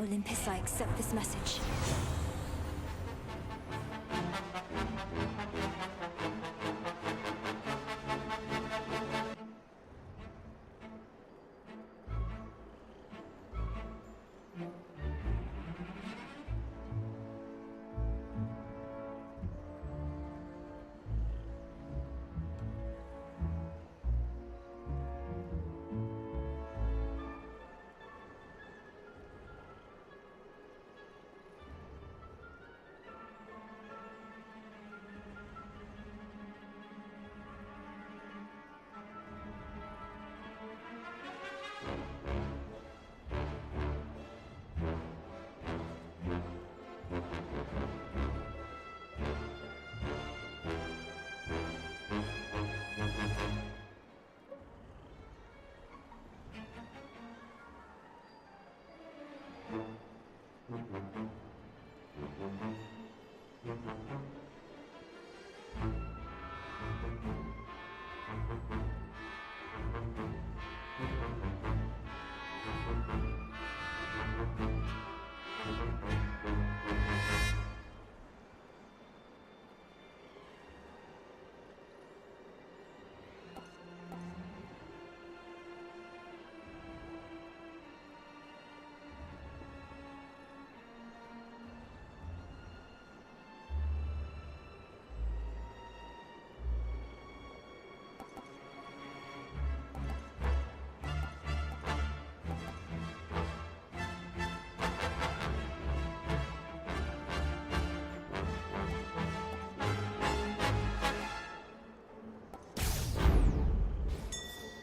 Olympus I accept this message.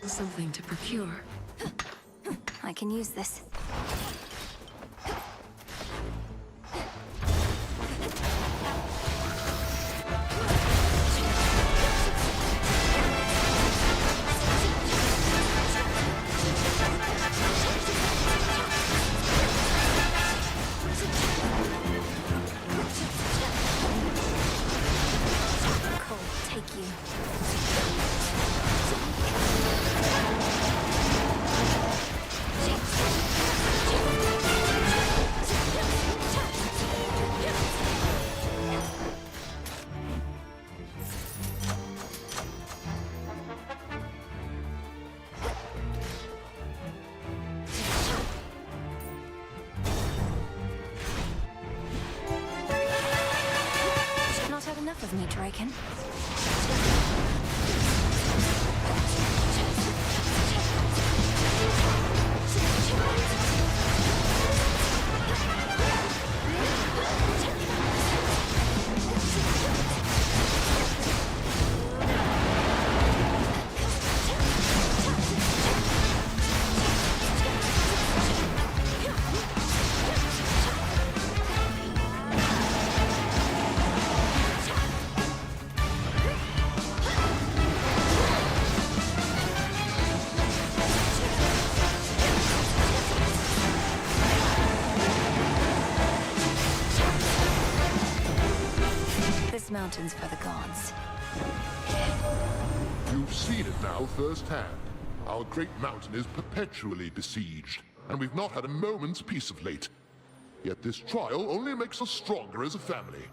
Something to procure. I can use this. Cold, take you. Not had enough of me, Draken. This mountain's for the gods. You've seen it now firsthand. Our great mountain is perpetually besieged, and we've not had a moment's peace of late. Yet this trial only makes us stronger as a family.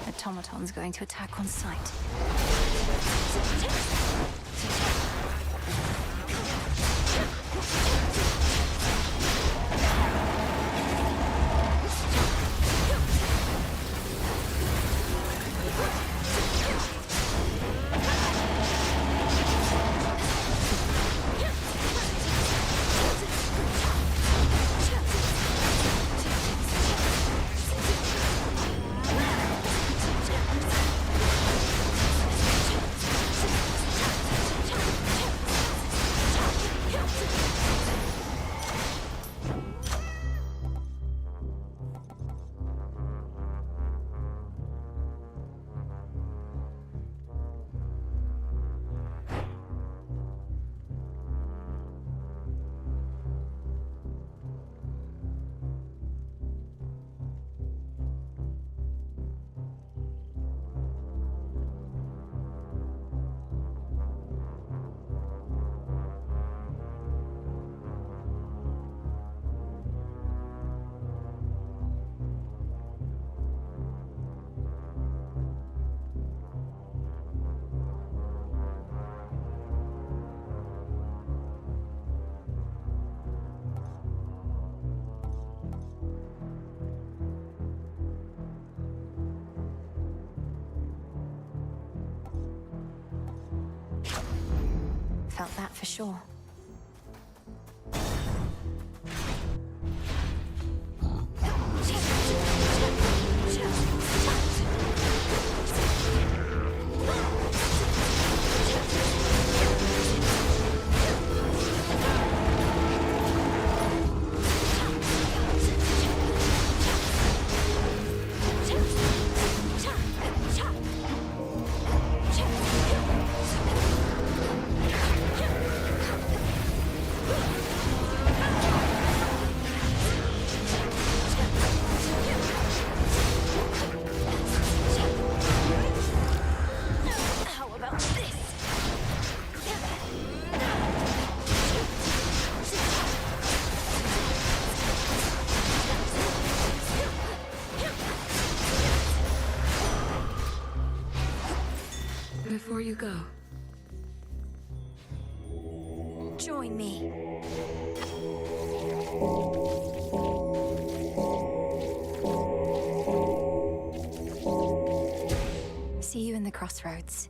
Automaton's going to attack on sight. felt that for sure. Before you go, Join me. See you in the crossroads.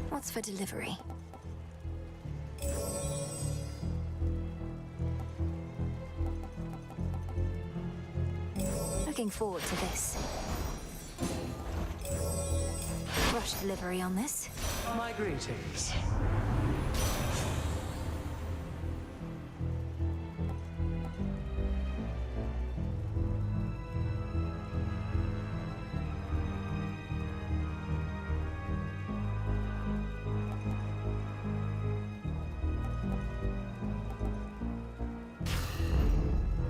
What's for delivery? Looking forward to this. Rush delivery on this. My greetings.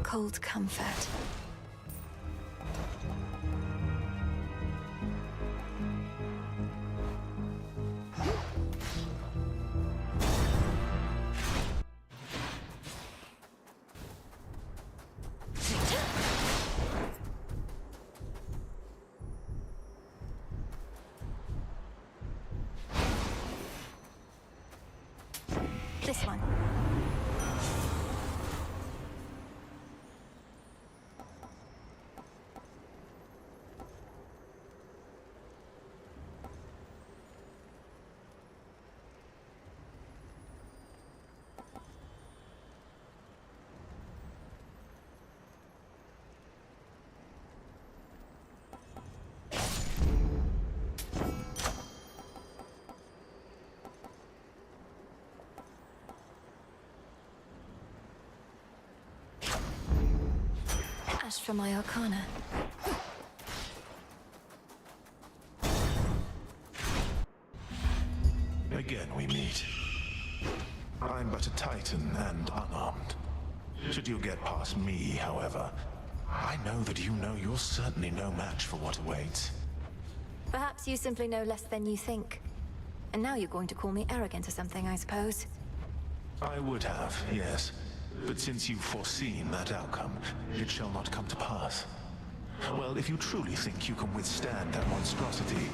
Cold comfort. This one. For my arcana. Again we meet. I'm but a titan and unarmed. Should you get past me, however, I know that you know you're certainly no match for what awaits. Perhaps you simply know less than you think. And now you're going to call me arrogant or something, I suppose. I would have, yes. But since you've foreseen that outcome, it shall not come to pass. Well, if you truly think you can withstand that monstrosity,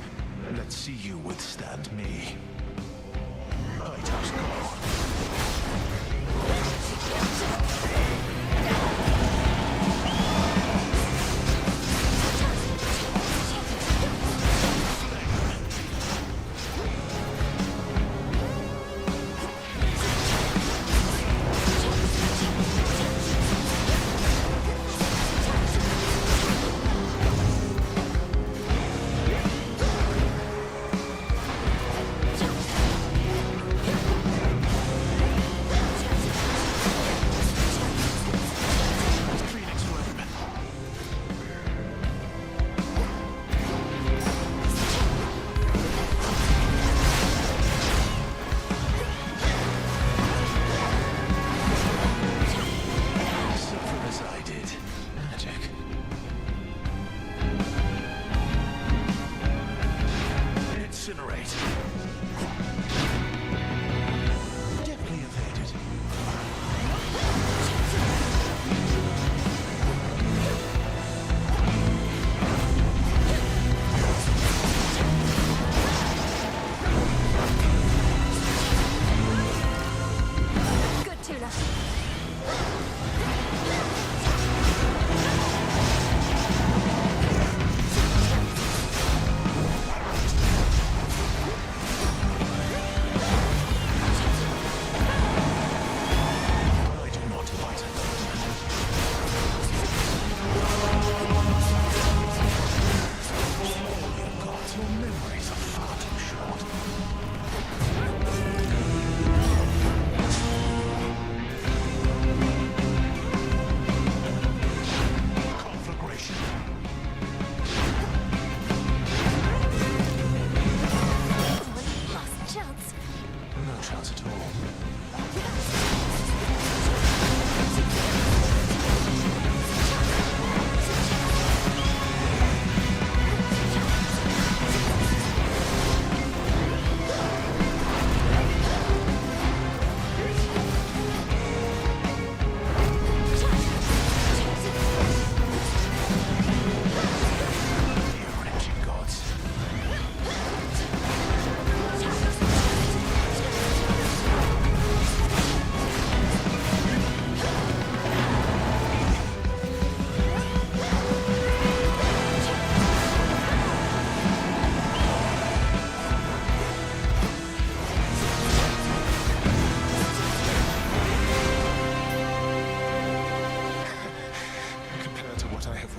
let's see you withstand me. Right, house go.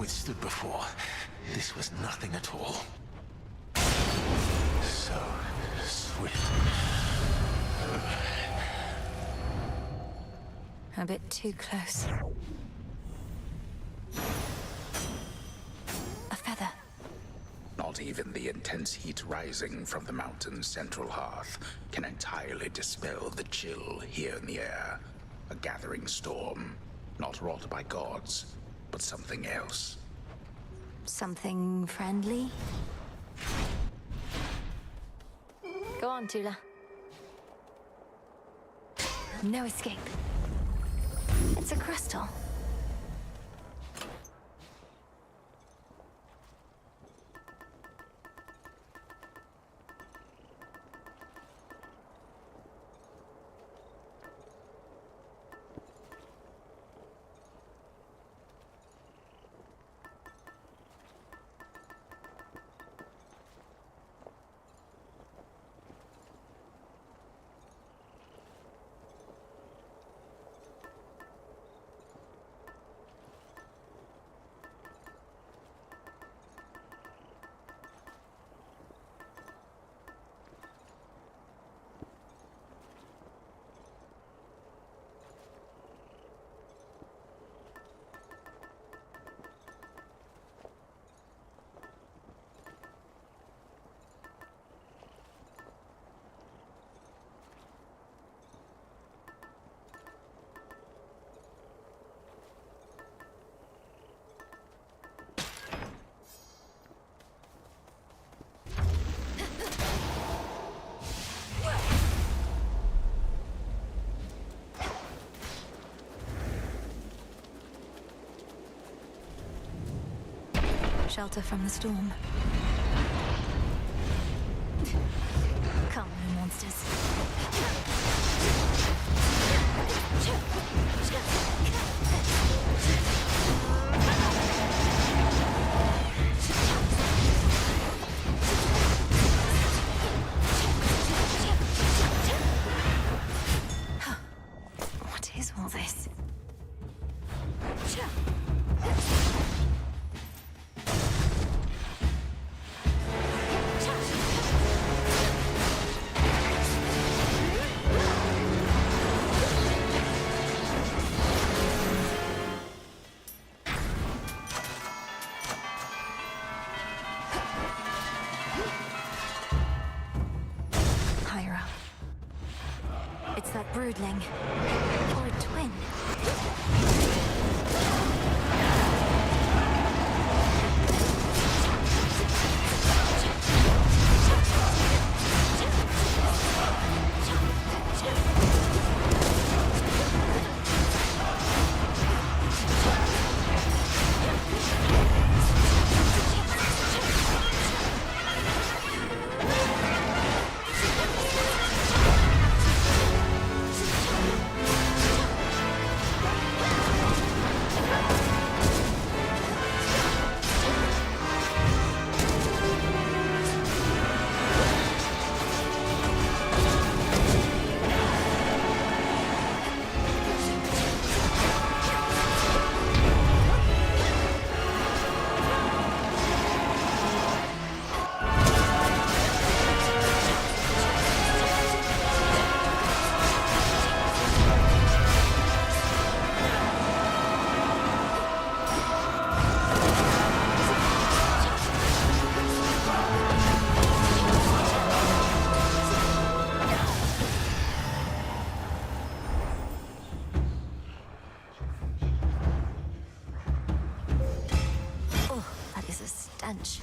withstood before. This was nothing at all. So swift. A bit too close. A feather. Not even the intense heat rising from the mountain's central hearth can entirely dispel the chill here in the air. A gathering storm, not wrought by gods, but something else. Something friendly? Go on, Tula. No escape. It's a crystal. Shelter from the storm. Come, you monsters. What is all this? It's that broodling. Or a twin. Stench.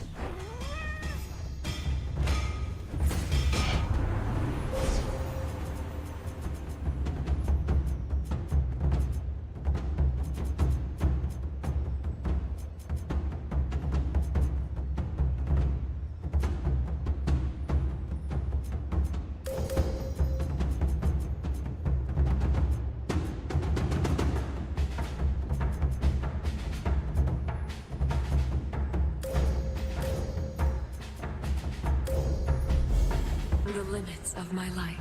The limits of my light.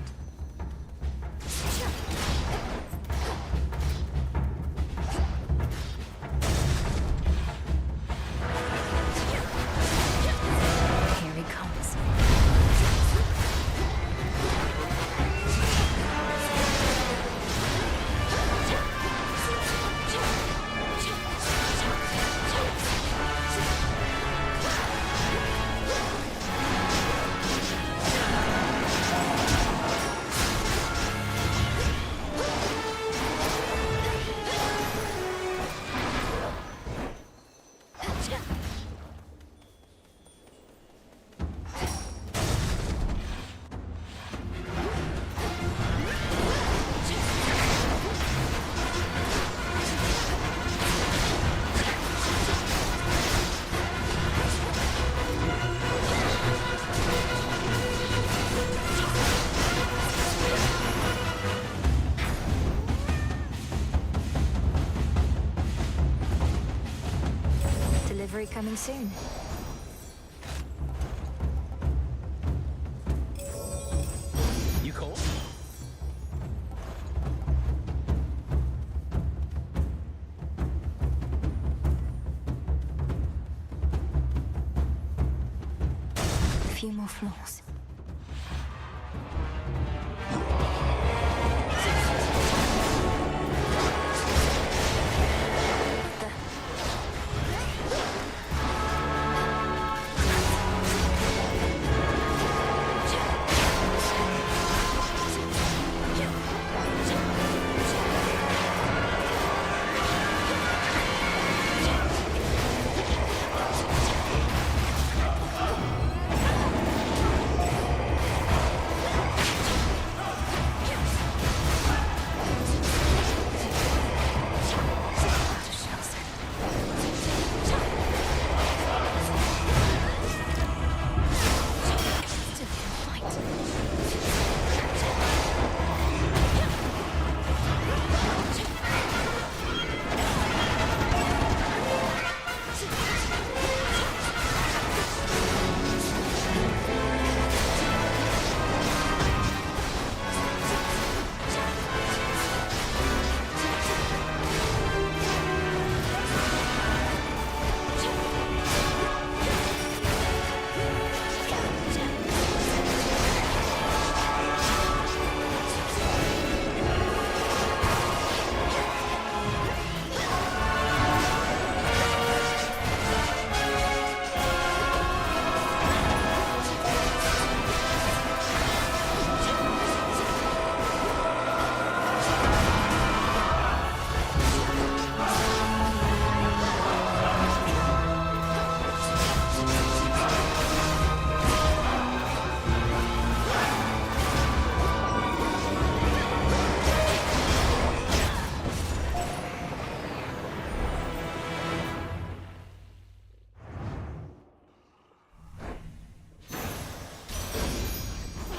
delivery coming soon. You called? A few more floors.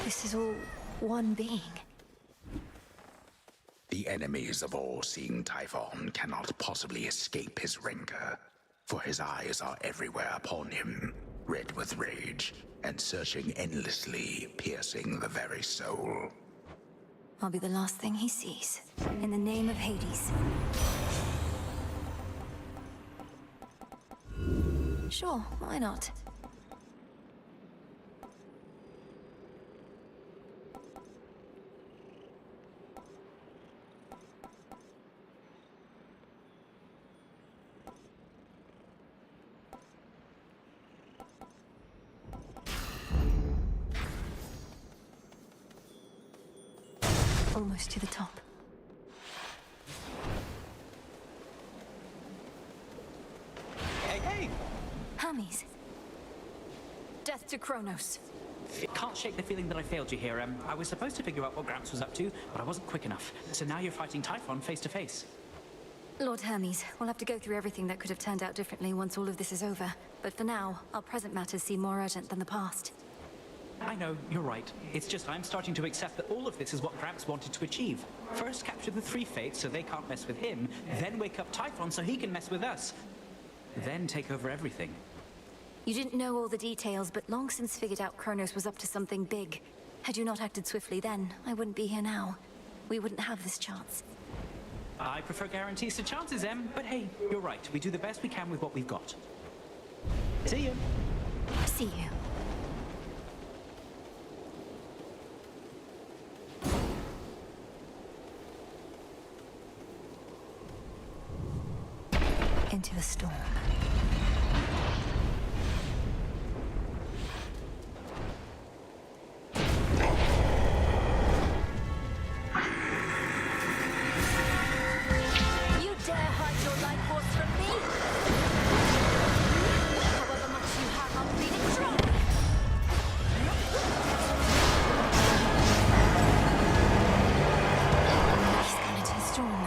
This is all one being. The enemies of all-seeing Typhon cannot possibly escape his rancor, for his eyes are everywhere upon him, red with rage, and searching endlessly, piercing the very soul. I'll be the last thing he sees. In the name of Hades. Sure, why not? Almost to the top. Hey, hey! Hermes. Death to Kronos. Can't shake the feeling that I failed you here. I was supposed to figure out what Gramps was up to, but I wasn't quick enough. So now you're fighting Typhon face to face. Lord Hermes, we'll have to go through everything that could have turned out differently once all of this is over. But for now, our present matters seem more urgent than the past. I know, you're right. It's just I'm starting to accept that all of this is what Gramps wanted to achieve. First capture the three fates so they can't mess with him, then wake up Typhon so he can mess with us. Then take over everything. You didn't know all the details, but long since figured out Kronos was up to something big. Had you not acted swiftly then, I wouldn't be here now. We wouldn't have this chance. I prefer guarantees to chances, Em, but hey, you're right. We do the best we can with what we've got. See you. See you. Into the storm. You dare hide your life force from me? However much you have, I'll read it dry. He's gone into the storm.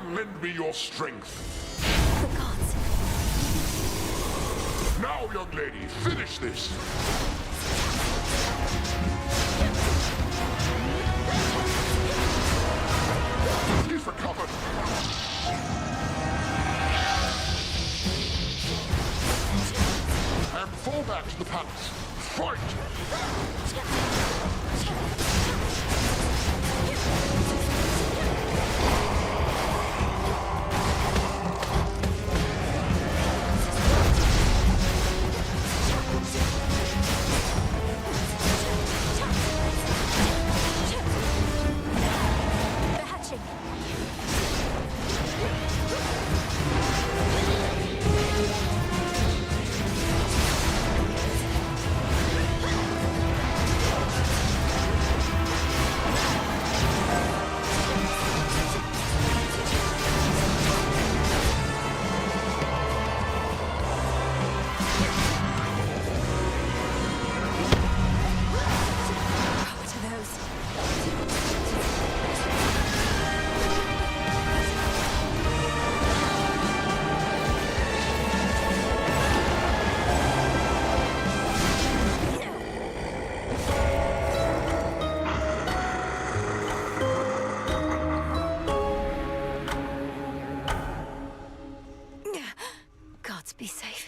and lend me your strength. The gods. Now, young lady, finish this! He's recovered! And fall back to the palace. Fight! They're hatching. What are those? Gods be safe.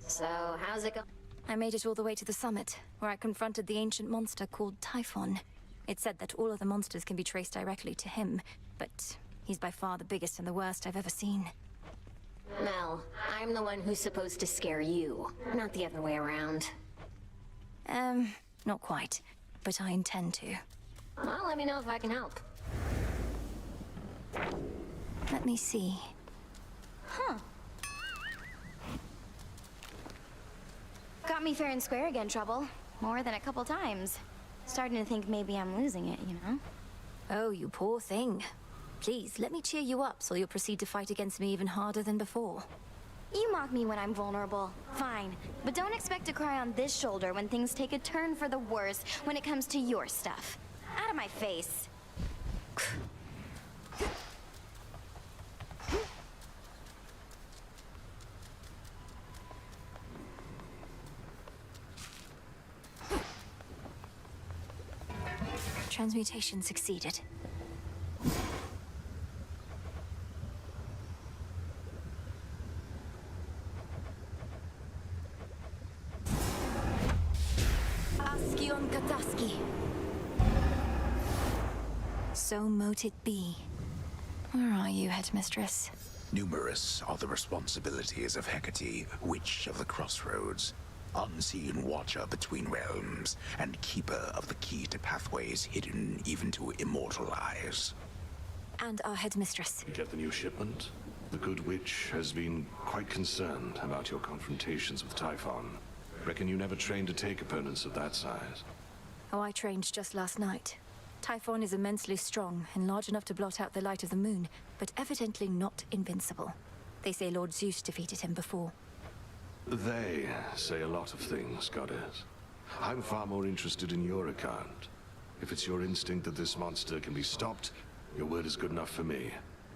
So, how's it going? I made it all the way to the summit, where I confronted the ancient monster called Typhon. It said that all of the monsters can be traced directly to him, but he's by far the biggest and the worst I've ever seen. Mel, I'm the one who's supposed to scare you, not the other way around. Not quite, but I intend to. Well, let me know if I can help. Let me see. Got me fair and square again, Trouble. More than a couple times. Starting to think maybe I'm losing it, you know? Oh, you poor thing. Please, let me cheer you up so you'll proceed to fight against me even harder than before. You mock me when I'm vulnerable. Fine. But don't expect to cry on this shoulder when things take a turn for the worse when it comes to your stuff. Out of my face. Transmutation succeeded. Askion Kataski. So mote it be. Where are you, Headmistress? Numerous are the responsibilities of Hecate, Witch of the Crossroads, unseen watcher between realms, and keeper of the key to pathways hidden even to immortal eyes. And our Headmistress. Get the new shipment? The good witch has been quite concerned about your confrontations with Typhon. Reckon you never trained to take opponents of that size. Oh, I trained just last night. Typhon is immensely strong and large enough to blot out the light of the moon, but evidently not invincible. They say Lord Zeus defeated him before. They say a lot of things, Goddess. I'm far more interested in your account. If it's your instinct that this monster can be stopped, your word is good enough for me.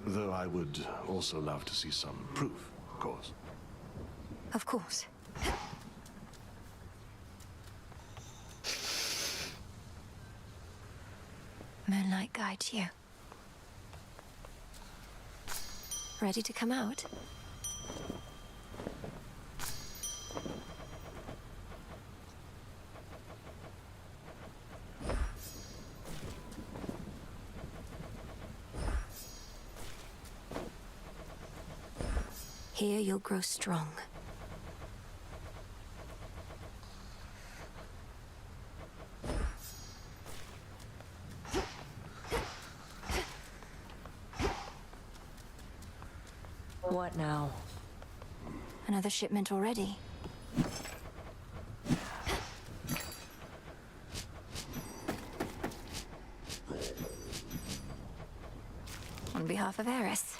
Though I would also love to see some proof, of course. Of course. Moonlight guides you. Ready to come out? Here you'll grow strong. What now? Another shipment already. On behalf of Eris.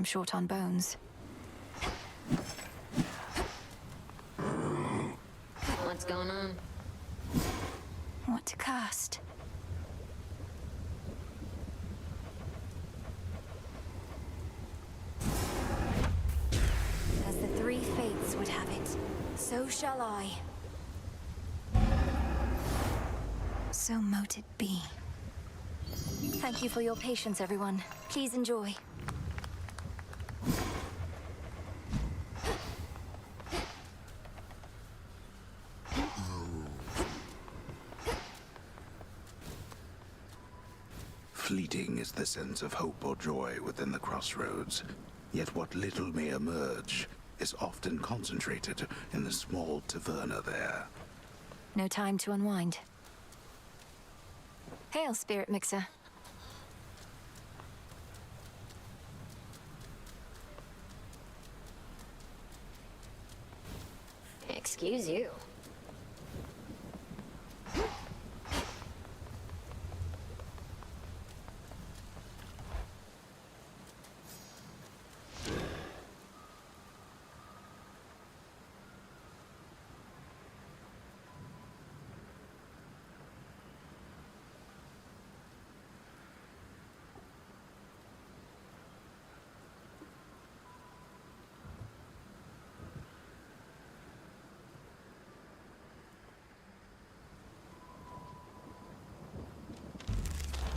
short on bones. What's going on? What to cast? As the three fates would have it, so shall I. So mote it be. Thank you for your patience, everyone. Please enjoy. Fleeting is the sense of hope or joy within the crossroads, yet what little may emerge is often concentrated in the small taverna there. No time to unwind. Hail, Spirit Mixer. Excuse you.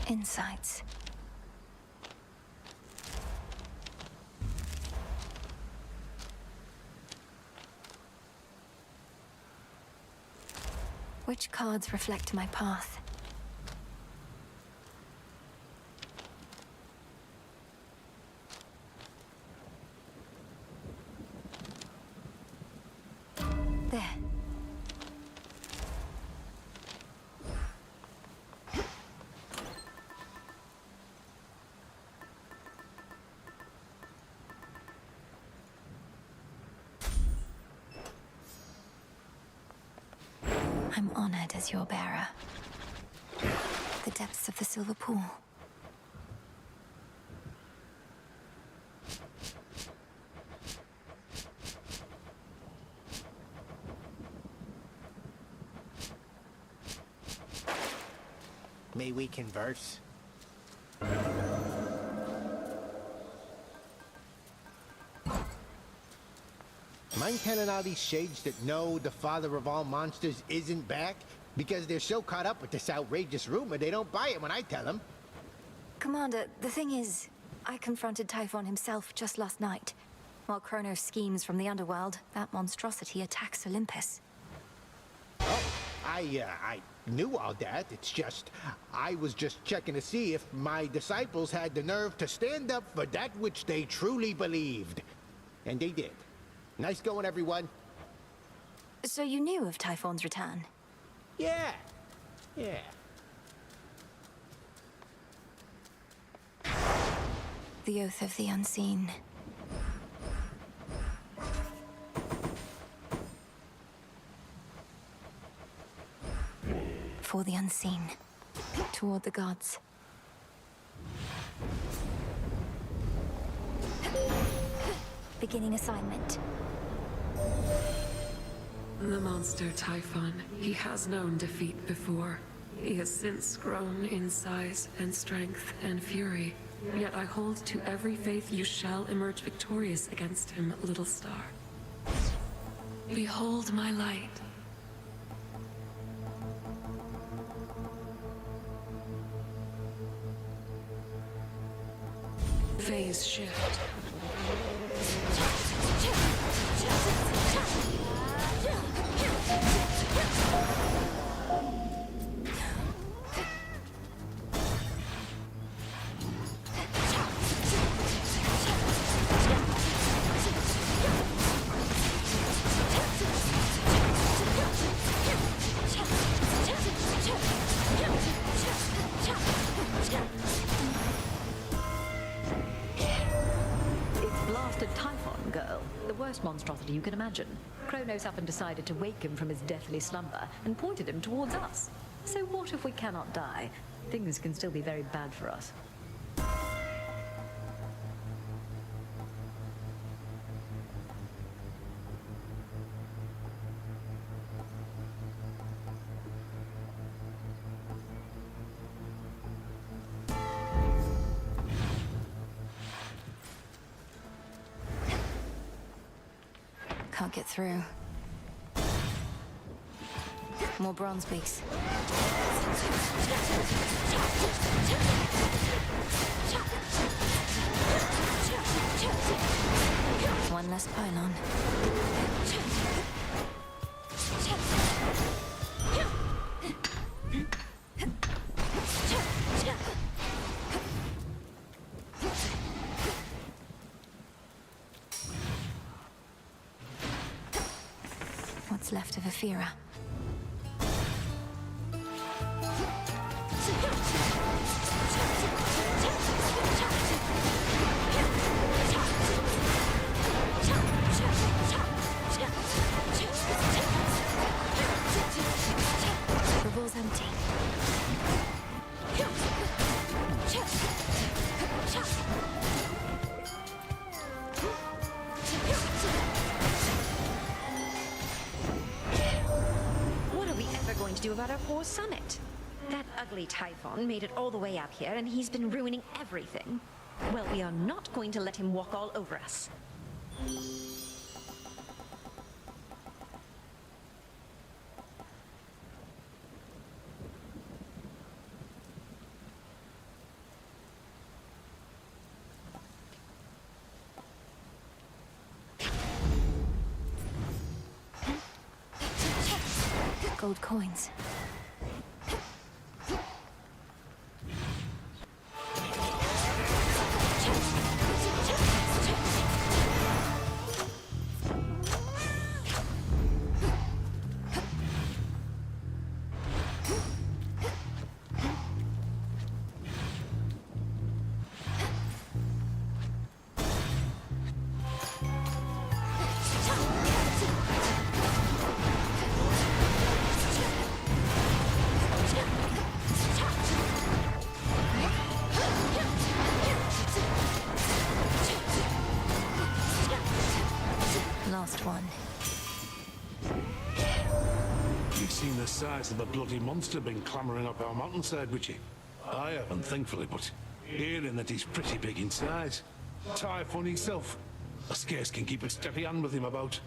Insights. Which cards reflect my path? There. I'm honored as your bearer. The depths of the silver pool. May we converse? Mind telling all these shades that no, the father of all monsters isn't back? Because they're so caught up with this outrageous rumor, they don't buy it when I tell them. Commander, the thing is, I confronted Typhon himself just last night. While Kronos schemes from the underworld, that monstrosity attacks Olympus. Oh, I knew all that. It's just, I was just checking to see if my disciples had the nerve to stand up for that which they truly believed. And they did. Nice going, everyone. So you knew of Typhon's return? Yeah. The Oath of the Unseen. For the unseen. Toward the gods. Beginning assignment. The monster Typhon, he has known defeat before. He has since grown in size and strength and fury. Yet I hold to every faith you shall emerge victorious against him, little star. Behold my light. Phase shift. Monstrosity you can imagine. Kronos up and decided to wake him from his deathly slumber and pointed him towards us. So what if we cannot die? Things can still be very bad for us. Can't get through. More bronze beaks. One less pylon. What's left of Ephira? The vault's empty. What are we ever going to do about our poor summit? That ugly Typhon made it all the way up here, and he's been ruining everything. Well, we are not going to let him walk all over us. Gold coins. Last one. You've seen the size of the bloody monster been clambering up our mountainside, would you? I haven't, thankfully, but hearing that he's pretty big in size. Typhon himself. I scarce can keep a steady hand with him about.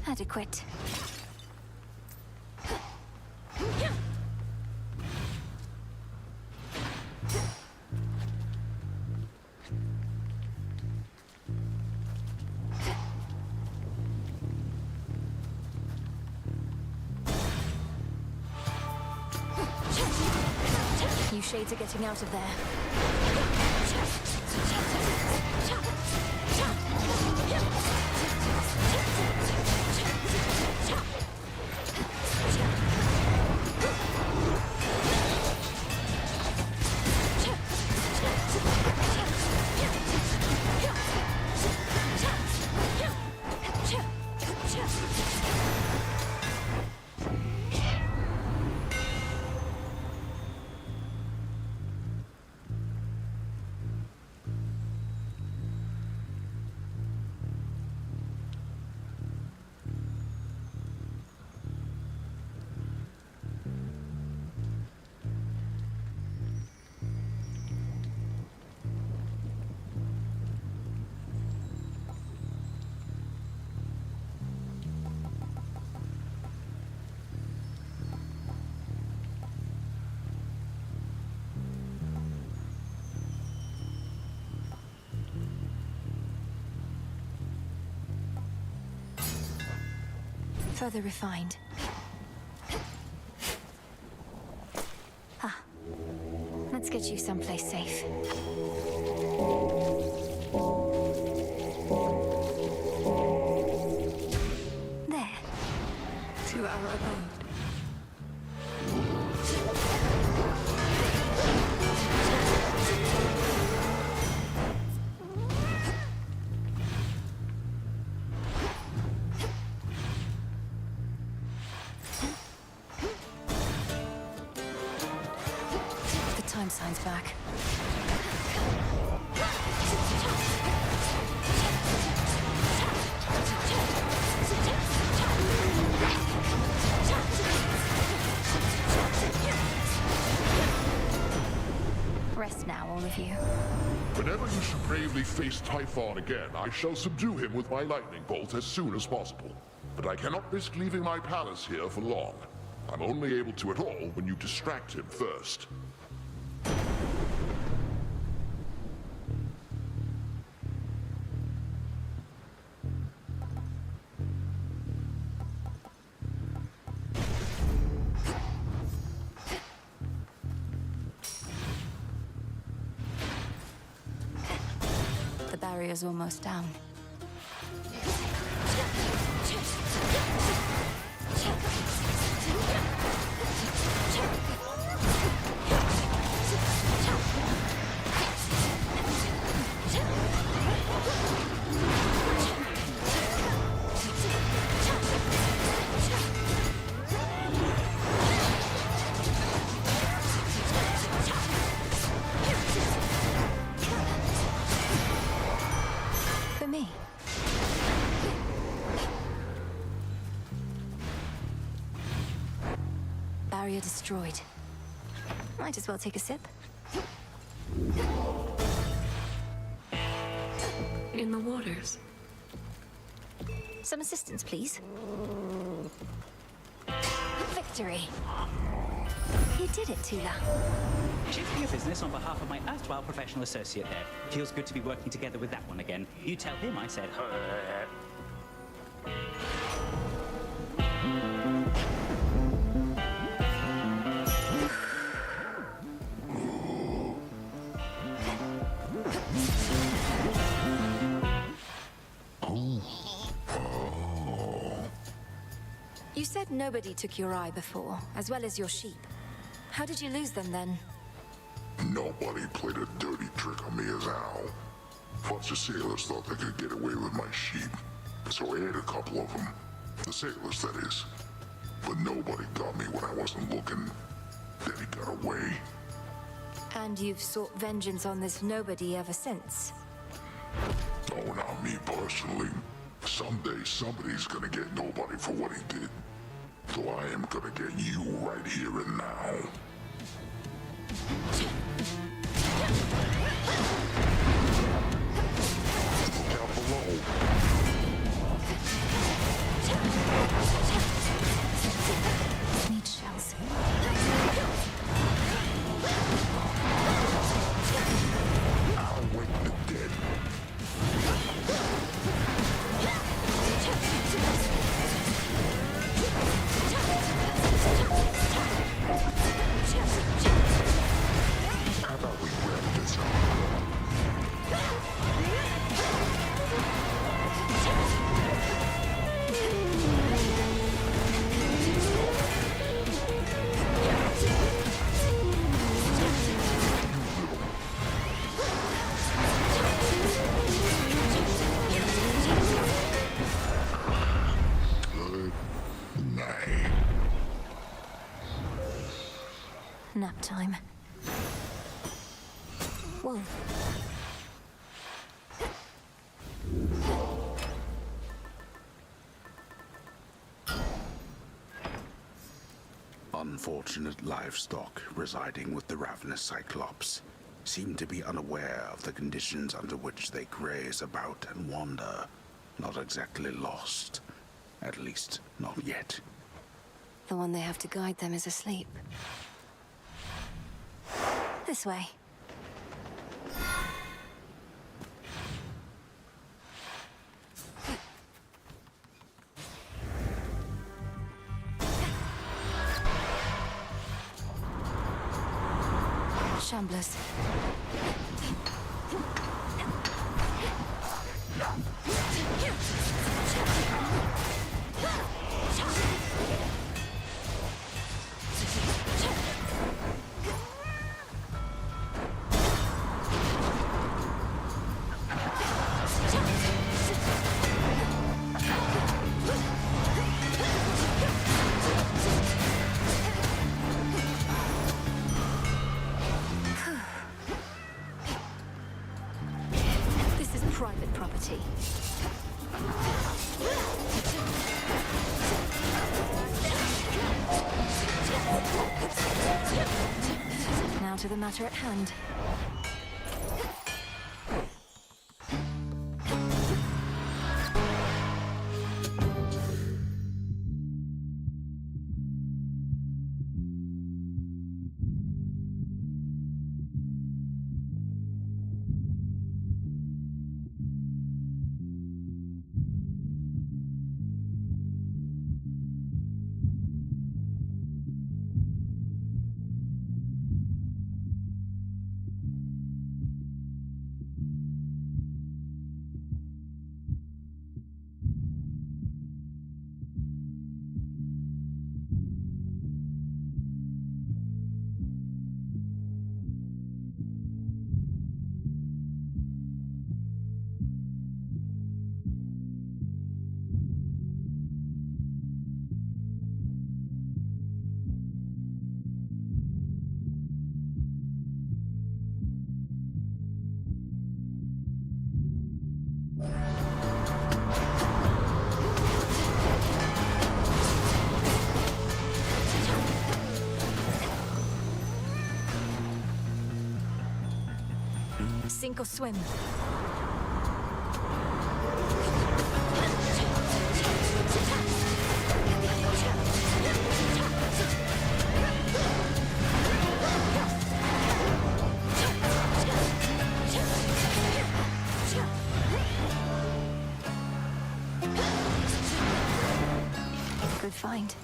Adequate. You shades are getting out of there. Further refined. Ah. Let's get you someplace safe. There. To our abode. Time signs back. Rest now, all of of you. Whenever you should bravely face Typhon again, I shall subdue him with my lightning bolt as soon as possible. But I cannot risk leaving my palace here for long. I'm only able to at all when you distract him first. The barrier's almost down. For me. Barrier destroyed. Might as well take a sip. In the waters. Some assistance, please. Victory. You did it, Tula. Shifting your business on behalf of my erstwhile professional associate there. Feels good to be working together with that one again. You tell him I said... You said nobody took your eye before, as well as your sheep. How did you lose them then? Nobody played a dirty trick on me as Al. Plus the sailors thought they could get away with my sheep. So I ate a couple of them. The sailors, that is. But nobody got me when I wasn't looking. Then he got away. And you've sought vengeance on this nobody ever since? Oh, not me personally. Someday somebody's gonna get nobody for what he did. So I am gonna get you right here and now. Look out below. Need shells. I'll wake the dead. How about we wrap this up? Good night. Nap time. Whoa. Unfortunate livestock residing with the ravenous Cyclops seem to be unaware of the conditions under which they graze about and wander. Not exactly lost. At least, not yet. The one they have to guide them is asleep. This way. Shamblers. This is private property. Now to the matter at hand. Sink or swim. Good find.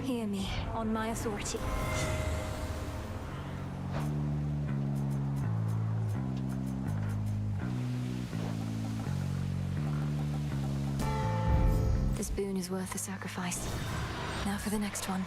Hear me, on my authority. This boon is worth the sacrifice. Now for the next one.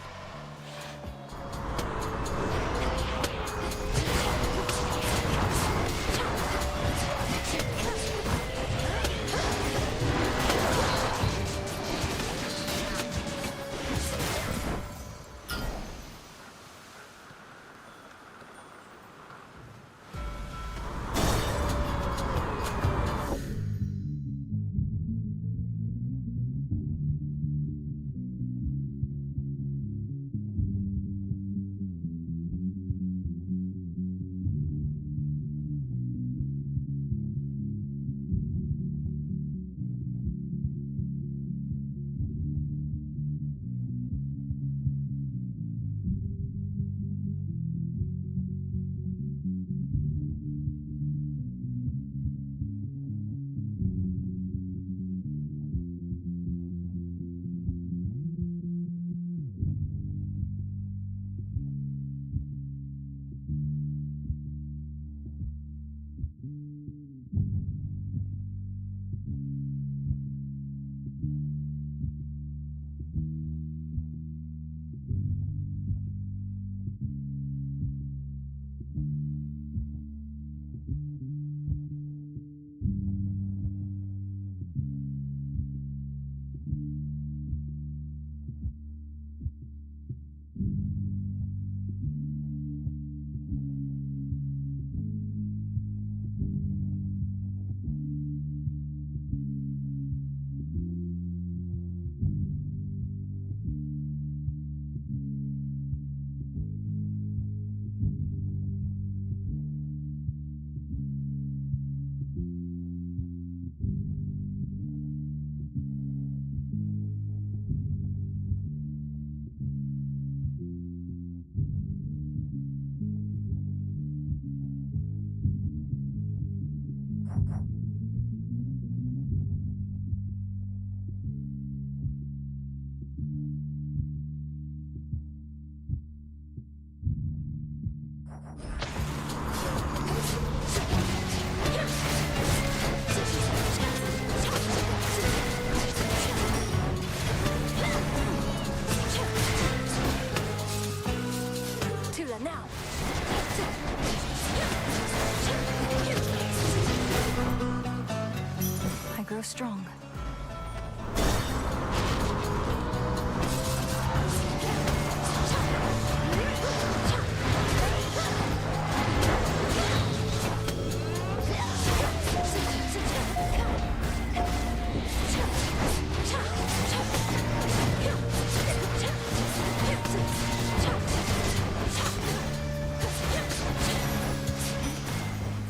Strong.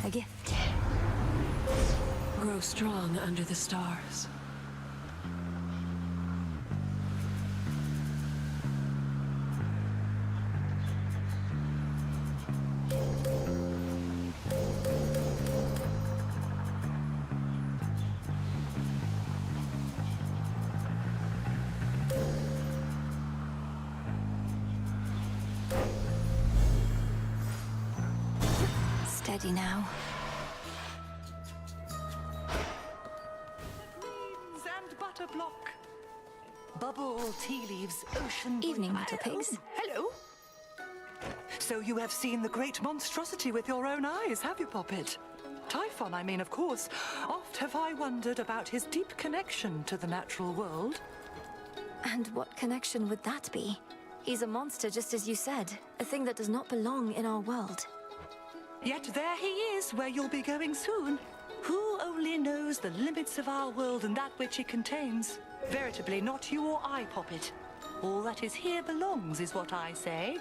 A gift. Grow strong under the stars. Steady now. And butterblock. Bubble, tea leaves, ocean... Evening, little pigs. Hello. So you have seen the great monstrosity with your own eyes, have you, Poppet? Typhon, I mean, of course. Oft have I wondered about his deep connection to the natural world. And what connection would that be? He's a monster, just as you said. A thing that does not belong in our world. Yet there he is, where you'll be going soon. Who only knows the limits of our world and that which it contains? Veritably not you or I, Poppet. All that is here belongs, is what I say.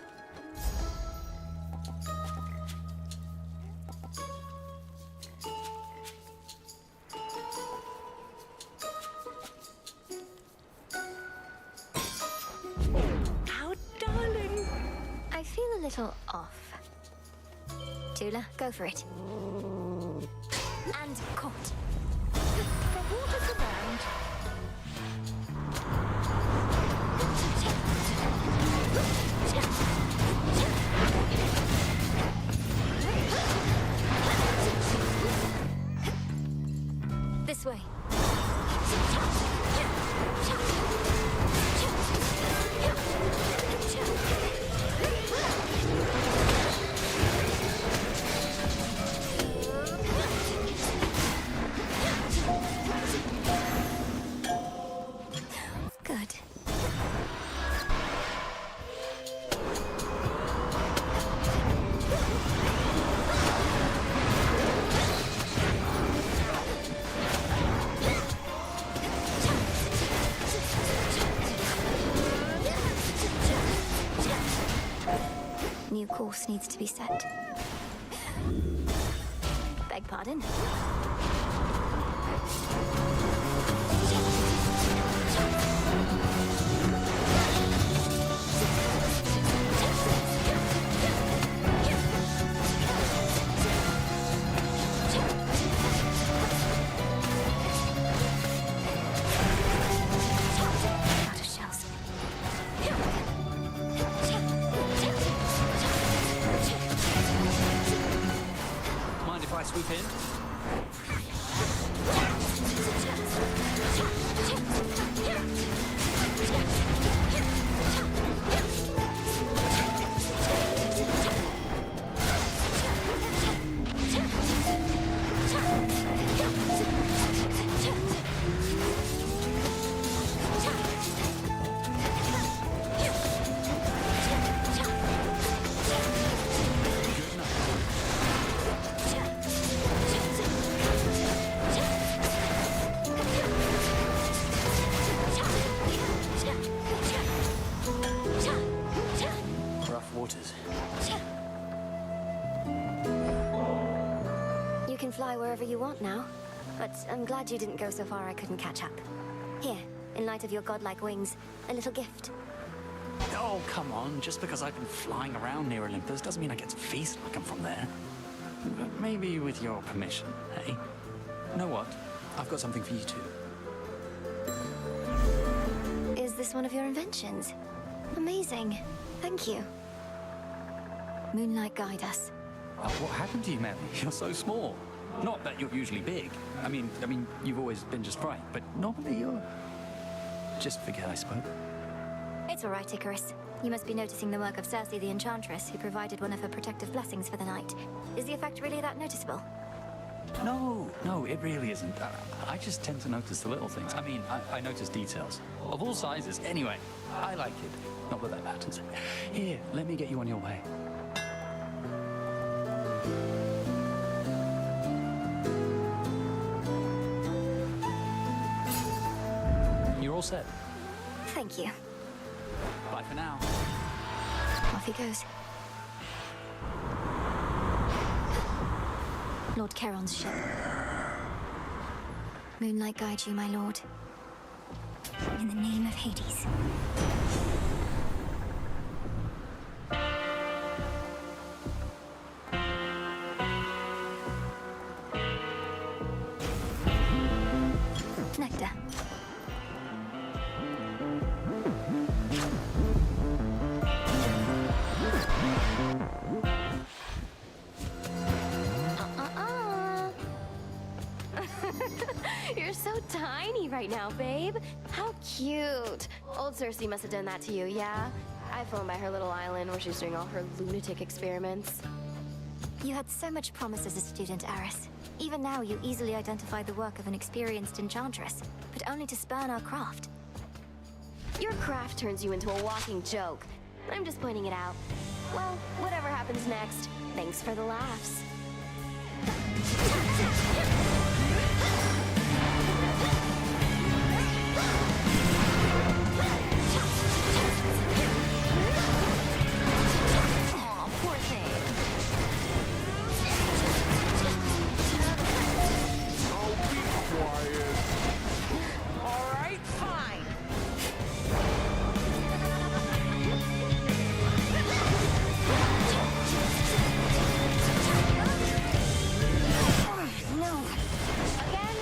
How darling! I feel a little off. Tula, go for it. And caught. The waters around. This way. Good. New course needs to be set. Beg pardon? Out of shells. Mind if I swoop in? Rough waters. You can fly wherever you want now, but I'm glad you didn't go so far I couldn't catch up. Here, in light of your godlike wings, a little gift. Oh, come on. Just because I've been flying around near Olympus doesn't mean I get to feast like I'm from there. But maybe with your permission, hey? You know what? I've got something for you too. Is this one of your inventions? Amazing. Thank you. Moonlight, guide us. What happened to you, Mary? You're so small. Not that you're usually big. I mean, you've always been just right, but normally you're... Just forget I spoke. It's all right, Icarus. You must be noticing the work of Circe the Enchantress, who provided one of her protective blessings for the night. Is the effect really that noticeable? No, it really isn't. I just tend to notice the little things. I mean, I notice details. Of all sizes. Anyway, I like it. Not that that matters. Here, let me get you on your way. You're all set. Thank you. Bye for now. Off he goes. Lord Charon's ship. Moonlight guide you, my lord. In the name of Hades. Nectar. You're so tiny right now, babe. How cute. Old Circe must have done that to you, yeah? I flown by her little island where she's doing all her lunatic experiments. You had so much promise as a student, Aris. Even now, you easily identify the work of an experienced enchantress, but only to spurn our craft. Your craft turns you into a walking joke. I'm just pointing it out. Well, whatever happens next, thanks for the laughs. Aw, poor thing. Oh, be quiet. All right, fine. No. Again?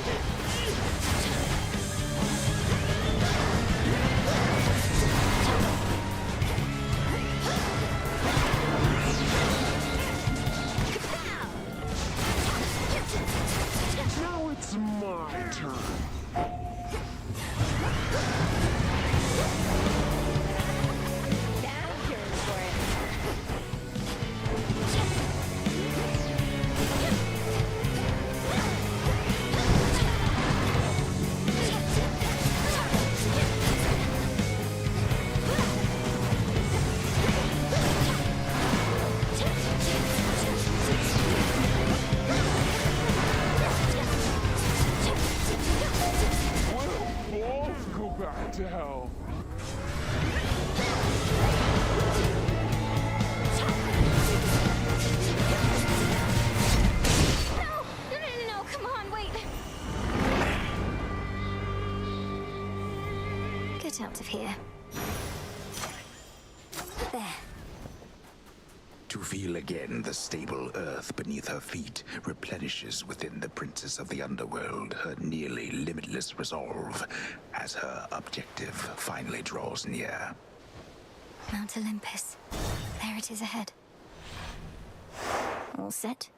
Now it's my turn. I'm curious for it. We'll both go back to hell. No, come on, wait. Get out of here. There. To feel again the stable earth beneath her feet replenishes within the princess of the underworld her nearly limitless resolve as her objective finally draws near. Mount Olympus. There it is ahead. All set?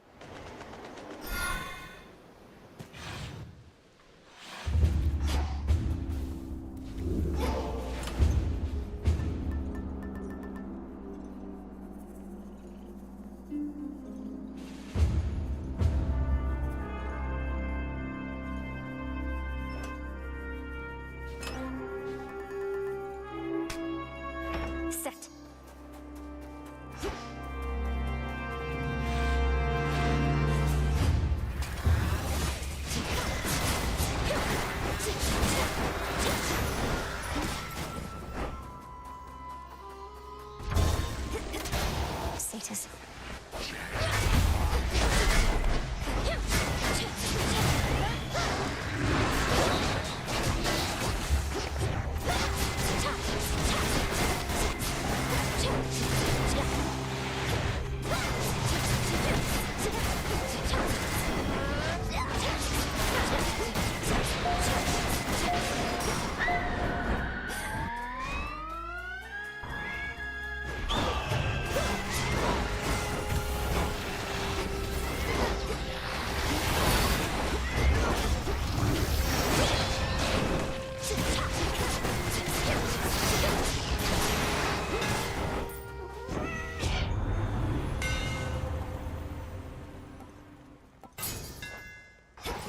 Set. Status.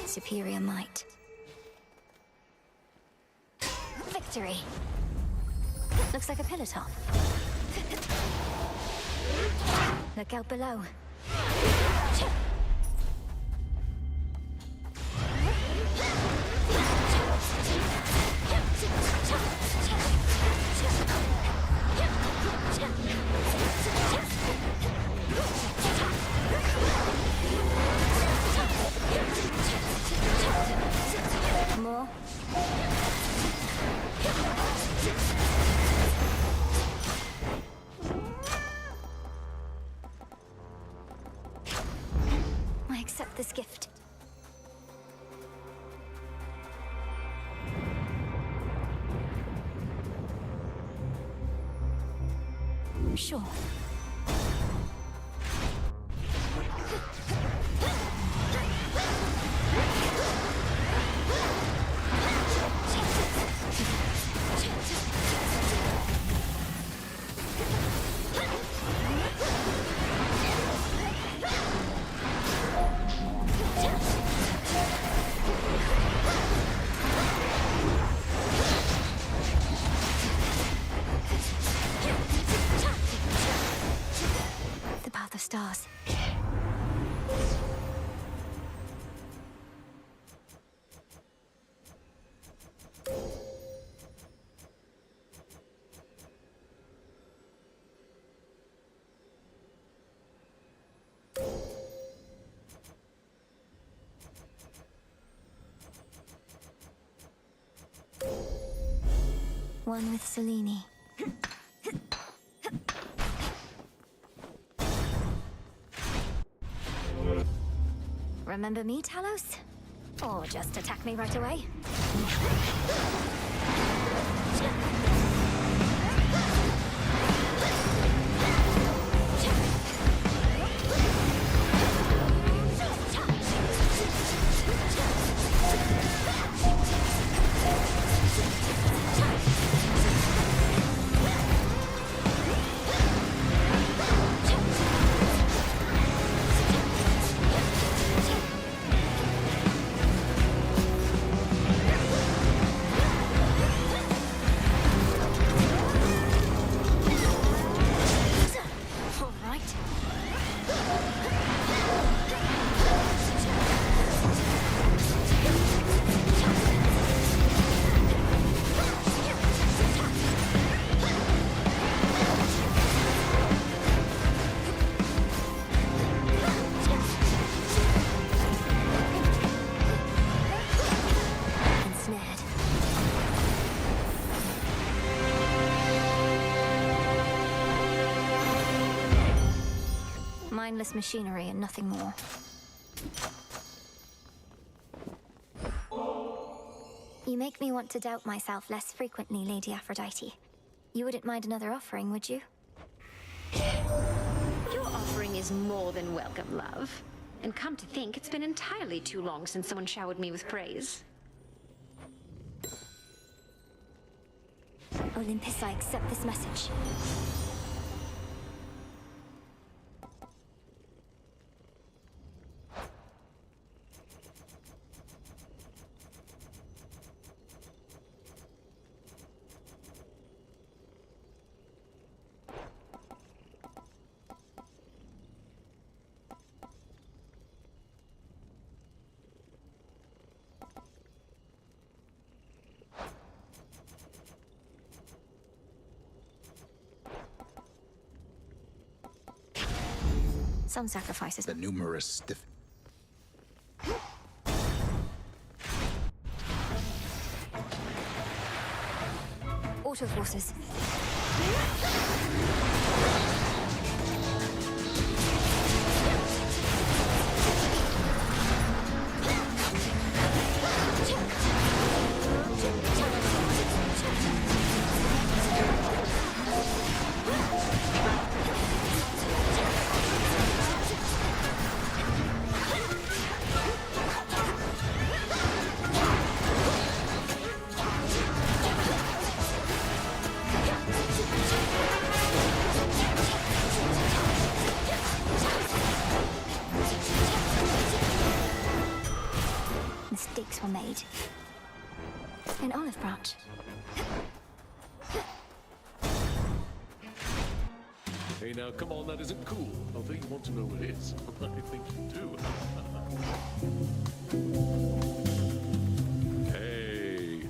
Superior might. Victory! Looks like a pillar top. Look out below. More. I accept this gift. Sure. stars. One with Selene. Remember me, Talos? Or just attack me right away? Mindless machinery and nothing more. You make me want to doubt myself less frequently, Lady Aphrodite. You wouldn't mind another offering, would you? Your offering is more than welcome, love. And come to think, it's been entirely too long since someone showered me with praise. Olympus, I accept this message. Some sacrifices. The numerous Auto forces. Mistakes were made. An olive branch. Hey now, come on, that isn't cool. Although you want to know what it is. I think you do. Hey.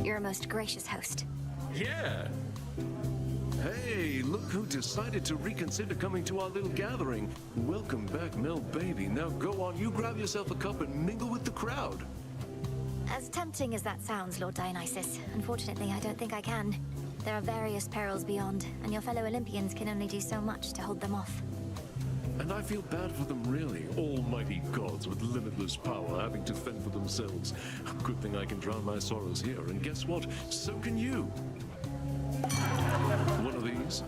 You're a most gracious host. Yeah. Hey, look who decided to reconsider coming to our little gathering. Welcome back, Mel baby. Now go on, you grab yourself a cup and mingle with the crowd. As tempting as that sounds, Lord Dionysus, unfortunately I don't think I can. There are various perils beyond, and your fellow Olympians can only do so much to hold them off. And I feel bad for them, really. Almighty gods with limitless power having to fend for themselves. Good thing I can drown my sorrows here, and guess what? So can you. One of these.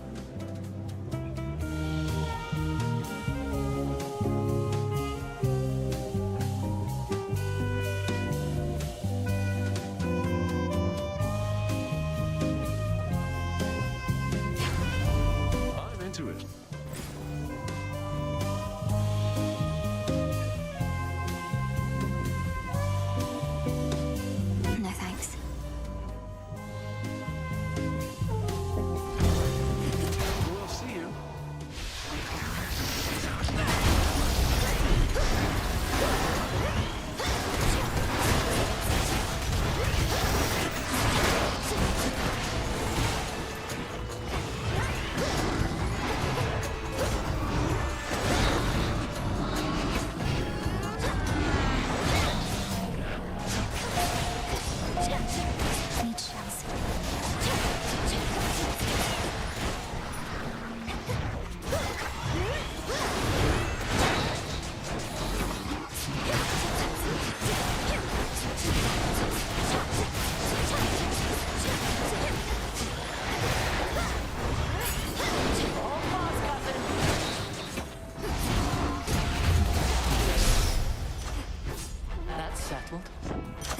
I'm into it. No thanks.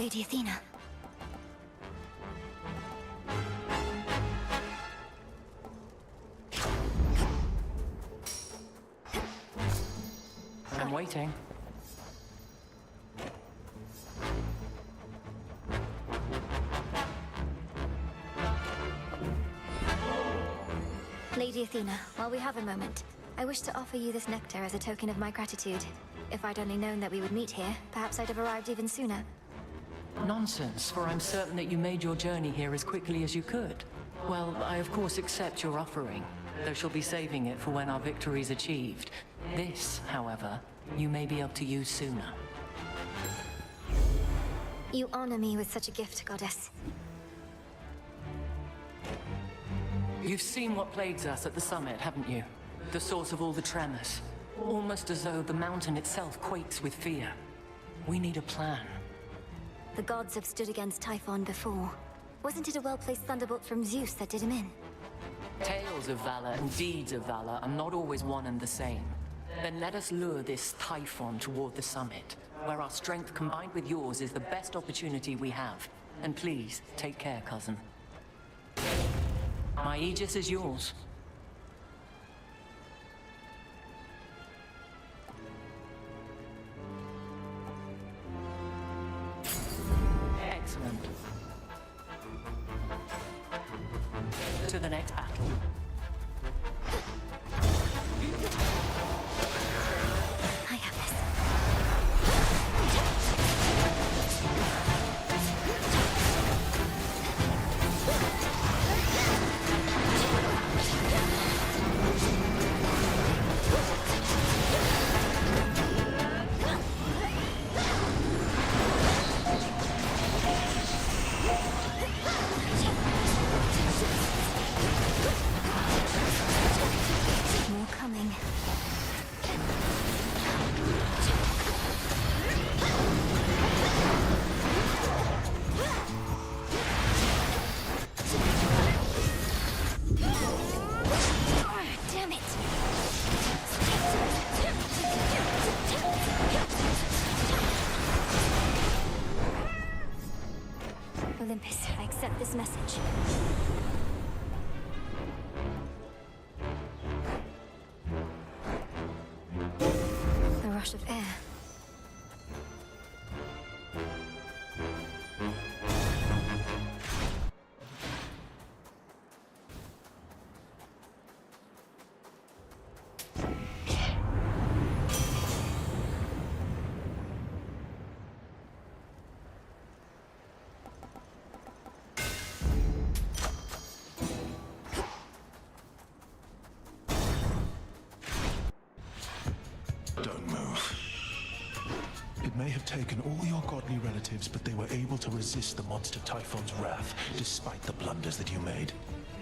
Lady Athena. I'm waiting. Lady Athena, while we have a moment, I wish to offer you this nectar as a token of my gratitude. If I'd only known that we would meet here, perhaps I'd have arrived even sooner. Nonsense, for I'm certain that you made your journey here as quickly as you could. Well, I of course accept your offering, though she'll be saving it for when our victory's achieved. This, however, you may be able to use sooner. You honor me with such a gift, Goddess. You've seen what plagues us at the summit, haven't you? The source of all the tremors. Almost as though the mountain itself quakes with fear. We need a plan. The gods have stood against Typhon before. Wasn't it a well-placed thunderbolt from Zeus that did him in? Tales of valor and deeds of valor are not always one and the same. Then let us lure this Typhon toward the summit, where our strength combined with yours is the best opportunity we have. And please, take care, cousin. My Aegis is yours. Excellent. To the next battle. I have this. More coming. Damn it! Olympus, I accept this message. The rush of air. Don't move. It may have taken all your godly relatives, but they were able to resist the monster Typhon's wrath, despite the blunders that you made.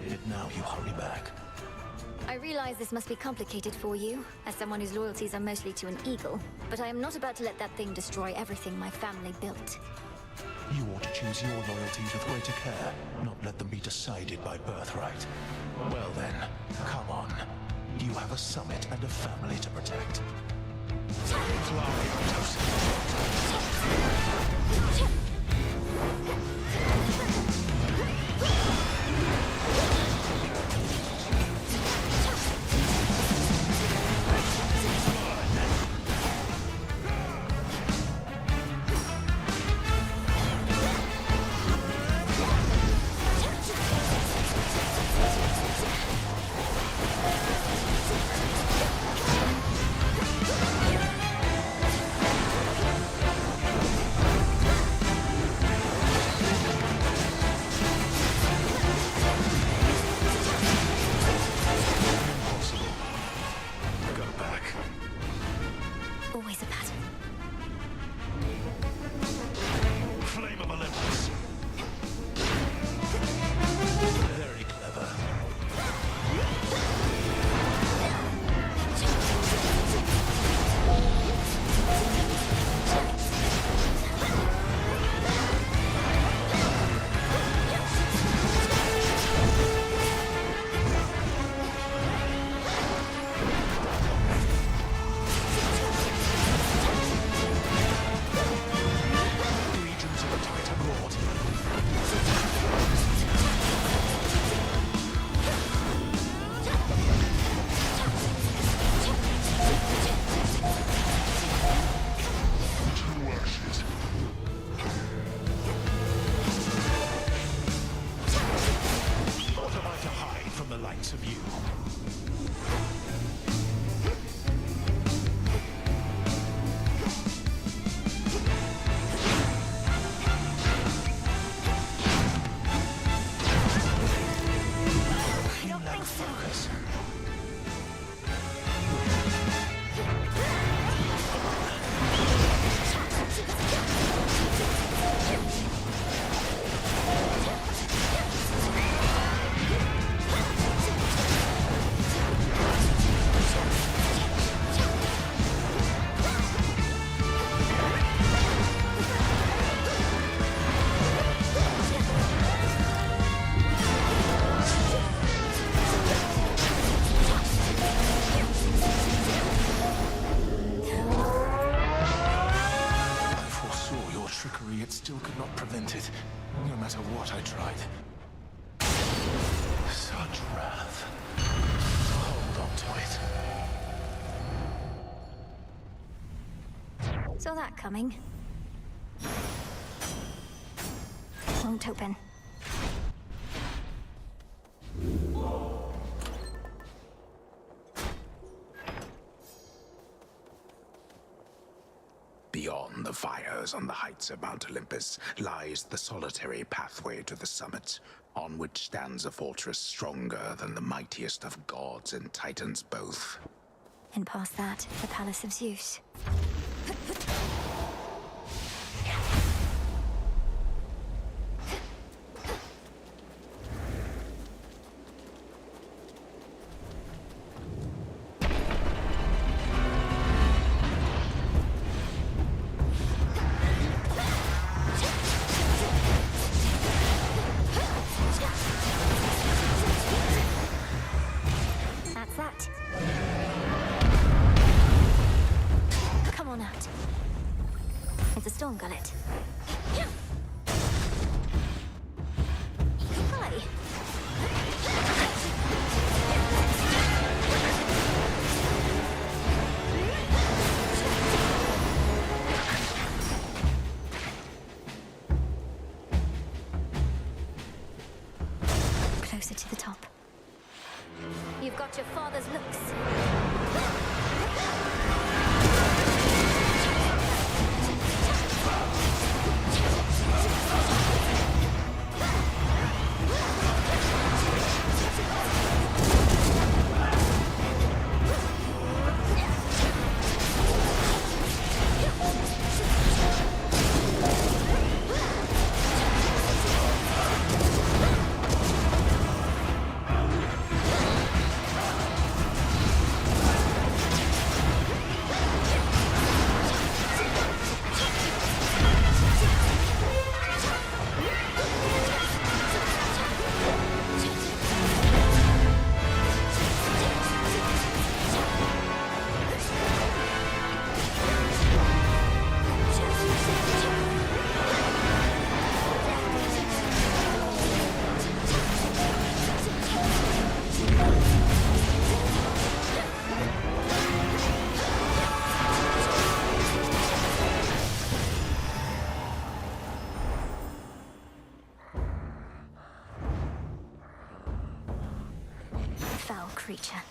Yet now you hurry back. I realize this must be complicated for you, as someone whose loyalties are mostly to an eagle, but I am not about to let that thing destroy everything my family built. You ought to choose your loyalties with greater care, not let them be decided by birthright. Well then, come on. You have a summit and a family to protect. likes of you. It still could not prevent it, no matter what I tried. Such wrath. Hold on to it. Saw that coming. Won't open. Beyond the fires on the heights of Mount Olympus lies the solitary pathway to the summit, on which stands a fortress stronger than the mightiest of gods and titans both. And past that, the Palace of Zeus. Storm Gullet. Hi. Closer to the top. You've got your father's looks. Creature.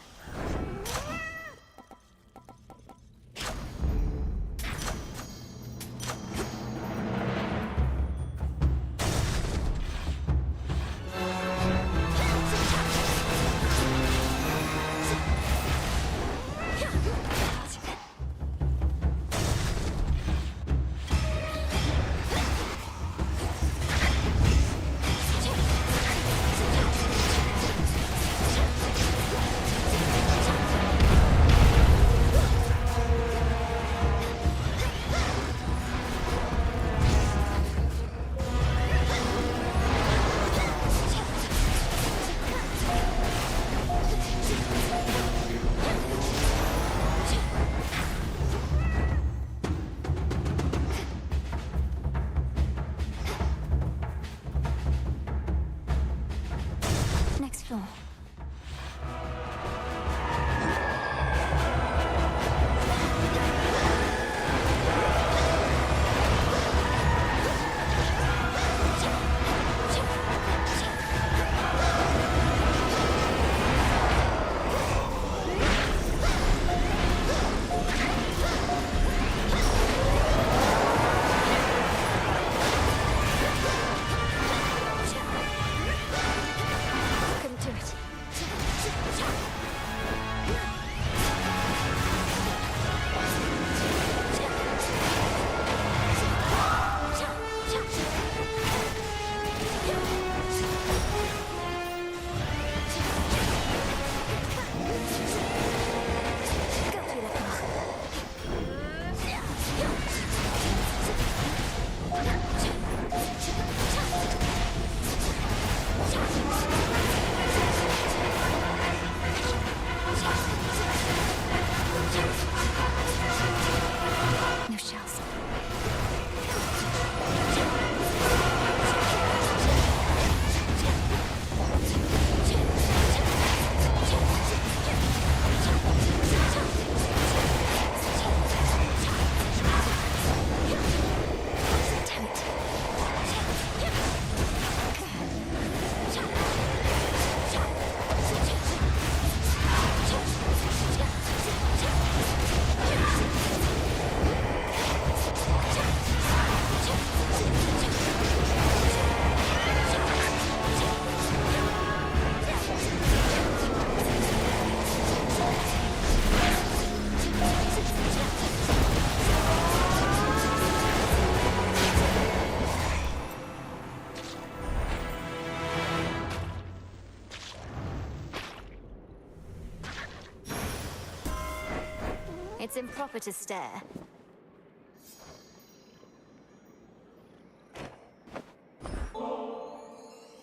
It's improper to stare.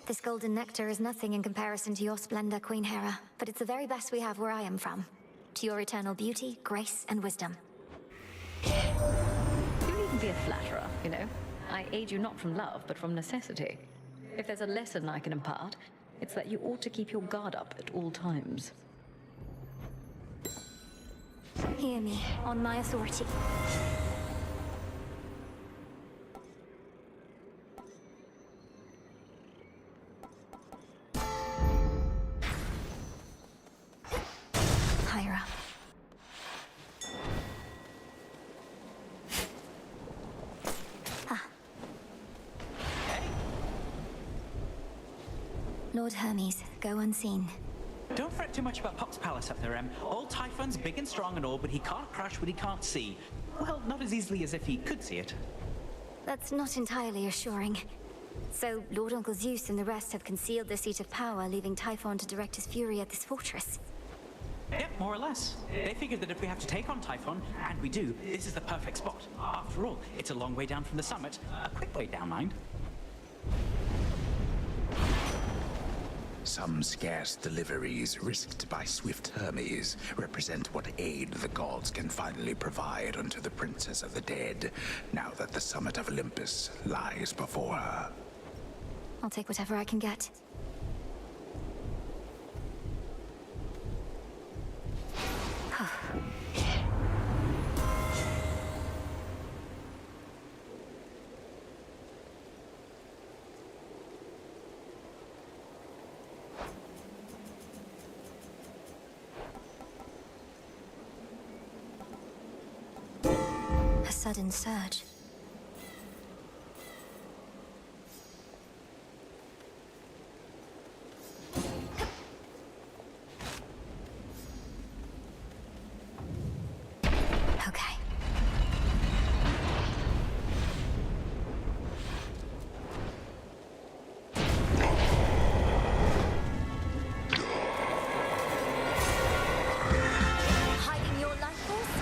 This golden nectar is nothing in comparison to your splendor, Queen Hera, but it's the very best we have where I am from. To your eternal beauty, grace, and wisdom. You needn't be a flatterer, you know. I aid you not from love, but from necessity. If there's a lesson I can impart, it's that you ought to keep your guard up at all times. Hear me, on my authority. Higher up. Lord Hermes, go unseen. Don't fret too much about Pop's palace up there, Em. Old Typhon's big and strong and all, but he can't crash what he can't see. Well, not as easily as if he could see it. That's not entirely assuring. So, Lord Uncle Zeus and the rest have concealed the seat of power, leaving Typhon to direct his fury at this fortress. Yep, more or less. They figured that if we have to take on Typhon, and we do, this is the perfect spot. After all, it's a long way down from the summit. A quick way down, mind. Some scarce deliveries risked by swift Hermes represent what aid the gods can finally provide unto the princess of the dead, now that the summit of Olympus lies before her. I'll take whatever I can get. A sudden surge. Okay. Hiding your life force?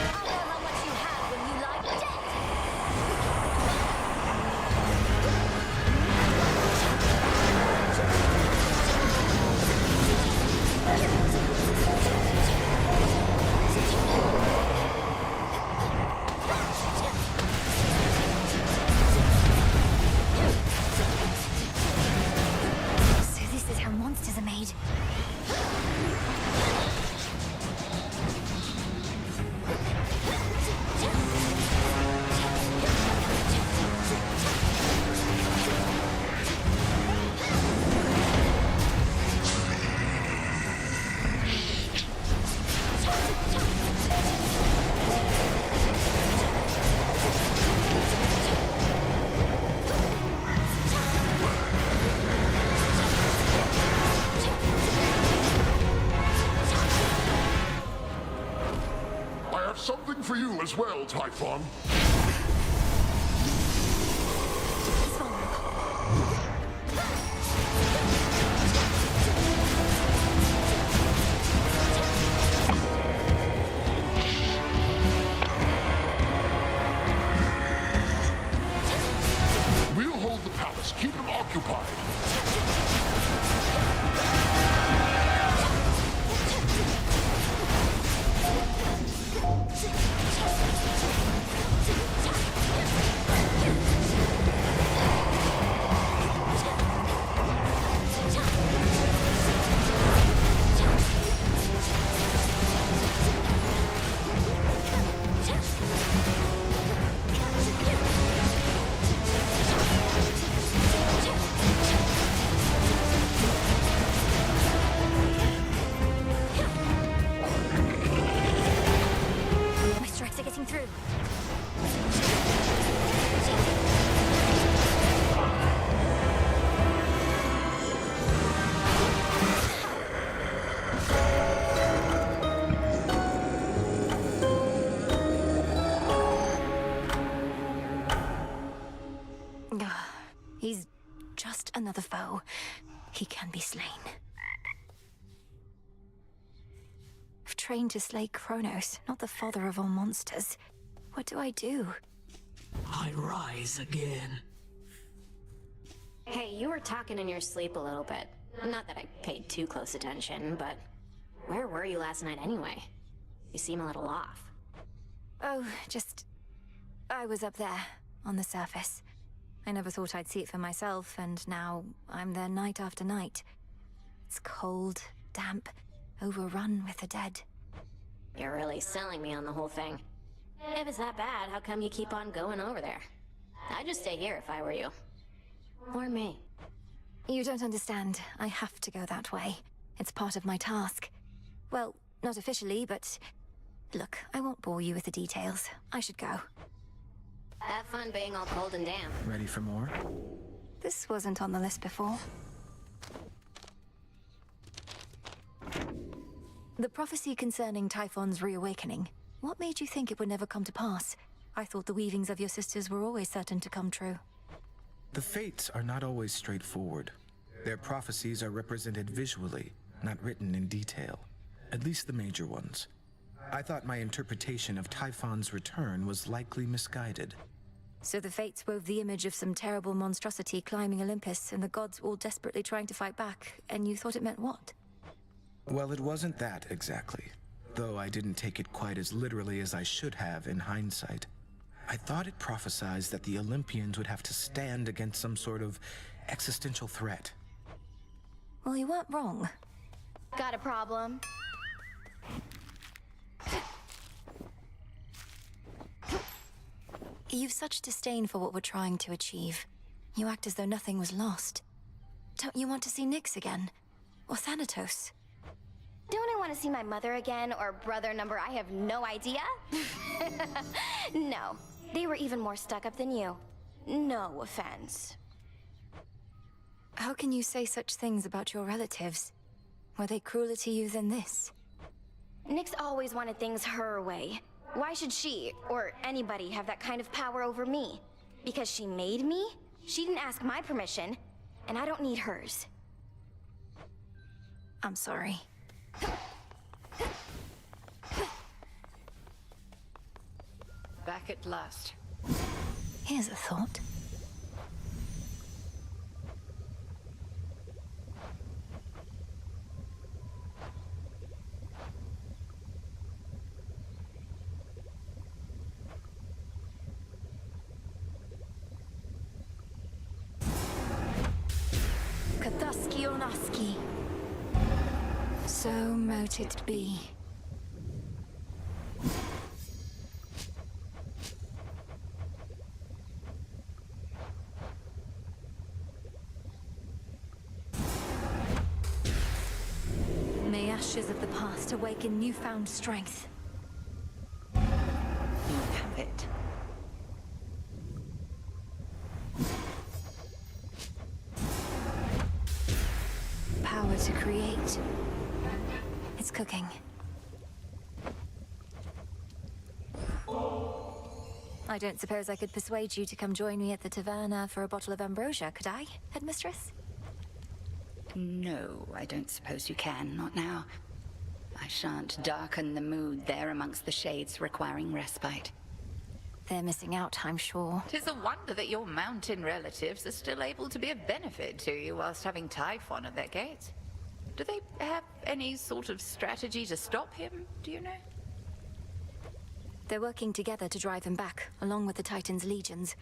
I know how much you have when you lie dead. So this is how monsters are made. I have something for you as well, Typhon. We'll hold the palace. Keep him occupied. My strikes are getting through. He's just another foe. He can be slain. trained to slay Kronos, not the father of all monsters. What do I do? I rise again. Hey, you were talking in your sleep a little bit. Not that I paid too close attention, but where were you last night anyway? You seem a little off. Oh, I was up there, on the surface. I never thought I'd see it for myself, and now I'm there night after night. It's cold, damp, overrun with the dead. You're really selling me on the whole thing. If it's that bad, how come you keep on going over there? I'd just stay here if I were you. Or me. You don't understand. I have to go that way. It's part of my task. Well, not officially, but... Look, I won't bore you with the details. I should go. Have fun being all cold and damp. Ready for more? This wasn't on the list before. The prophecy concerning Typhon's reawakening. What made you think it would never come to pass? I thought the weavings of your sisters were always certain to come true. The fates are not always straightforward. Their prophecies are represented visually, not written in detail. At least the major ones. I thought my interpretation of Typhon's return was likely misguided. So the fates wove the image of some terrible monstrosity climbing Olympus, and the gods all desperately trying to fight back, and you thought it meant what? Well, it wasn't that exactly. Though I didn't take it quite as literally as I should have in hindsight. I thought it prophesied that the Olympians would have to stand against some sort of existential threat. Well, you weren't wrong. Got a problem? You've such disdain for what we're trying to achieve. You act as though nothing was lost. Don't you want to see Nyx again? Or Thanatos? Don't I want to see my mother again, or brother number I have no idea? No, they were even more stuck up than you. No offense. How can you say such things about your relatives? Were they crueler to you than this? Nyx always wanted things her way. Why should she, or anybody, have that kind of power over me? Because she made me? She didn't ask my permission, and I don't need hers. I'm sorry. Back at last. Here's a thought. Kathaski Onaski. So mote it be. May ashes of the past awaken newfound strength. You have it. Power to create. It's cooking. I don't suppose I could persuade you to come join me at the taverna for a bottle of ambrosia, could I, headmistress? No, I don't suppose you can, not now. I shan't darken the mood there amongst the shades requiring respite. They're missing out, I'm sure. 'Tis a wonder that your mountain relatives are still able to be of benefit to you whilst having Typhon at their gates. Do they have any sort of strategy to stop him, do you know? They're working together to drive him back, along with the Titan's legions.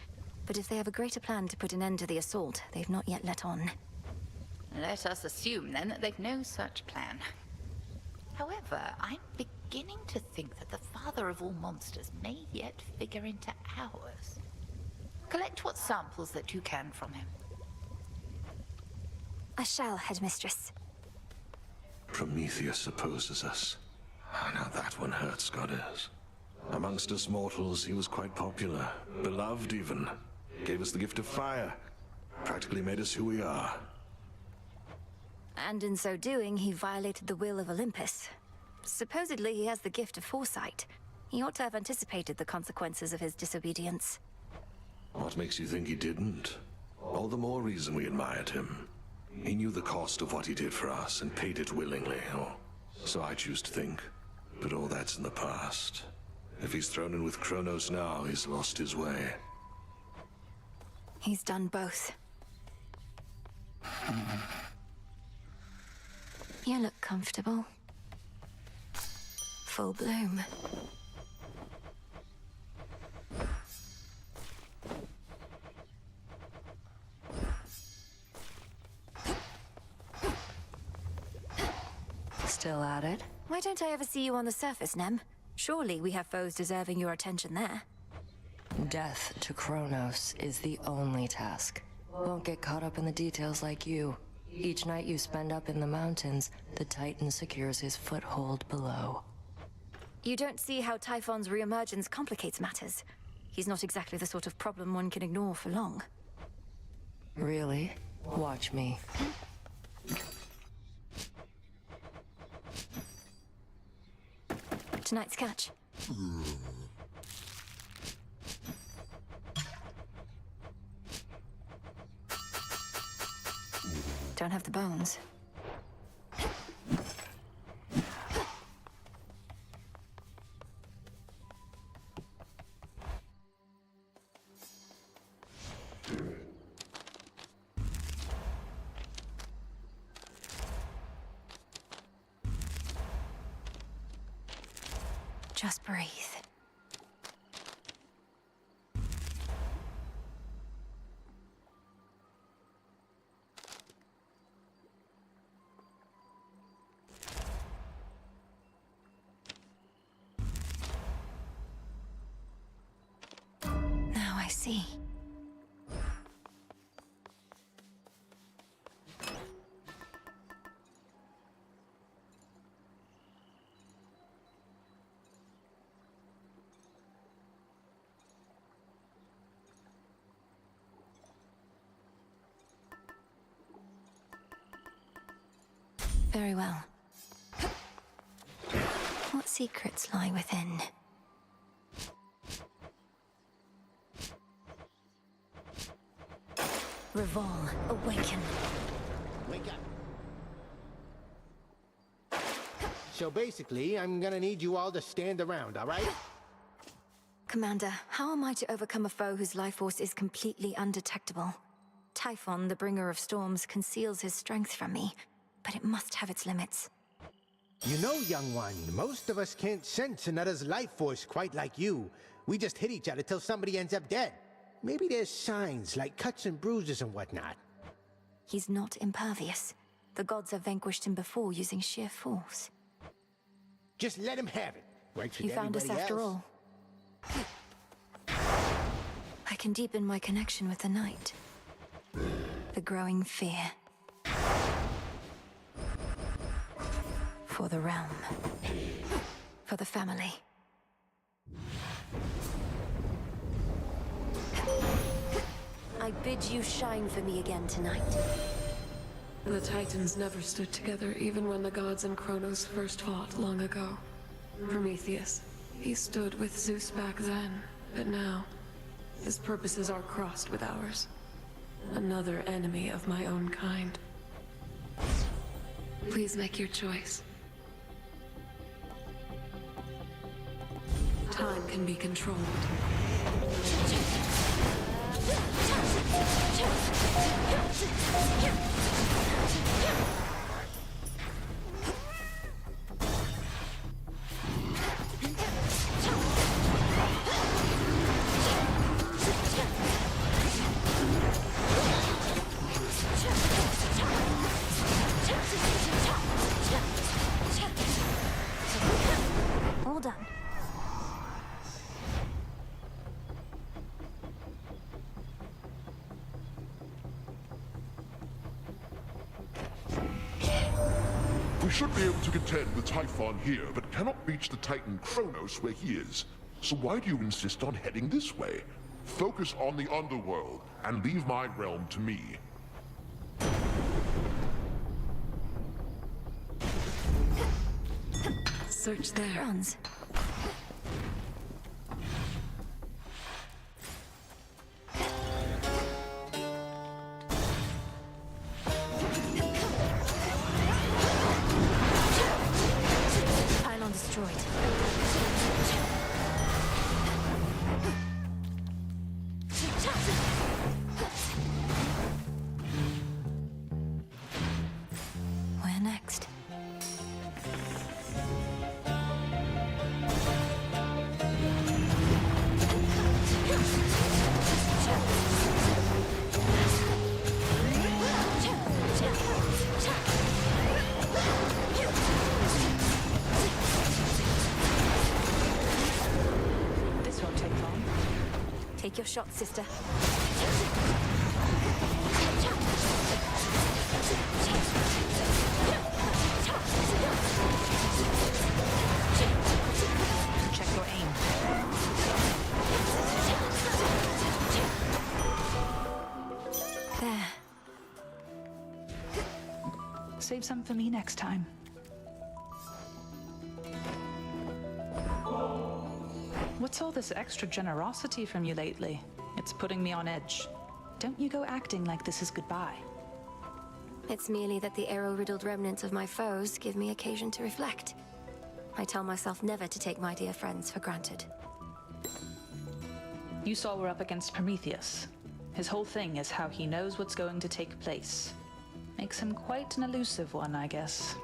But if they have a greater plan to put an end to the assault, they've not yet let on. Let us assume, then, that they've no such plan. However, I'm beginning to think that the father of all monsters may yet figure into ours. Collect what samples that you can from him. I shall, headmistress. Prometheus opposes us. Now that one hurts, goddess. Amongst us mortals, he was quite popular. Beloved, even. Gave us the gift of fire. Practically made us who we are. And in so doing, he violated the will of Olympus. Supposedly, he has the gift of foresight. He ought to have anticipated the consequences of his disobedience. What makes you think he didn't? All the more reason we admired him. He knew the cost of what he did for us and paid it willingly, or so I choose to think. But all that's in the past. If he's thrown in with Kronos now, he's lost his way. He's done both. You look comfortable. Full bloom. Still at it? Why don't I ever see you on the surface, Nem? Surely we have foes deserving your attention there. Death to Kronos is the only task. Won't get caught up in the details like you. Each night you spend up in the mountains, the Titan secures his foothold below. You don't see how Typhon's reemergence complicates matters. He's not exactly the sort of problem one can ignore for long. Really? Watch me. Tonight's catch. Don't have the bones. Just breathe. Now I see. Very well. What secrets lie within? Revol, awaken. Wake up. So basically, I'm gonna need you all to stand around, all right? Commander, how am I to overcome a foe whose life force is completely undetectable? Typhon, the bringer of storms, conceals his strength from me, but it must have its limits. You know, young one, most of us can't sense another's life force quite like you. We just hit each other till somebody ends up dead. Maybe there's signs, like cuts and bruises and whatnot. He's not impervious. The gods have vanquished him before using sheer force. Just let him have it. Works with You found us after else. all. I can deepen my connection with the night. The growing fear. For the realm. For the family. I bid you shine for me again tonight. The Titans never stood together even when the gods and Kronos first fought long ago. Prometheus, he stood with Zeus back then, but now, his purposes are crossed with ours. Another enemy of my own kind. Please make your choice. Time can be controlled. All done. We should be able to contend with Typhon here, but cannot reach the Titan Kronos where he is. So why do you insist on heading this way? Focus on the underworld, and leave my realm to me. Search there. Bronze. Pylon destroyed. next? This won't take long. Take your shot, sister. Check your aim. There. Save some for me next time. What's all this extra generosity from you lately? It's putting me on edge. Don't you go acting like this is goodbye. It's merely that the arrow-riddled remnants of my foes give me occasion to reflect. I tell myself never to take my dear friends for granted. You saw we're up against Prometheus. His whole thing is how he knows what's going to take place. Makes him quite an elusive one, I guess.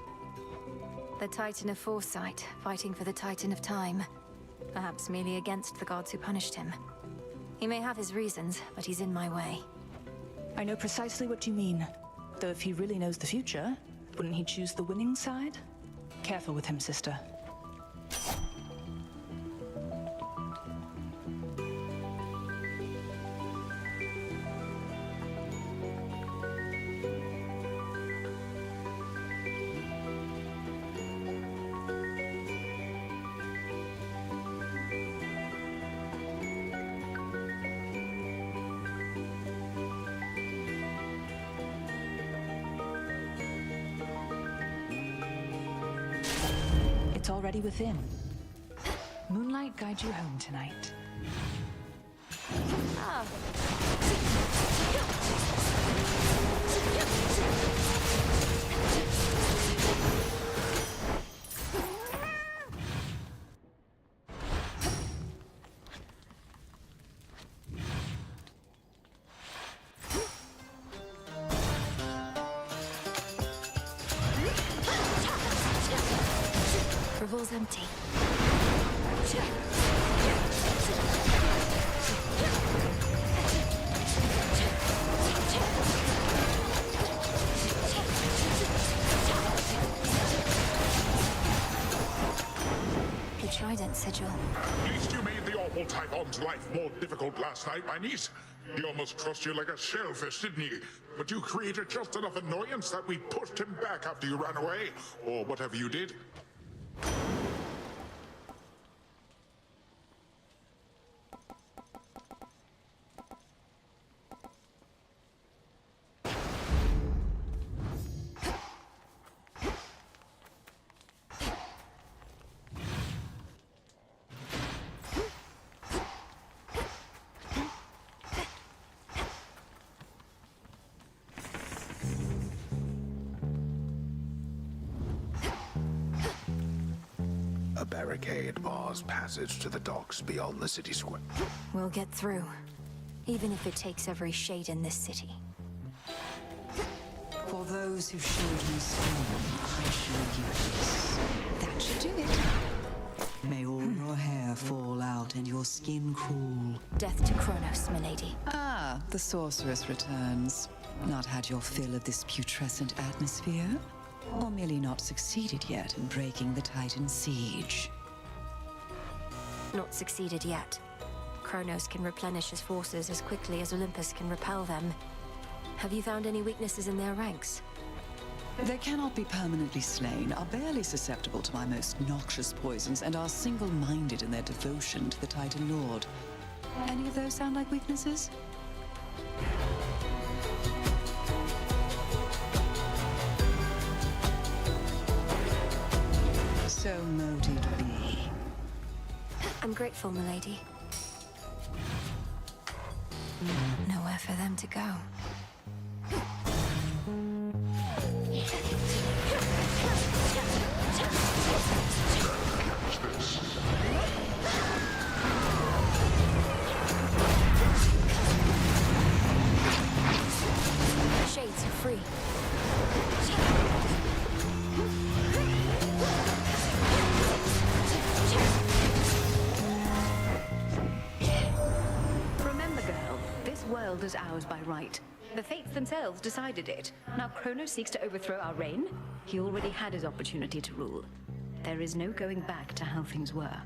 The Titan of Foresight, fighting for the Titan of Time. Perhaps merely against the gods who punished him. He may have his reasons, but he's in my way. I know precisely what you mean. Though if he really knows the future, wouldn't he choose the winning side? Careful with him, sister. It's already within. Moonlight guide you home tonight. Oh. Revol's empty. The Trident sigil. At least you made the awful Typhon's life more difficult last night, my niece. He almost crushed you like a shellfish, didn't he? But you created just enough annoyance that we pushed him back after you ran away, or whatever you did. A barricade bars passage to the docks beyond the city square. We'll get through. Even if it takes every shade in this city. For those who showed me scorn, I show you this. That should do it. May all your hair fall out and your skin cool. Death to Kronos, milady. Ah, the sorceress returns. Not had your fill of this putrescent atmosphere? Or merely not succeeded yet in breaking the Titan's siege? Not succeeded yet. Kronos can replenish his forces as quickly as Olympus can repel them. Have you found any weaknesses in their ranks? They cannot be permanently slain, are barely susceptible to my most noxious poisons, and are single-minded in their devotion to the Titan Lord. Any of those sound like weaknesses? So mote it be. I'm grateful, milady. Nowhere for them to go. Shades are free. was ours by right. The Fates themselves decided it. Now Kronos seeks to overthrow our reign? He already had his opportunity to rule. There is no going back to how things were.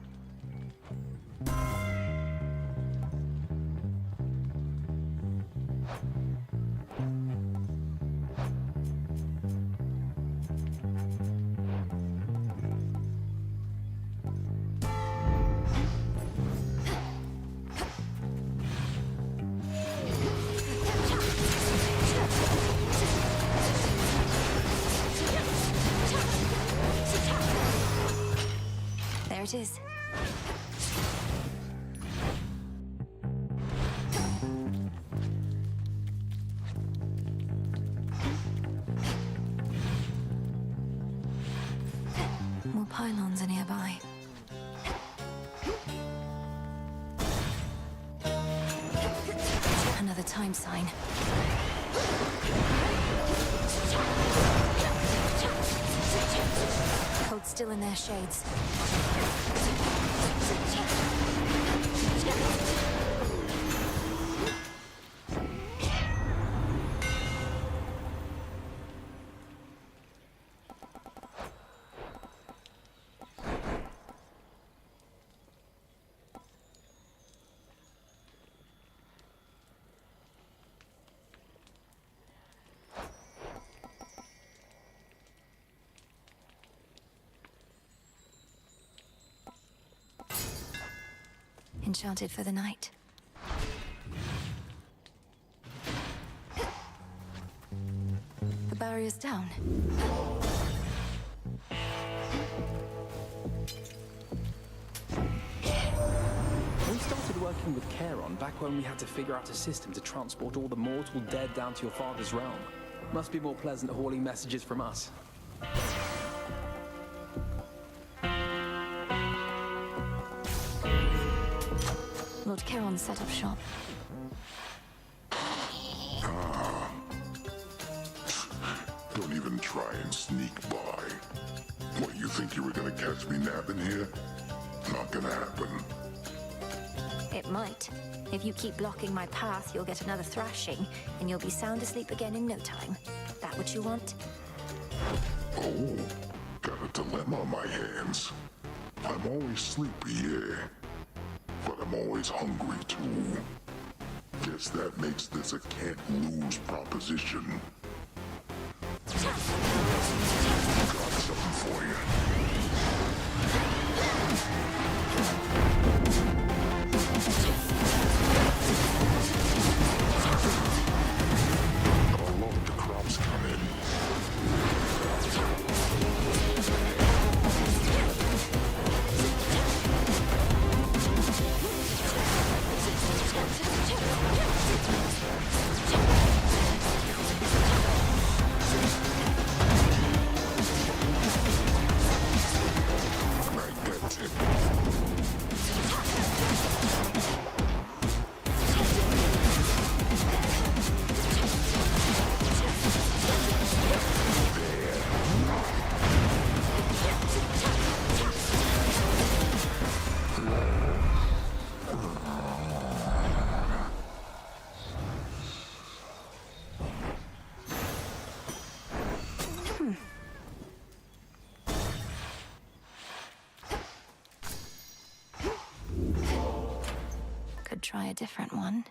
There it is. More pylons are nearby. Another time sign. Hold still in their shades. Enchanted for the night. The barrier's down. We started working with Charon back when we had to figure out a system to transport all the mortal dead down to your father's realm. Must be more pleasant hauling messages from us. Lord Charon set up shop. Don't even try and sneak by. What, you think you were gonna catch me napping here? Not gonna happen. It might. If you keep blocking my path, you'll get another thrashing, and you'll be sound asleep again in no time. That what you want? Oh, got a dilemma on my hands. I'm always sleepy, yeah. But I'm always hungry, too. Guess that makes this a can't-lose proposition. Got something for you. I'll let the crops come in. Could try a different one.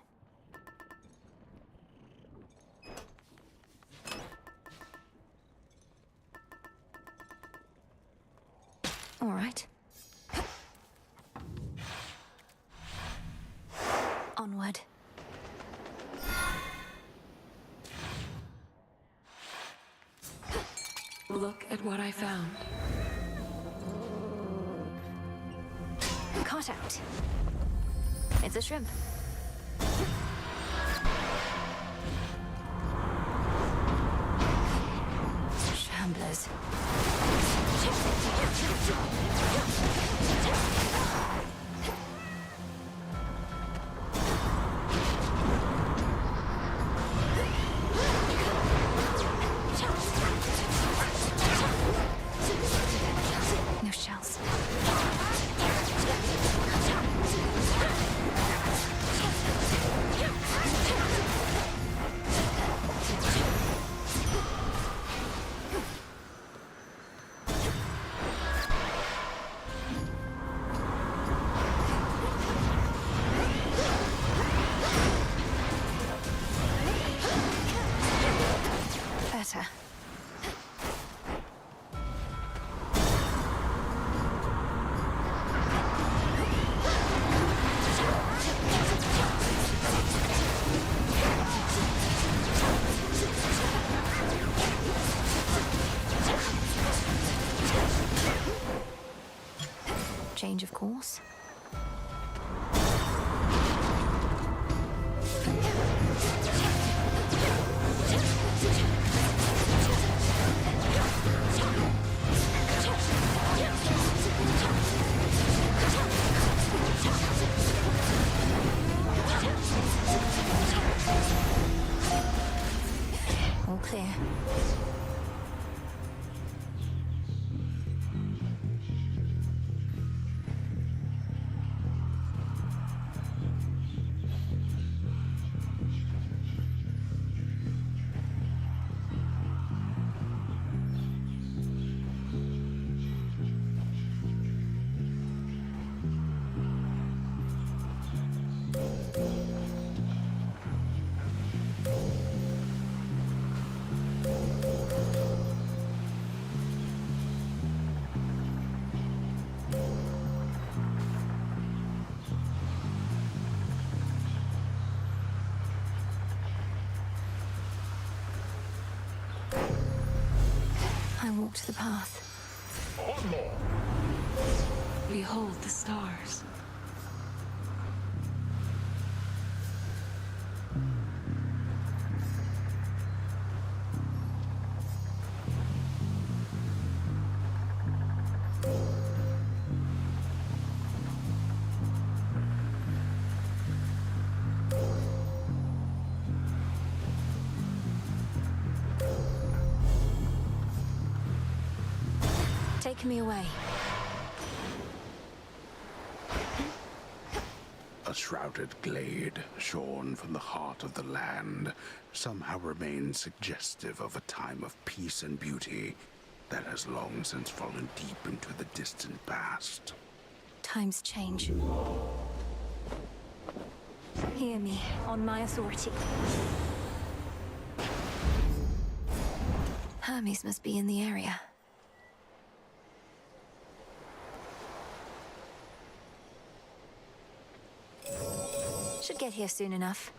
All right. Onward. Look at what I found. Caught out. It's a shrimp. Shamblers. No shells. change of course. All clear. I walked the path. One more. Behold the stars. Take me away. A shrouded glade, shorn from the heart of the land, somehow remains suggestive of a time of peace and beauty that has long since fallen deep into the distant past. Times change. Hear me, on my authority. Hermes must be in the area. Should get here soon enough.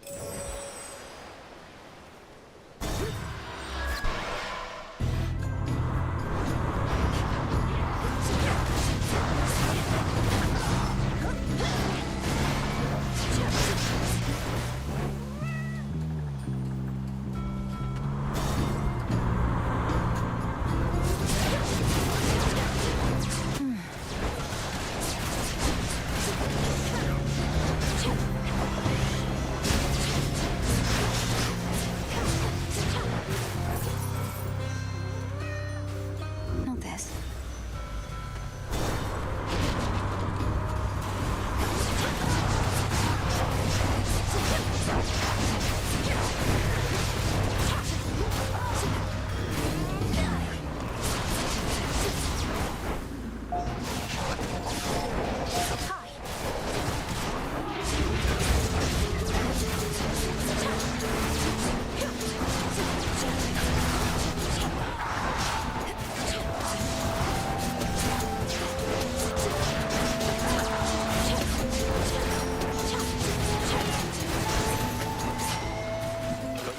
Not this.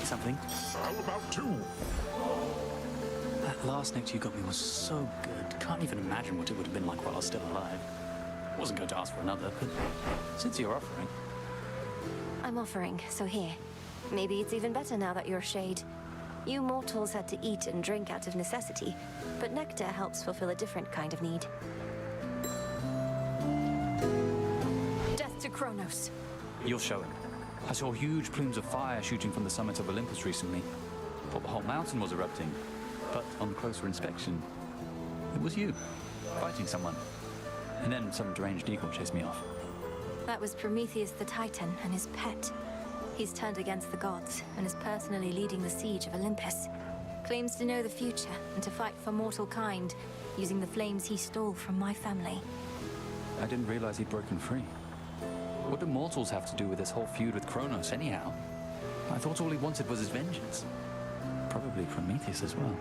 Something? How about two? That last note you got me was so good. Can't even imagine what it would have been like while I was still alive. Wasn't going to ask for another, but since you're offering... I'm offering, so here. Maybe it's even better now that you're Shade. You mortals had to eat and drink out of necessity, but nectar helps fulfill a different kind of need. Death to Kronos. You're showing. I saw huge plumes of fire shooting from the summit of Olympus recently. Thought the whole mountain was erupting. But on closer inspection, it was you, fighting someone. And then some deranged eagle chased me off. That was Prometheus the Titan and his pet. He's turned against the gods and is personally leading the siege of Olympus. Claims to know the future and to fight for mortal kind, using the flames he stole from my family. I didn't realize he'd broken free. What do mortals have to do with this whole feud with Kronos, anyhow? I thought all he wanted was his vengeance. Probably Prometheus as well.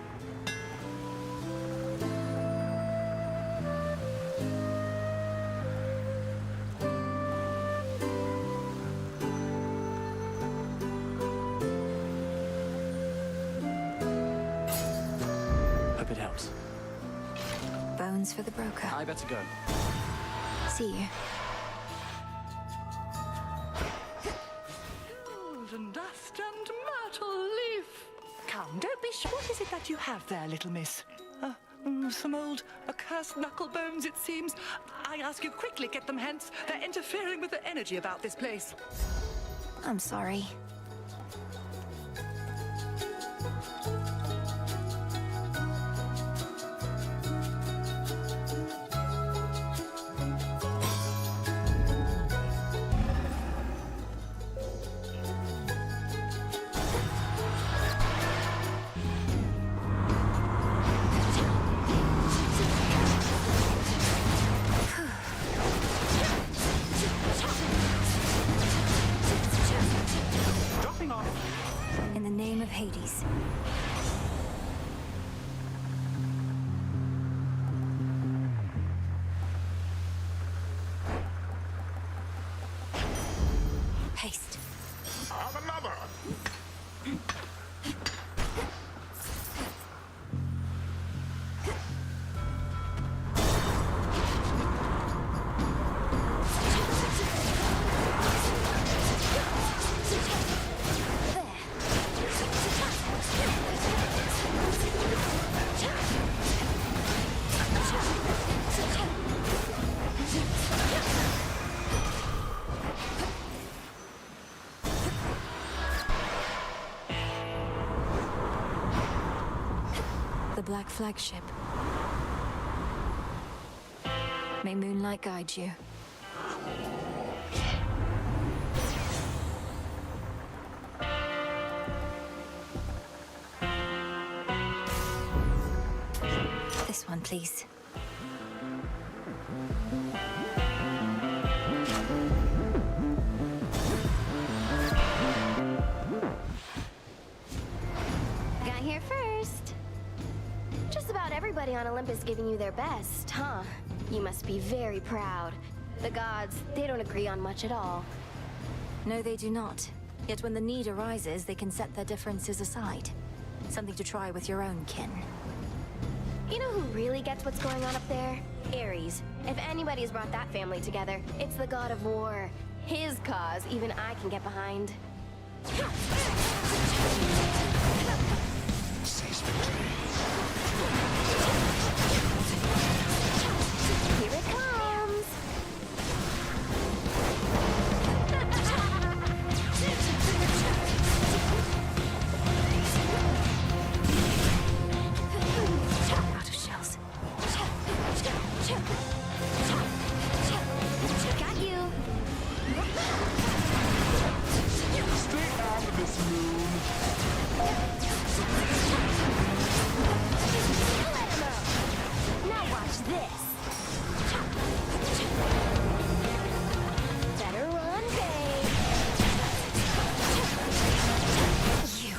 Hope it helps. Bones for the broker. I better go. See you. Golden dust and myrtle leaf. Come, don't be shy. What is it that you have there, little miss? Some old accursed knuckle bones, it seems. I ask you quickly, get them hence. They're interfering with the energy about this place. I'm sorry. In the name of Hades. Haste. Have another! The Black Flagship. May moonlight guide you. This one, please. Got here first. Just about everybody on Olympus giving you their best, huh? You must be very proud. The gods, they don't agree on much at all. No, they do not. Yet when the need arises, they can set their differences aside. Something to try with your own kin. You know who really gets what's going on up there? Ares. If anybody's brought that family together, it's the god of war. His cause, even I can get behind. Seize victory. Here it comes! Out of shells. Got you! Stay out of this moon! Let him out! Now watch this! Better run, babe! You.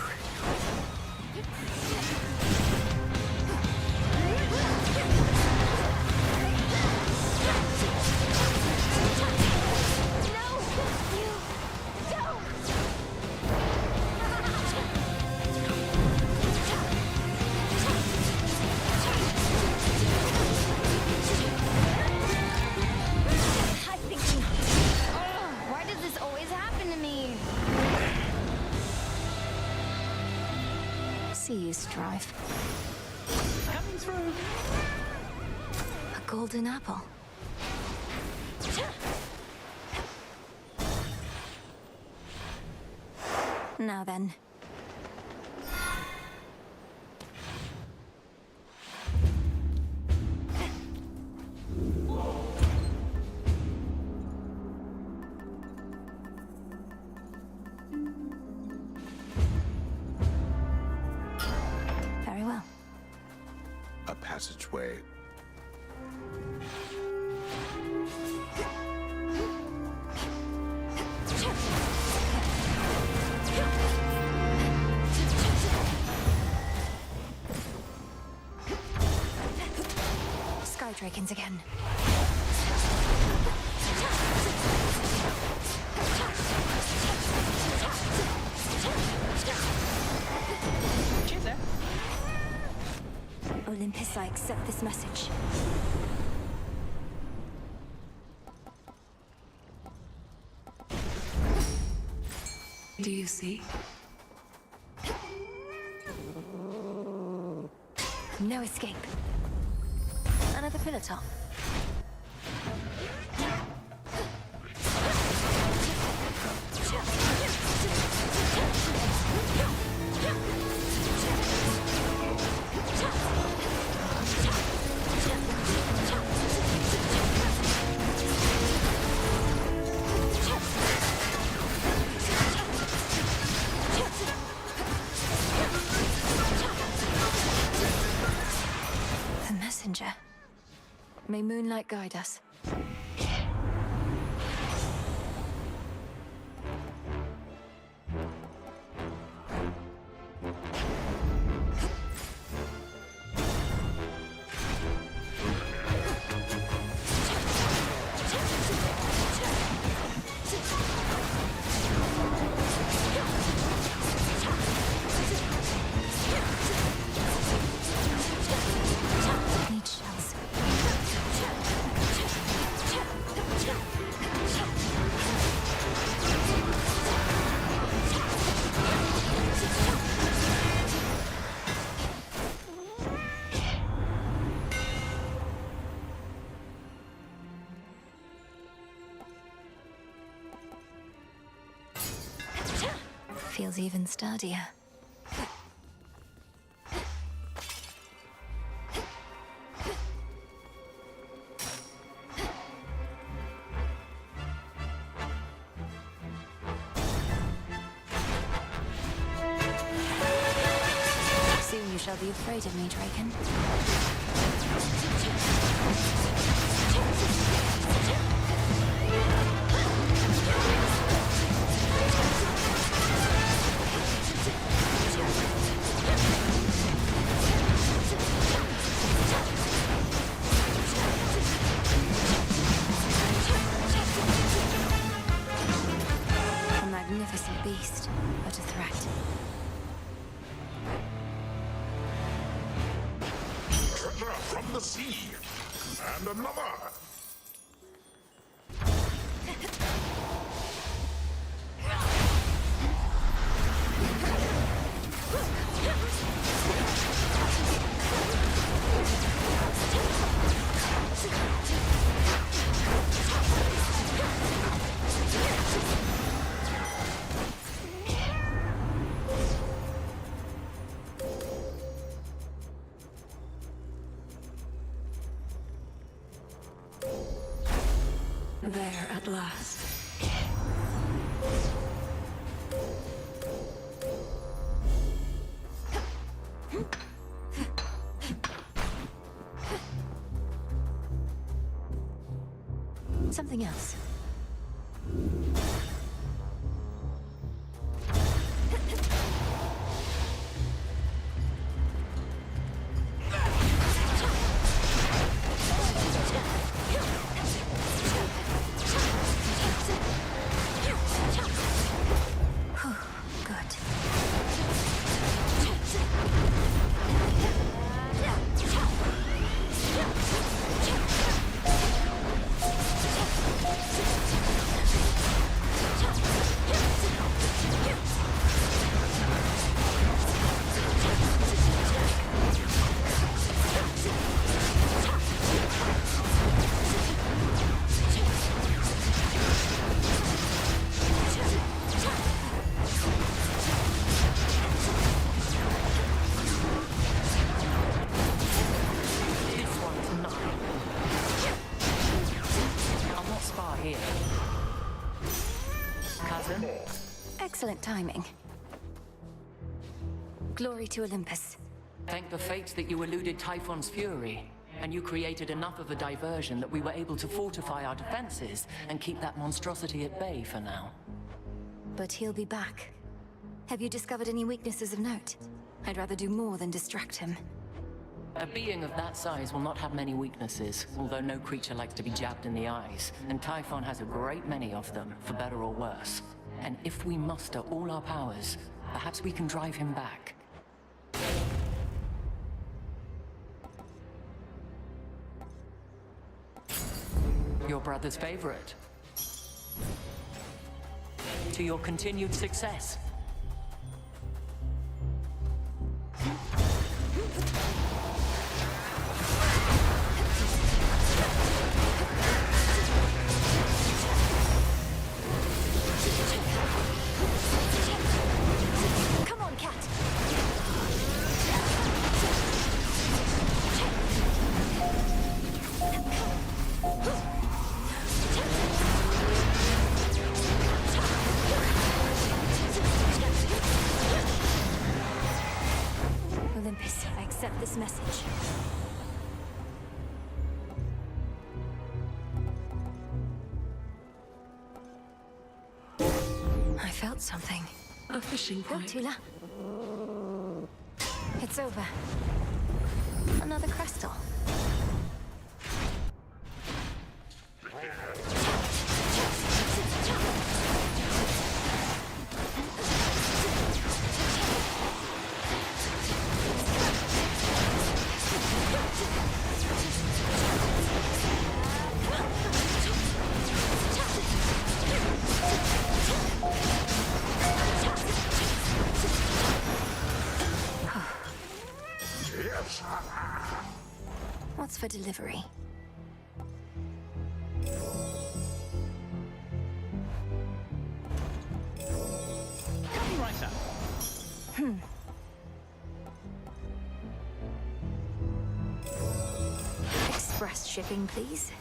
No! You don't! I think why does this always happen to me? See you strive. Coming through. A golden apple. Now then. Very well. A passageway. Sky Dragons again. Cheers there. Olympus, I accept this message. Do you see? No escape. Another pillar top. The messenger. May moonlight guide us. Need shells. Feels even sturdier. Soon you shall be afraid of me, Draken. A magnificent beast, but a threat. Treasure from the sea. And another. There at last. Something else. Excellent timing. Glory to Olympus. Thank the fates that you eluded Typhon's fury, and you created enough of a diversion that we were able to fortify our defenses and keep that monstrosity at bay for now. But he'll be back. Have you discovered any weaknesses of note? I'd rather do more than distract him. A being of that size will not have many weaknesses, although no creature likes to be jabbed in the eyes, and Typhon has a great many of them, for better or worse. And if we muster all our powers, perhaps we can drive him back. Your brother's favorite. to your continued success. Come on, cat. Olympus, I accept this message. I felt something. A fishing Oh, pipe. Tula. It's over. Another crystal. What's for delivery? Coming right up. Express shipping, please.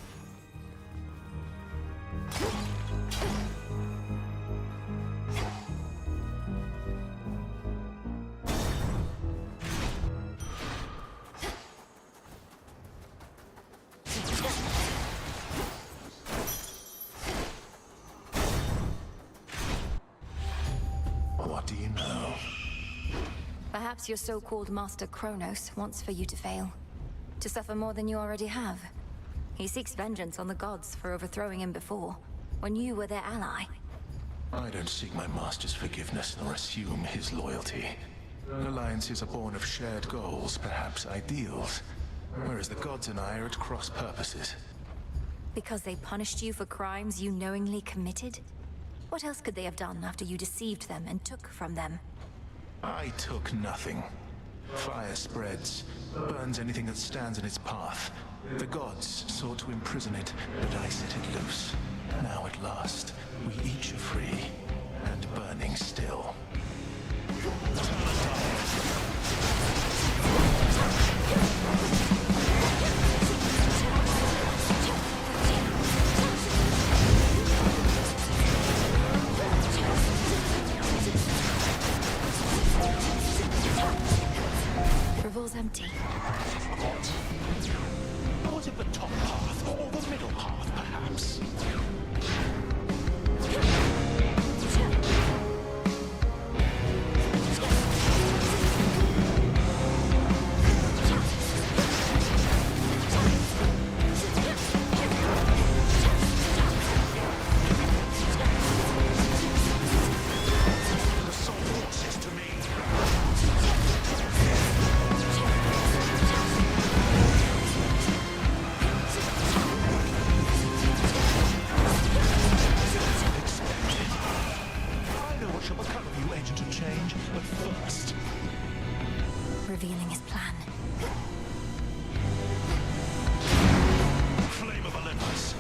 What do you know? Perhaps your so-called Master Kronos wants for you to fail. To suffer more than you already have. He seeks vengeance on the gods for overthrowing him before, when you were their ally. I don't seek my master's forgiveness nor assume his loyalty. Alliances are born of shared goals, perhaps ideals, whereas the gods and I are at cross purposes. Because they punished you for crimes you knowingly committed? What else could they have done after you deceived them and took from them? I took nothing. Fire spreads, burns anything that stands in its path. The gods sought to imprison it, but I set it loose. Now at last, we each are free, and burning still. Revol's empty. Was it the top path, or the middle path, perhaps? Revealing his plan. Flame of Olympus.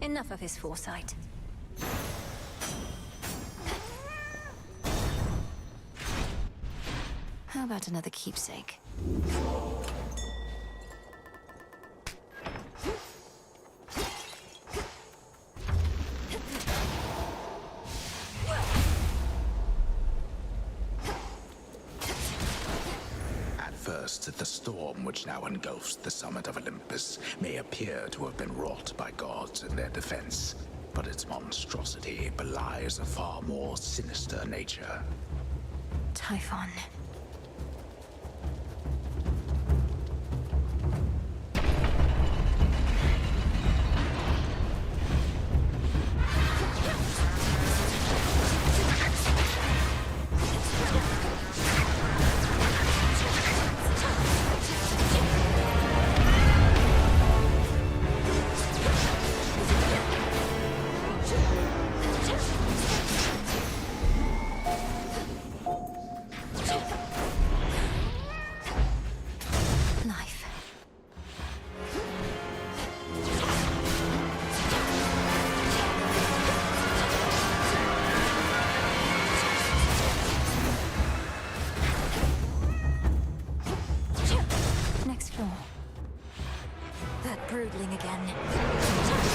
Enough of his foresight. How about another keepsake? At first, the storm which now engulfs the summit of Olympus may appear to have been wrought by gods in their defense, but its monstrosity belies a far more sinister nature. Typhon. Broodling again.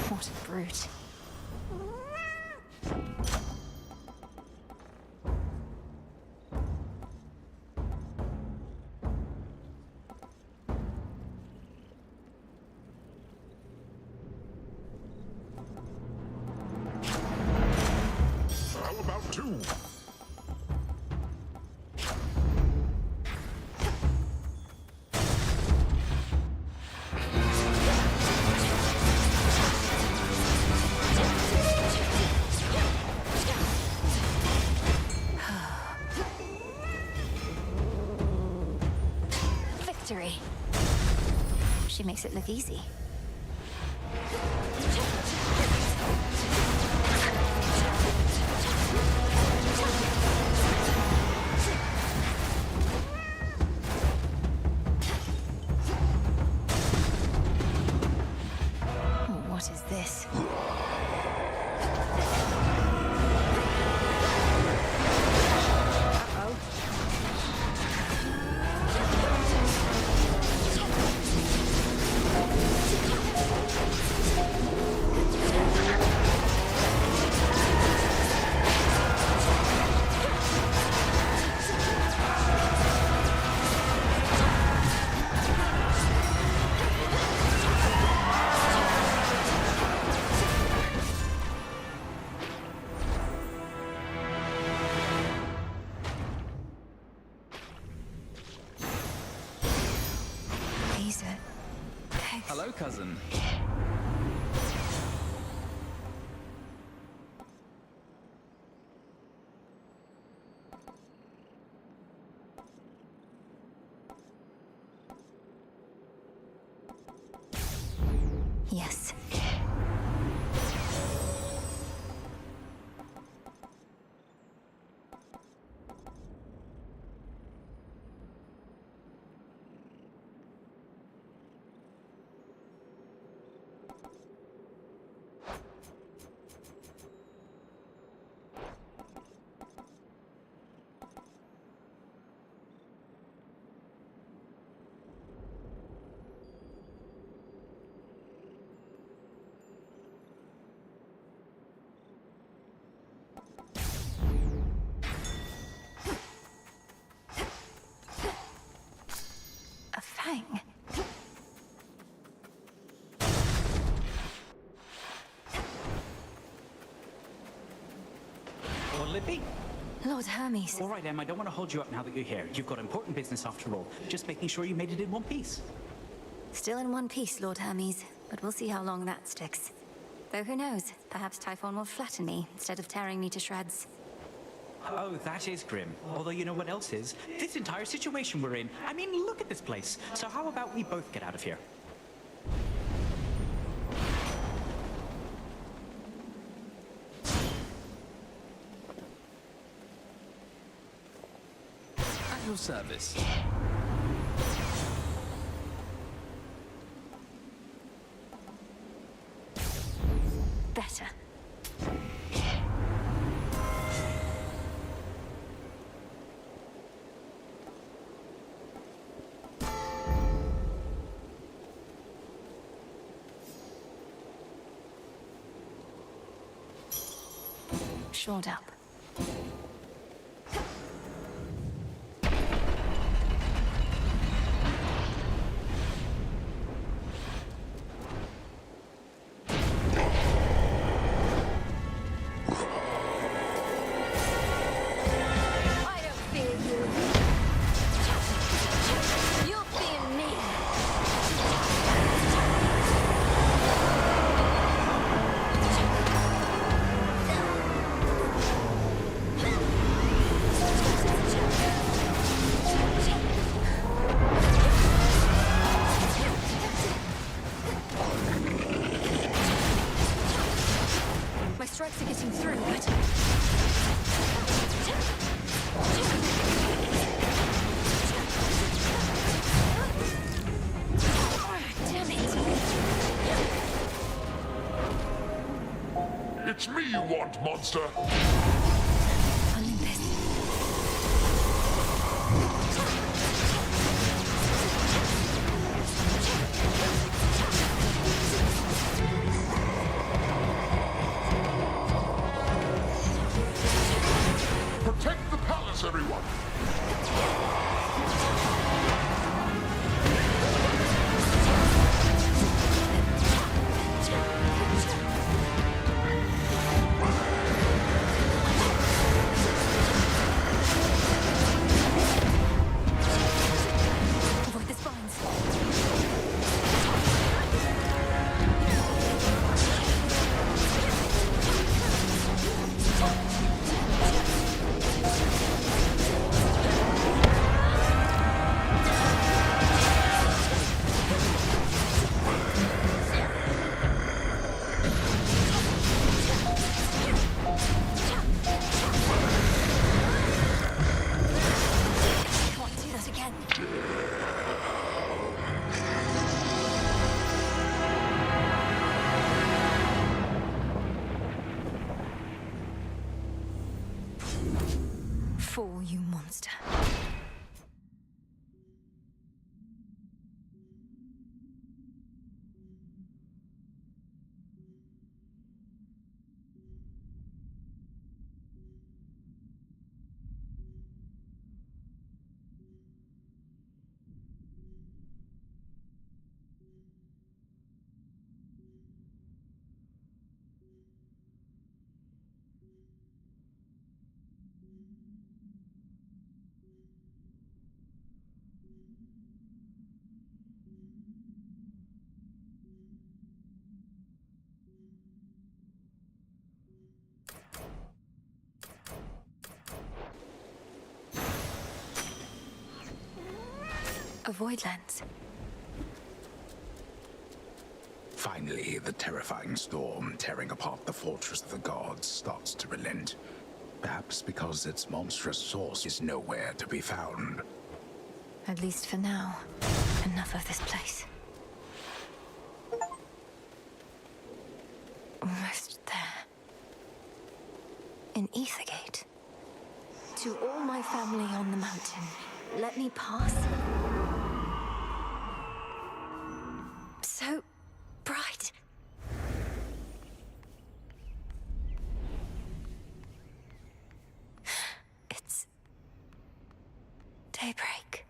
What a brute. How about two? Victory. She makes it look easy. What is this? Hello, cousin. Yes. Or Lippy? Lord Hermes. All right, Em, I don't want to hold you up now that you're here. You've got important business after all. Just making sure you made it in one piece. Still in one piece, Lord Hermes, but we'll see how long that sticks. Though who knows, perhaps Typhon will flatten me instead of tearing me to shreds. Oh, that is grim. Although you know what else is? This entire situation we're in. I mean, look at this place. So how about we both get out of here? At your service. Better. Shored up. It's me you want, monster! Protect the palace, everyone! Fall, you monster. A void lens. Finally, the terrifying storm tearing apart the fortress of the gods starts to relent. Perhaps because its monstrous source is nowhere to be found. At least for now. Enough of this place. Almost there. In Ethergate. To all my family on the mountain, let me pass. So bright. It's daybreak.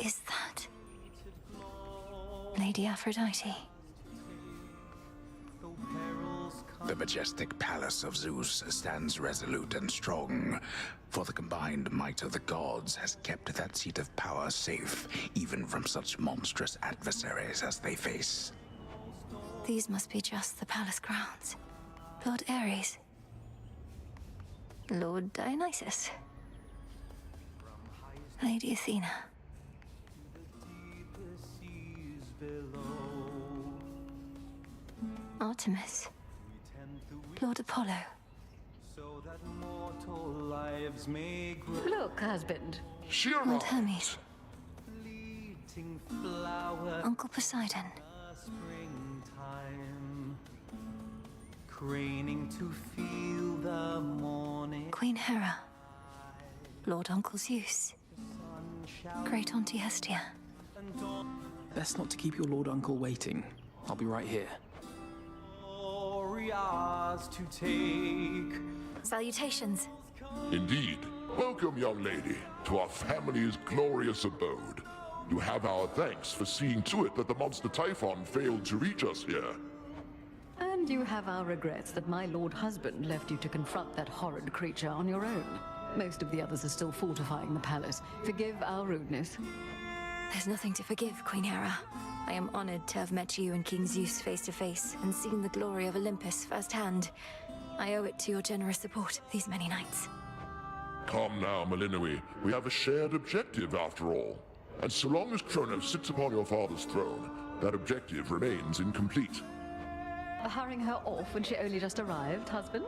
is that? Lady Aphrodite. The majestic palace of Zeus stands resolute and strong, for the combined might of the gods has kept that seat of power safe, even from such monstrous adversaries as they face. These must be just the palace grounds. Lord Ares. Lord Dionysus. Lady Athena. Artemis. Lord Apollo. Look, husband. Lord Hermes. Uncle Poseidon. Craning to feel the morning. Queen Hera. Lord Uncle Zeus. Great Auntie Hestia. Best not to keep your Lord Uncle waiting. I'll be right here. To take. Salutations. Indeed. Welcome, young lady, to our family's glorious abode. You have our thanks for seeing to it that the monster Typhon failed to reach us here. And you have our regrets that my lord husband left you to confront that horrid creature on your own. Most of the others are still fortifying the palace. Forgive our rudeness. There's nothing to forgive, Queen Hera. I am honored to have met you and King Zeus face to face and seen the glory of Olympus firsthand. I owe it to your generous support these many nights. Come now, Melinoe. We have a shared objective after all. And so long as Kronos sits upon your father's throne, that objective remains incomplete. Hurrying her off when she only just arrived, husband?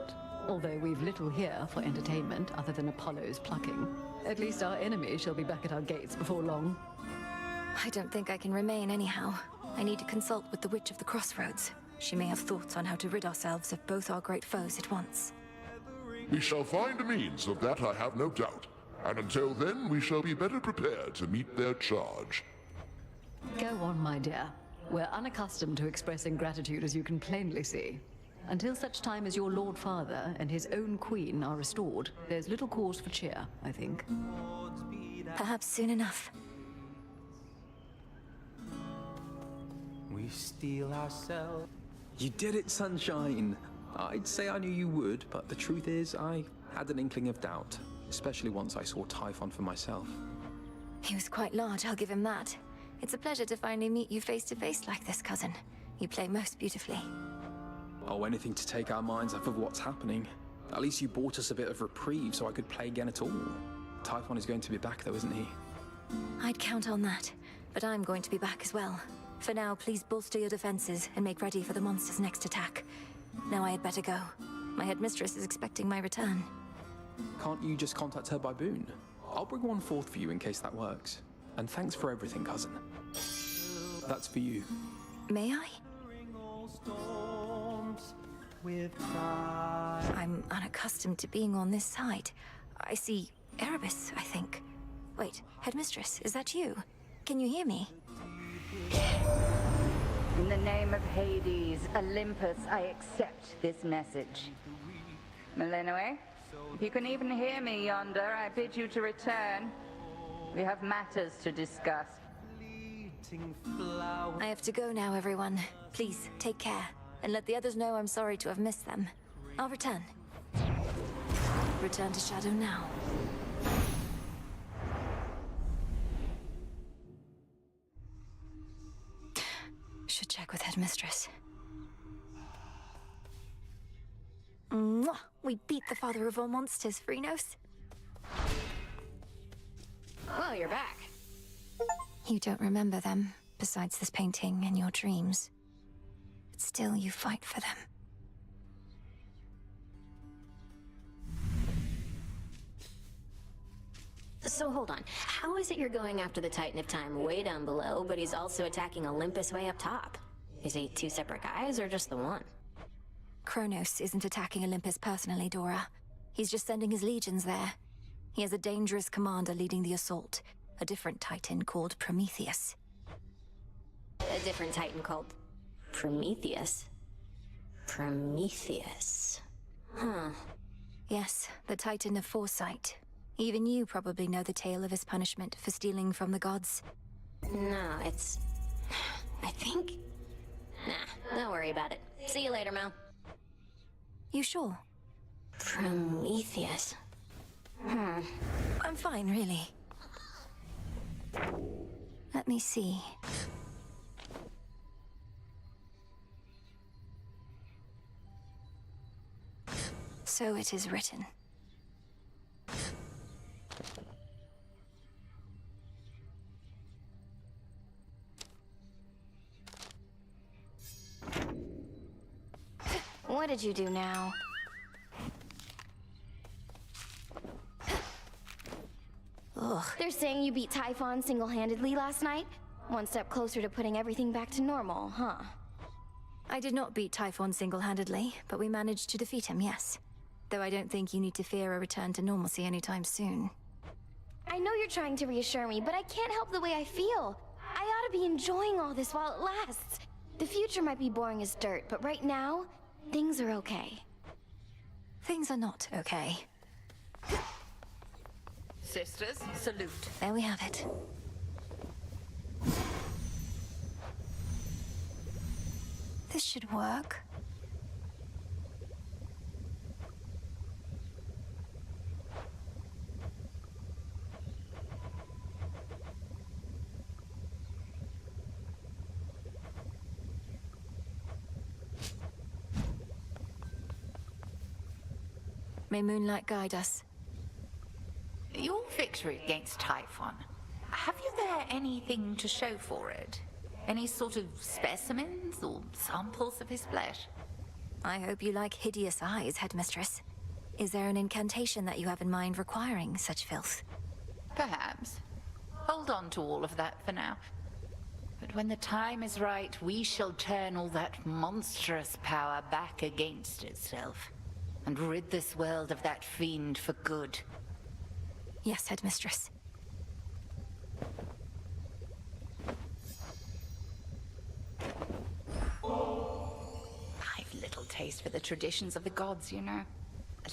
Although we've little here for entertainment other than Apollo's plucking. At least our enemy shall be back at our gates before long. I don't think I can remain anyhow. I need to consult with the Witch of the Crossroads. She may have thoughts on how to rid ourselves of both our great foes at once. We shall find a means of that, I have no doubt. And until then, we shall be better prepared to meet their charge. Go on, my dear. We're unaccustomed to expressing gratitude, as you can plainly see. Until such time as your Lord Father and his own queen are restored, there's little cause for cheer, I think. Perhaps soon enough. We steel ourselves. You did it, Sunshine! I'd say I knew you would, but the truth is, I had an inkling of doubt. Especially once I saw Typhon for myself. He was quite large, I'll give him that. It's a pleasure to finally meet you face to face like this, cousin. You play most beautifully. Oh, anything to take our minds off of what's happening. At least you bought us a bit of reprieve so I could play again at all. Typhon is going to be back though, isn't he? I'd count on that, but I'm going to be back as well. For now, please bolster your defenses and make ready for the monster's next attack. Now I had better go. My headmistress is expecting my return. Can't you just contact her by boon? I'll bring one forth for you in case that works. And thanks for everything, cousin. That's for you. May I? I'm unaccustomed to being on this side. I see Erebus, I think. Wait, headmistress, is that you? Can you hear me? In the name of Hades, Olympus, I accept this message. Melinoe, if you can even hear me yonder, I bid you to return. We have matters to discuss. I have to go now, everyone. Please, take care. And let the others know I'm sorry to have missed them. I'll return. Return to Shadow now. Should check with headmistress. Mwah! We beat the father of all monsters, Phrynos. Well, you're back. You don't remember them, besides this painting and your dreams. But still, you fight for them. So hold on. How is it you're going after the Titan of Time way down below, but he's also attacking Olympus way up top? Is he two separate guys or just the one? Kronos isn't attacking Olympus personally, Dora. He's just sending his legions there. He has a dangerous commander leading the assault, a different Titan called Prometheus. A different Titan called Prometheus? Prometheus. Huh. Yes, the Titan of Foresight. Even you probably know the tale of his punishment for stealing from the gods. No, it's... I think... Nah, don't worry about it. See you later, Mel. You sure? Prometheus. I'm fine, really. Let me see. So it is written. What did you do now? Ugh. They're saying you beat Typhon single-handedly last night? One step closer to putting everything back to normal, huh? I did not beat Typhon single-handedly, but we managed to defeat him, yes. Though I don't think you need to fear a return to normalcy anytime soon. I know you're trying to reassure me, but I can't help the way I feel. I ought to be enjoying all this while it lasts. The future might be boring as dirt, but right now, things are okay. Things are not okay. Sisters, salute. There we have it. This should work. May moonlight guide us. Your victory against Typhon. Have you there anything to show for it? Any sort of specimens or samples of his flesh? I hope you like hideous eyes, Headmistress. Is there an incantation that you have in mind requiring such filth? Perhaps. Hold on to all of that for now. But when the time is right, we shall turn all that monstrous power back against itself, and rid this world of that fiend for good. Yes, Headmistress. I've little taste for the traditions of the gods, you know.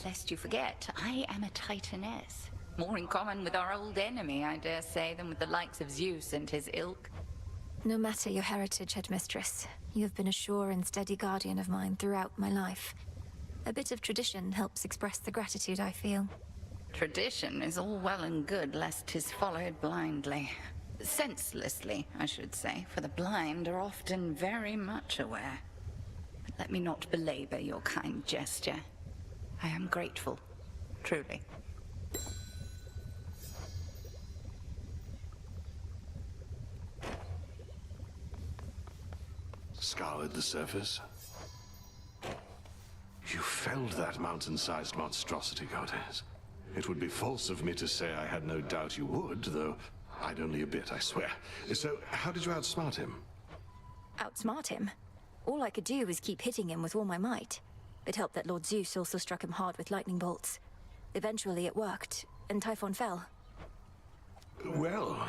Lest you forget, I am a Titaness. More in common with our old enemy, I dare say, than with the likes of Zeus and his ilk. No matter your heritage, Headmistress, you have been a sure and steady guardian of mine throughout my life. A bit of tradition helps express the gratitude I feel. Tradition is all well and good, lest 'tis followed blindly. Senselessly, I should say, for the blind are often very much aware. But let me not belabor your kind gesture. I am grateful, truly. Scoured the surface? You felled that mountain-sized monstrosity, Goddess. It would be false of me to say I had no doubt you would, though I'd only a bit, I swear. So, how did you outsmart him? Outsmart him? All I could do was keep hitting him with all my might. It helped that Lord Zeus also struck him hard with lightning bolts. Eventually it worked, and Typhon fell. Well,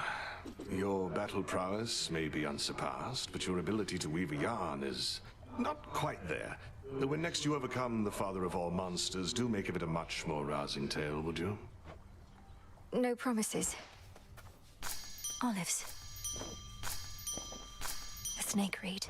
your battle prowess may be unsurpassed, but your ability to weave a yarn is not quite there. When next you overcome the father of all monsters, do make of it a much more rousing tale, would you? No promises. Olives. A snake reed.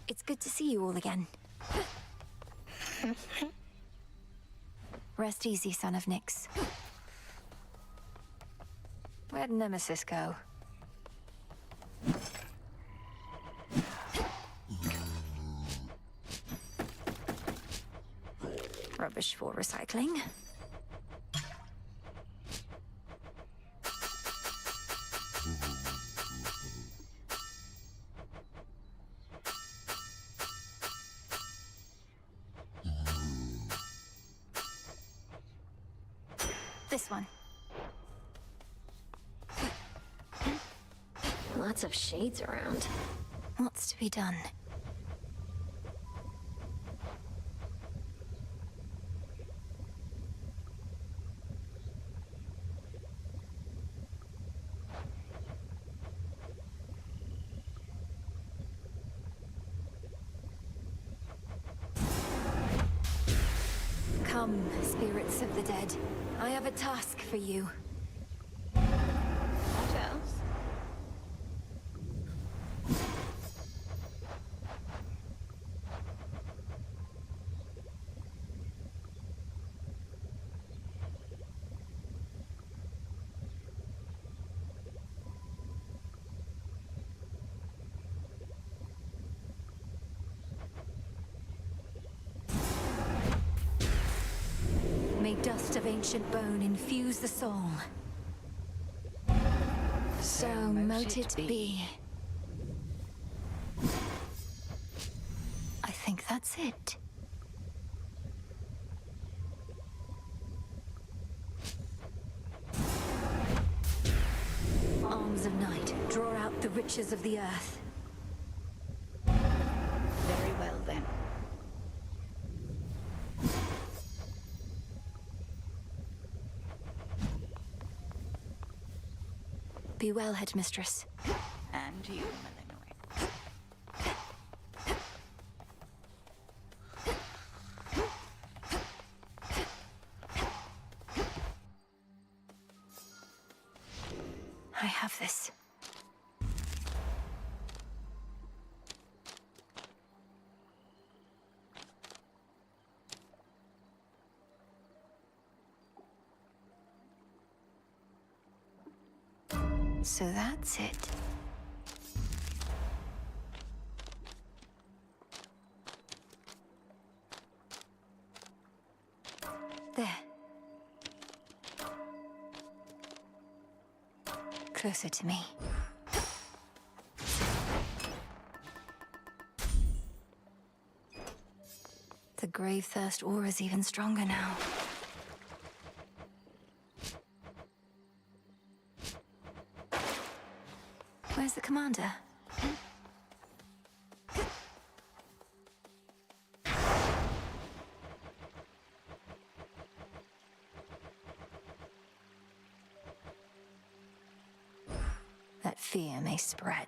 It's good to see you all again. Rest easy, son of Nyx. Where'd Nemesis go? Rubbish for recycling. This one. Lots of shades around. What's to be done? Come, spirits of the dead. I have a task for you. What else? May dust of ancient bone infuse the soul. So mote it be. I think that's it. Arms of night, draw out the riches of the earth. Very well, then. Be well, headmistress. And you, Malinois. I have this. So that's it. There. Closer to me. The grave thirst aura is even stronger now. Where's the commander? That fear may spread.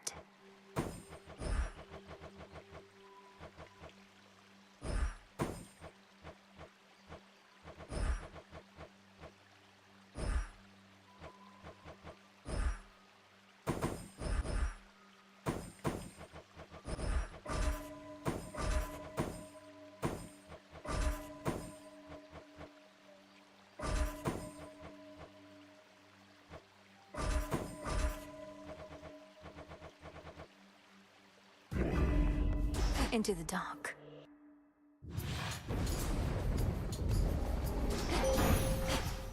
Into the dark.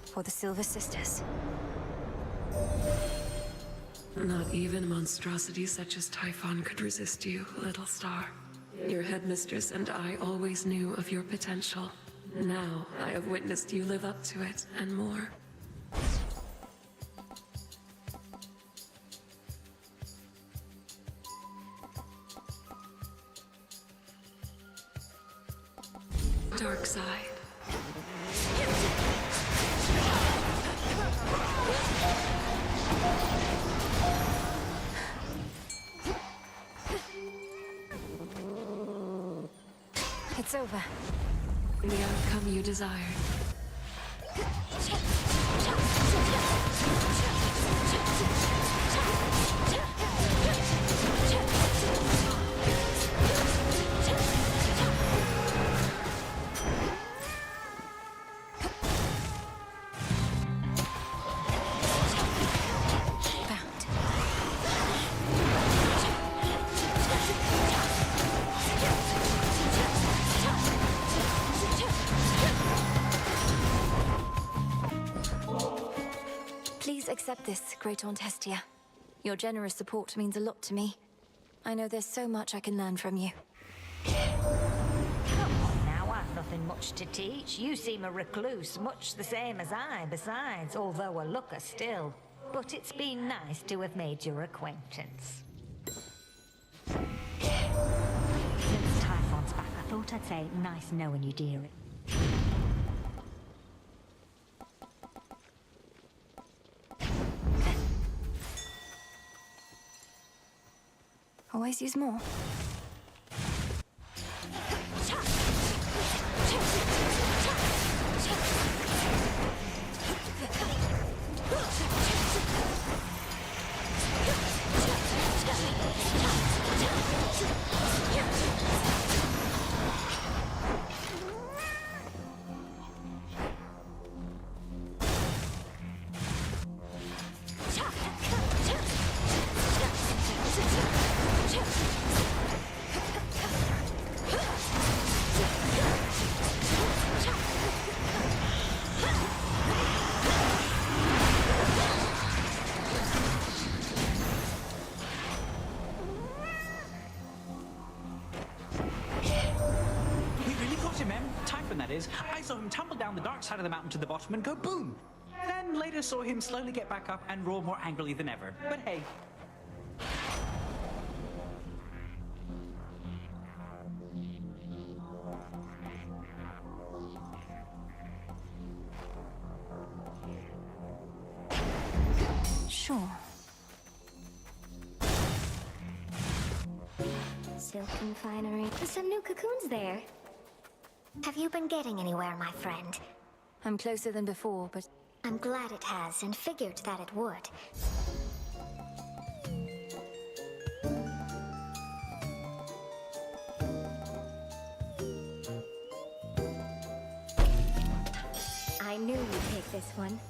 For the Silver Sisters. Not even monstrosities such as Typhon could resist you, little star. Your headmistress and I always knew of your potential. Now I have witnessed you live up to it, and more. Dark side. It's over. The outcome you desired. Please accept this, Great Aunt Hestia. Your generous support means a lot to me. I know there's so much I can learn from you. Come on now, I've nothing much to teach. You seem a recluse, much the same as I, besides, although a looker still. But it's been nice to have made your acquaintance. Since Typhon's back, I thought I'd say nice knowing you, dearie. Always use more. is, I saw him tumble down the dark side of the mountain to the bottom and go boom! Then later saw him slowly get back up and roar more angrily than ever. But hey. Sure. Silken finery. Some new cocoons there. Have you been getting anywhere, my friend? I'm closer than before, but... I'm glad it has, and figured that it would. I knew you'd take this one.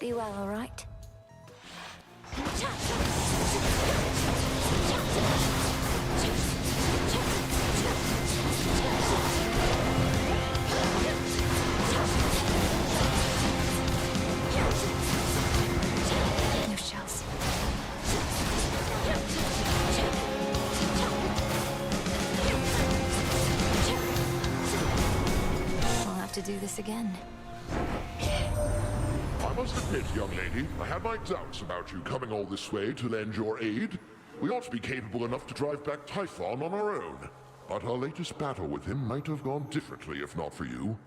Be well, all right? No shells. I'll have to do this again. I must admit, young lady, I had my doubts about you coming all this way to lend your aid. We ought to be capable enough to drive back Typhon on our own. But our latest battle with him might have gone differently if not for you.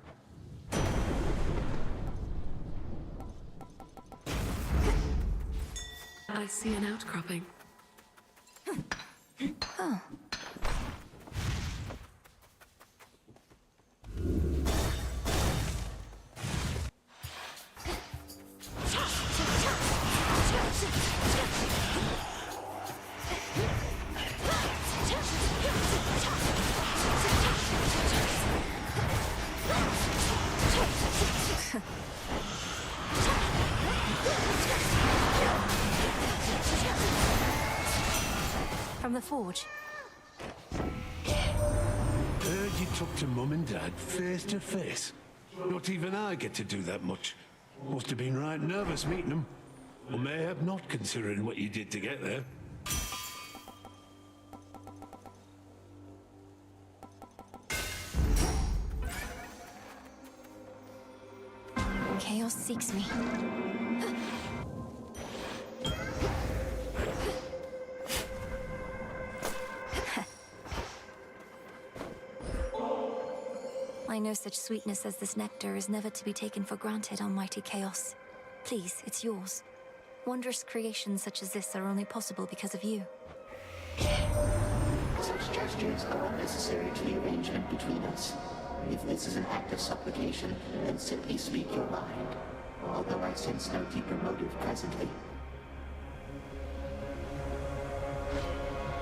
I see an outcropping. Oh. From the forge. Heard you talk to Mum and Dad face to face. Not even I get to do that much. Must have been right nervous meeting them. Or mayhap not, considering what you did to get there. Chaos seeks me. I know such sweetness as this nectar is never to be taken for granted, almighty Chaos. Please, it's yours. Wondrous creations such as this are only possible because of you. Such gestures are unnecessary to the arrangement between us. If this is an act of supplication, then simply speak your mind. Although I sense no deeper motive presently.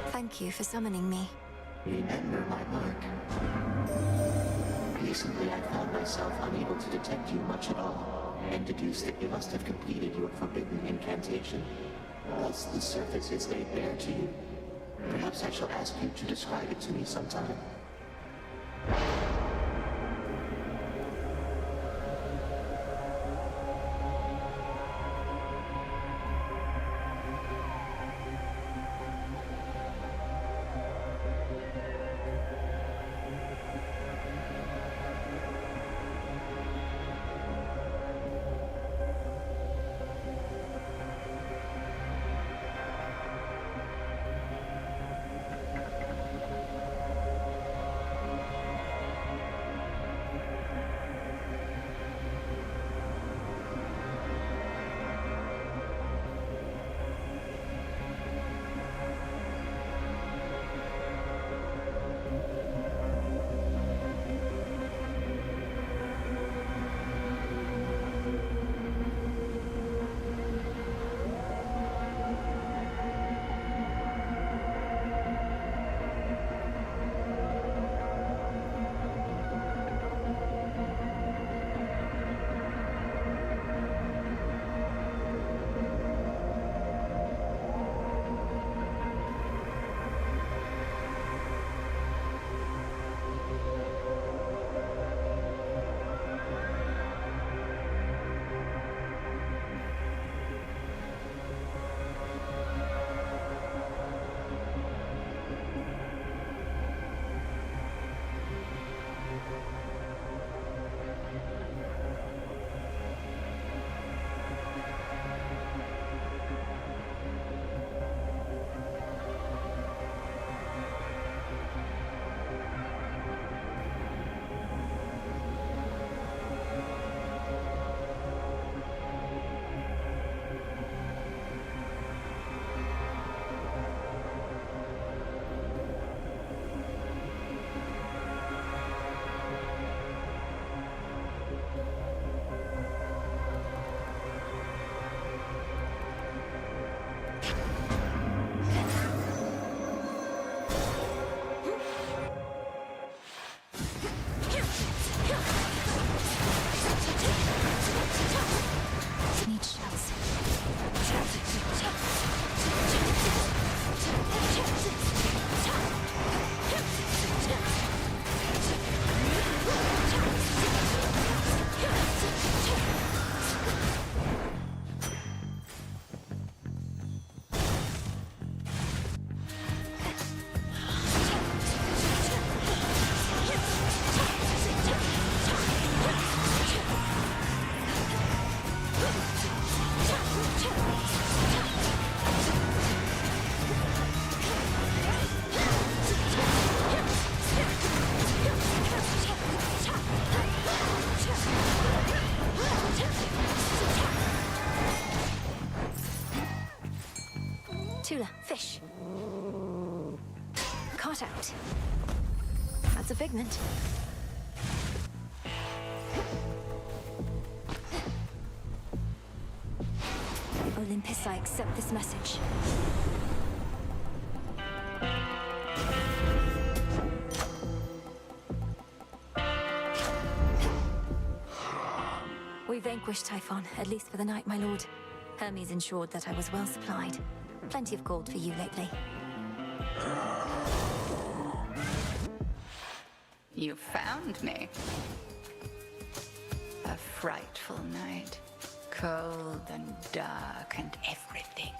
Thank you for summoning me. Remember my mark. Recently I found myself unable to detect you much at all, and deduced that you must have completed your forbidden incantation. Thus the surface is laid bare to you. Perhaps I shall ask you to describe it to me sometime. Tula, fish. Caught out. That's a figment. Olympus, I accept this message. We vanquished Typhon, at least for the night, my lord. Hermes ensured that I was well supplied. Plenty of gold for you lately. You found me. A frightful night. Cold and dark and everything.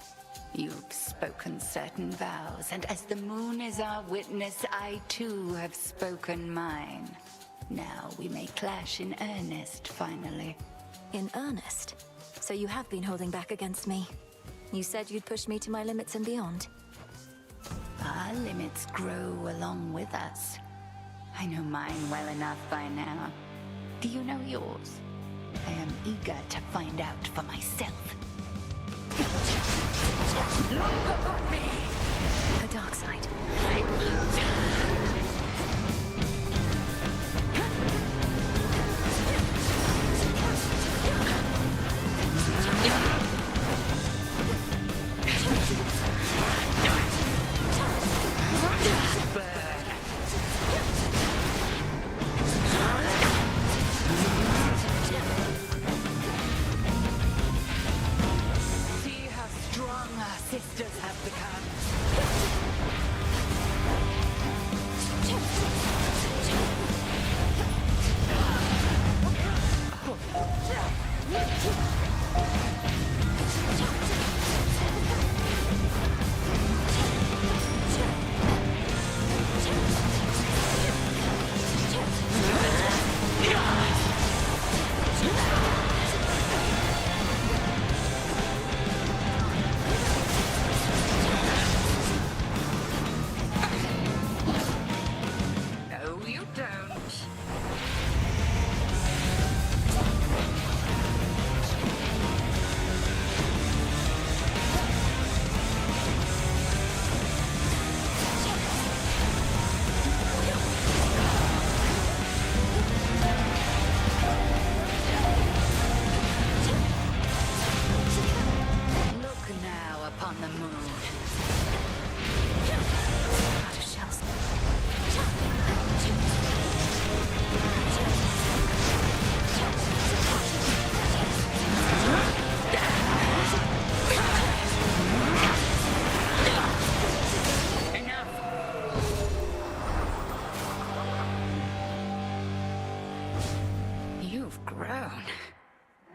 You've spoken certain vows, and as the moon is our witness, I too have spoken mine. Now we may clash in earnest, finally. In earnest? So you have been holding back against me. You said you'd push me to my limits and beyond. Our limits grow along with us. I know mine well enough by now. Do you know yours? I am eager to find out for myself. Look upon me! The dark side.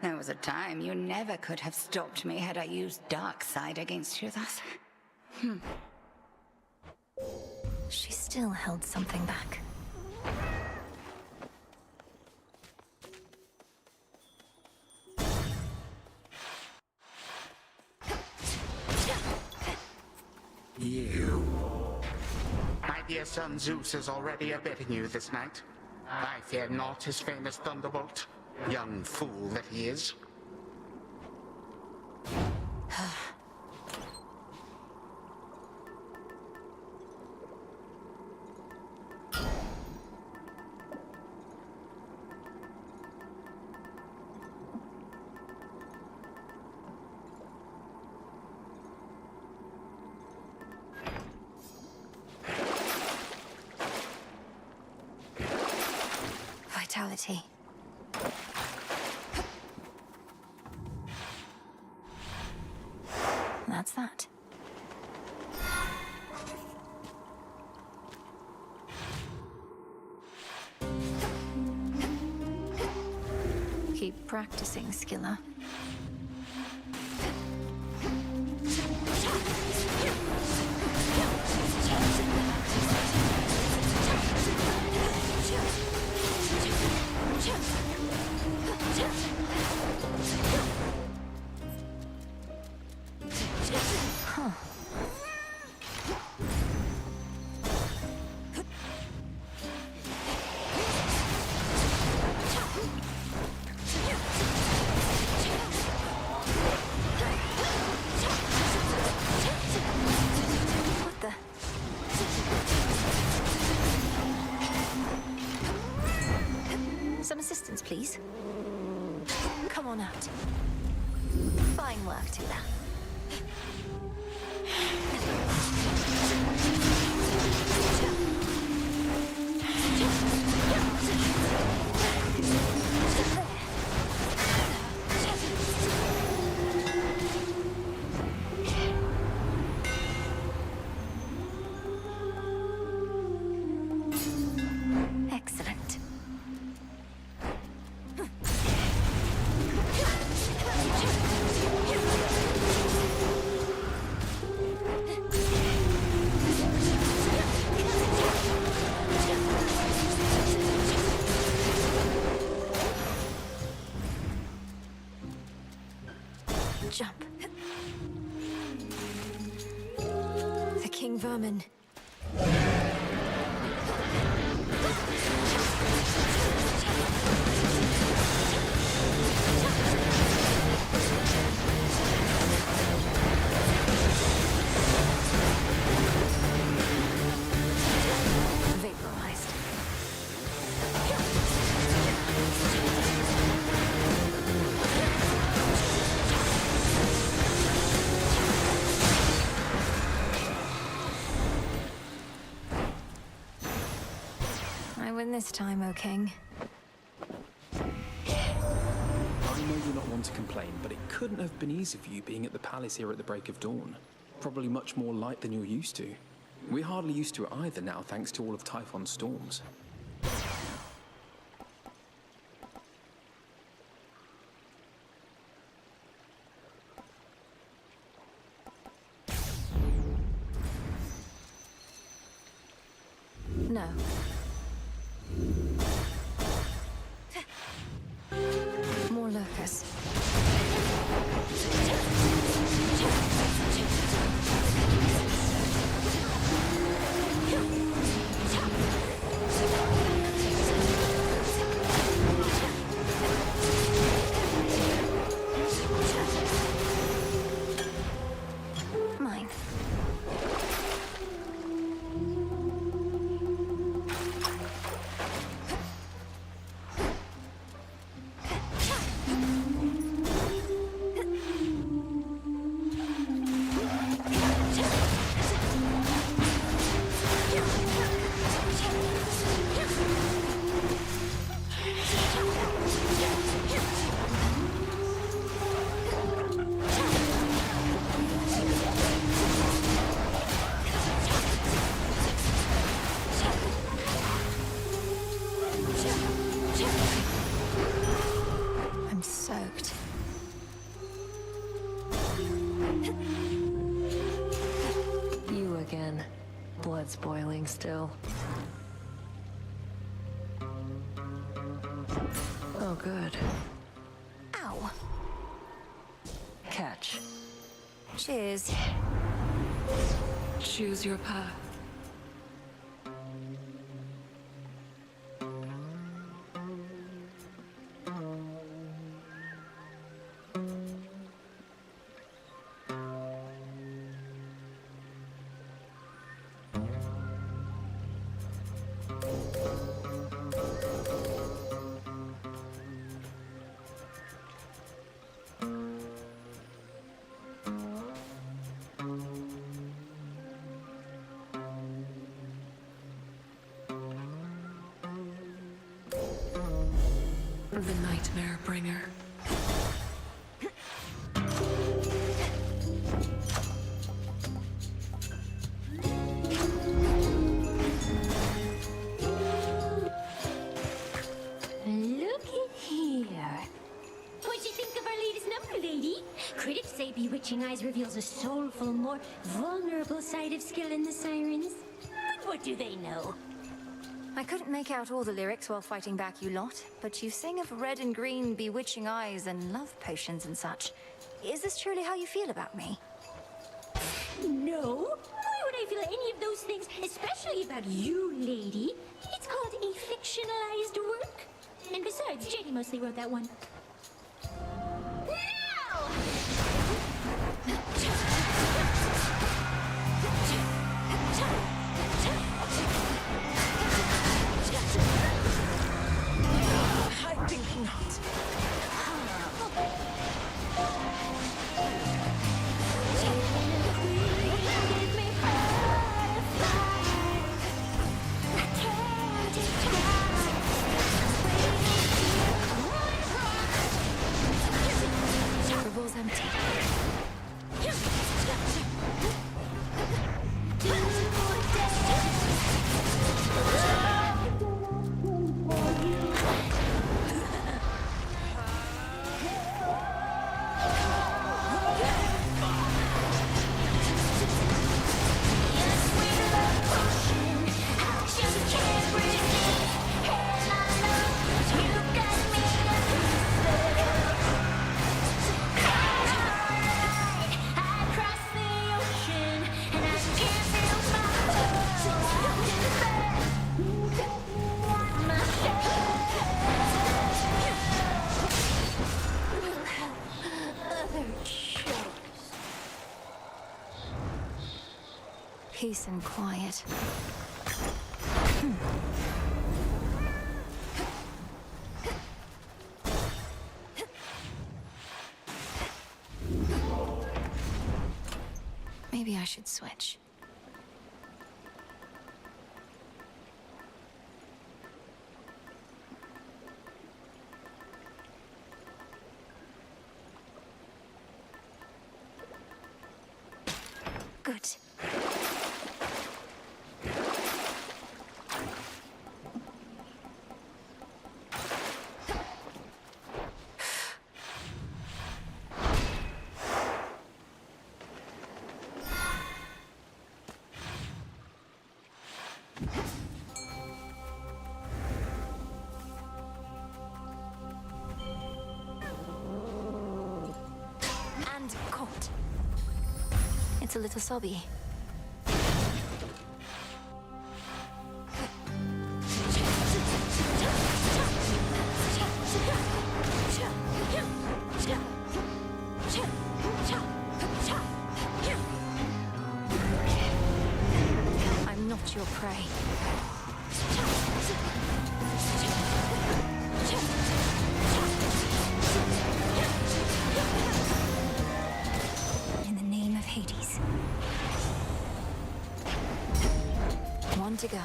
There was a time you never could have stopped me had I used dark side against you thus. She still held something back. You. My dear son Zeus is already abetting you this night. I fear not his famous thunderbolt. Young fool that he is. Vitality. be practicing, Skilla. Huh. What the? Some assistance, please. Come on out. Fine work, Tula. Excellent. Jump. The king vermin. Vaporized. I win this time, O King. I know you're not one to complain, but it couldn't have been easy for you being at the palace here at the break of dawn. Probably much more light than you're used to. We're hardly used to it either now, thanks to all of Typhon's storms. No. More lurkers. Mine. I'm soaked. You again. Blood's boiling still. Oh, good. Ow. Catch. Cheers. Choose your path. The Nightmare Bringer. Look in here. bewitching eyes reveals a soulful, more vulnerable side of skill in the sirens. But what do they know? I couldn't make out all the lyrics while fighting back you lot, but you sing of red and green bewitching eyes and love potions and such. Is this truly how you feel about me? No. Why would I feel any of those things, especially about you, lady? It's called a fictionalized work. And besides, Jenny mostly wrote that one. I think not. The ball's empty. Peace and quiet. Maybe I should switch. Good. And caught. It's a little sobby. I'm not your prey. In the name of Hades. One to go.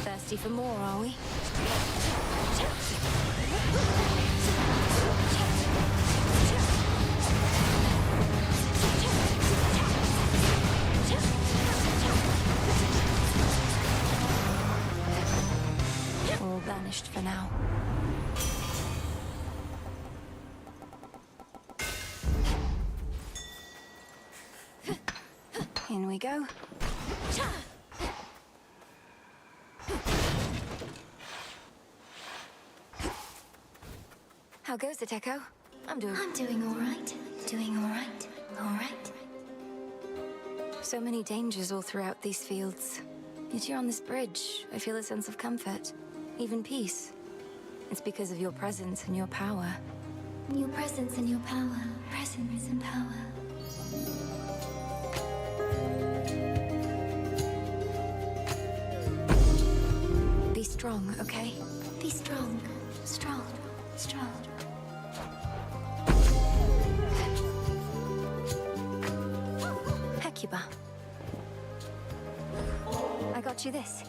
Thirsty for more, are we? All banished for now. In we go. How goes it, Echo? I'm doing all right. Doing all right. All right. So many dangers all throughout these fields. Yet here on this bridge, I feel a sense of comfort, even peace. It's because of your presence and your power. Your presence and your power. Presence and power. Be strong. strong, okay? Be strong. Strong. Strong. Hecuba. I got you this.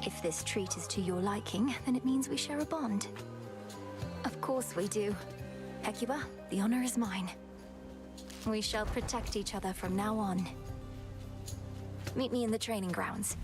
If this treat is to your liking, then it means we share a bond. Of course we do. Hecuba, the honor is mine. We shall protect each other from now on. Meet me in the training grounds.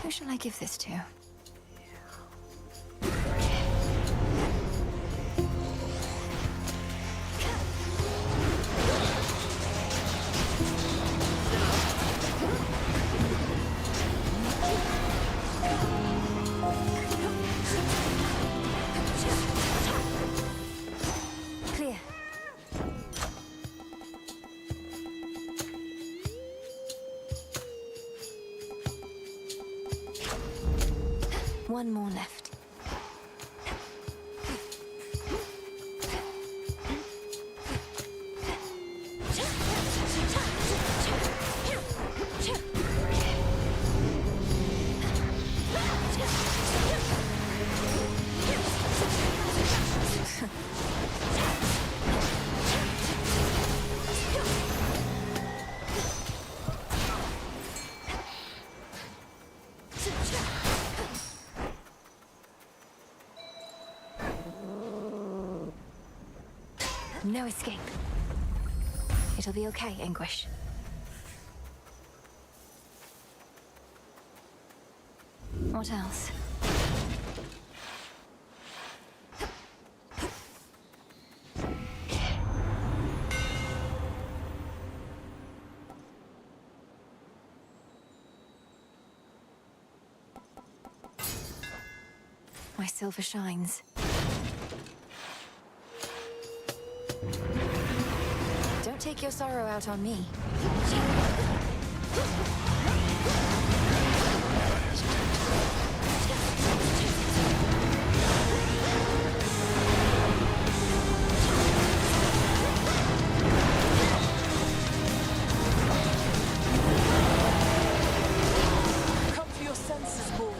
Who shall I give this to? Clear. One more left. No escape. It'll be okay, Anguish. What else? My silver shines. Don't take your sorrow out on me. Come to your senses, boy.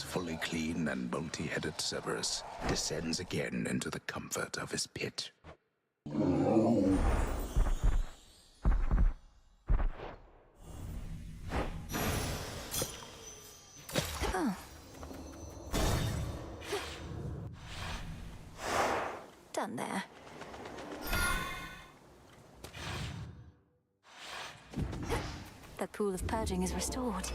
Fully clean and multi-headed Cerberus descends again into the comfort of his pit. Oh. Done there. The pool of purging is restored.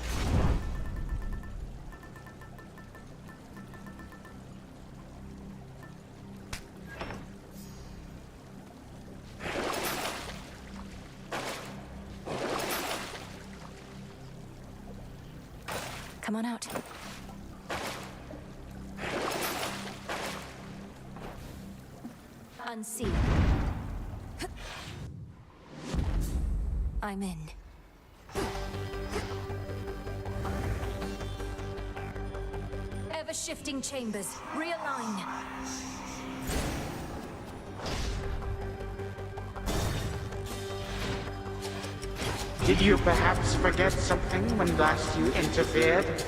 Come on out. Unseen. I'm in. Ever-shifting chambers. Realign. Did you perhaps forget something when last you interfered?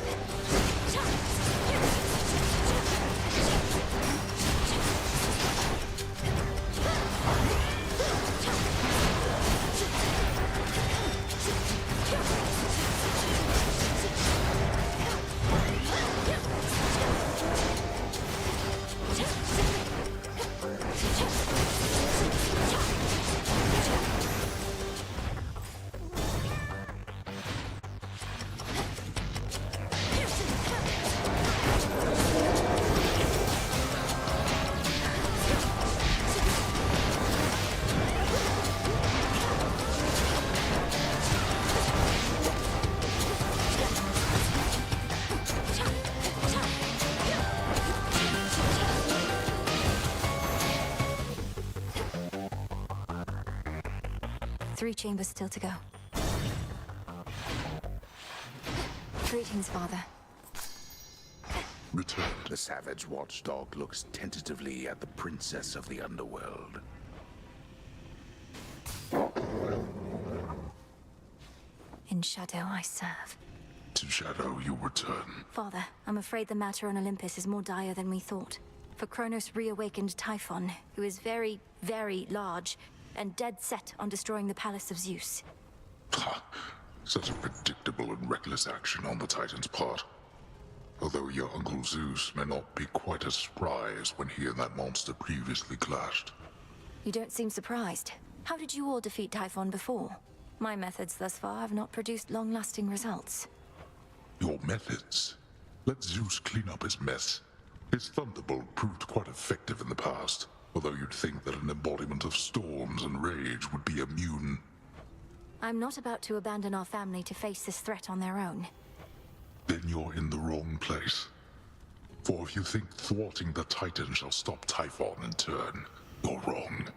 Three chambers still to go. Greetings, Father. Return. The savage watchdog looks tentatively at the princess of the underworld. In shadow I serve. To shadow you return. Father, I'm afraid the matter on Olympus is more dire than we thought. For Kronos reawakened Typhon, who is very, very large, and dead set on destroying the palace of Zeus. Ha! Such a predictable and reckless action on the Titan's part. Although your Uncle Zeus may not be quite as spry as when he and that monster previously clashed. You don't seem surprised. How did you all defeat Typhon before? My methods thus far have not produced long-lasting results. Your methods? Let Zeus clean up his mess. His thunderbolt proved quite effective in the past. Although you'd think that an embodiment of storms and rage would be immune. I'm not about to abandon our family to face this threat on their own. Then you're in the wrong place. For if you think thwarting the Titan shall stop Typhon in turn, you're wrong.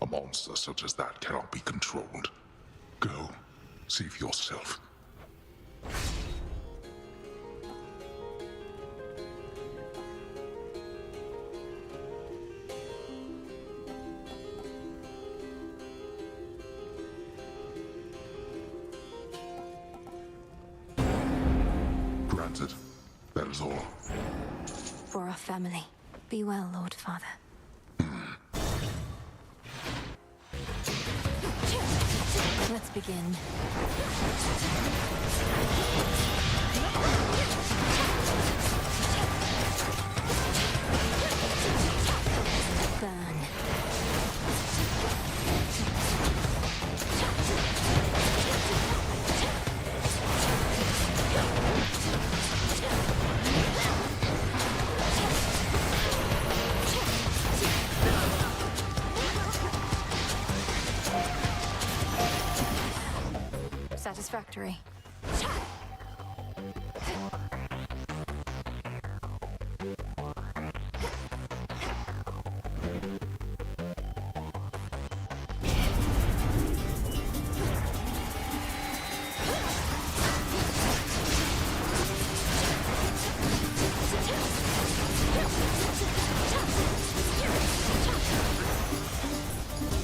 A monster such as that cannot be controlled. Go, see for yourself. Granted. That is all. For our family. Be well, Lord Father. Let's begin. Burn. Satisfactory.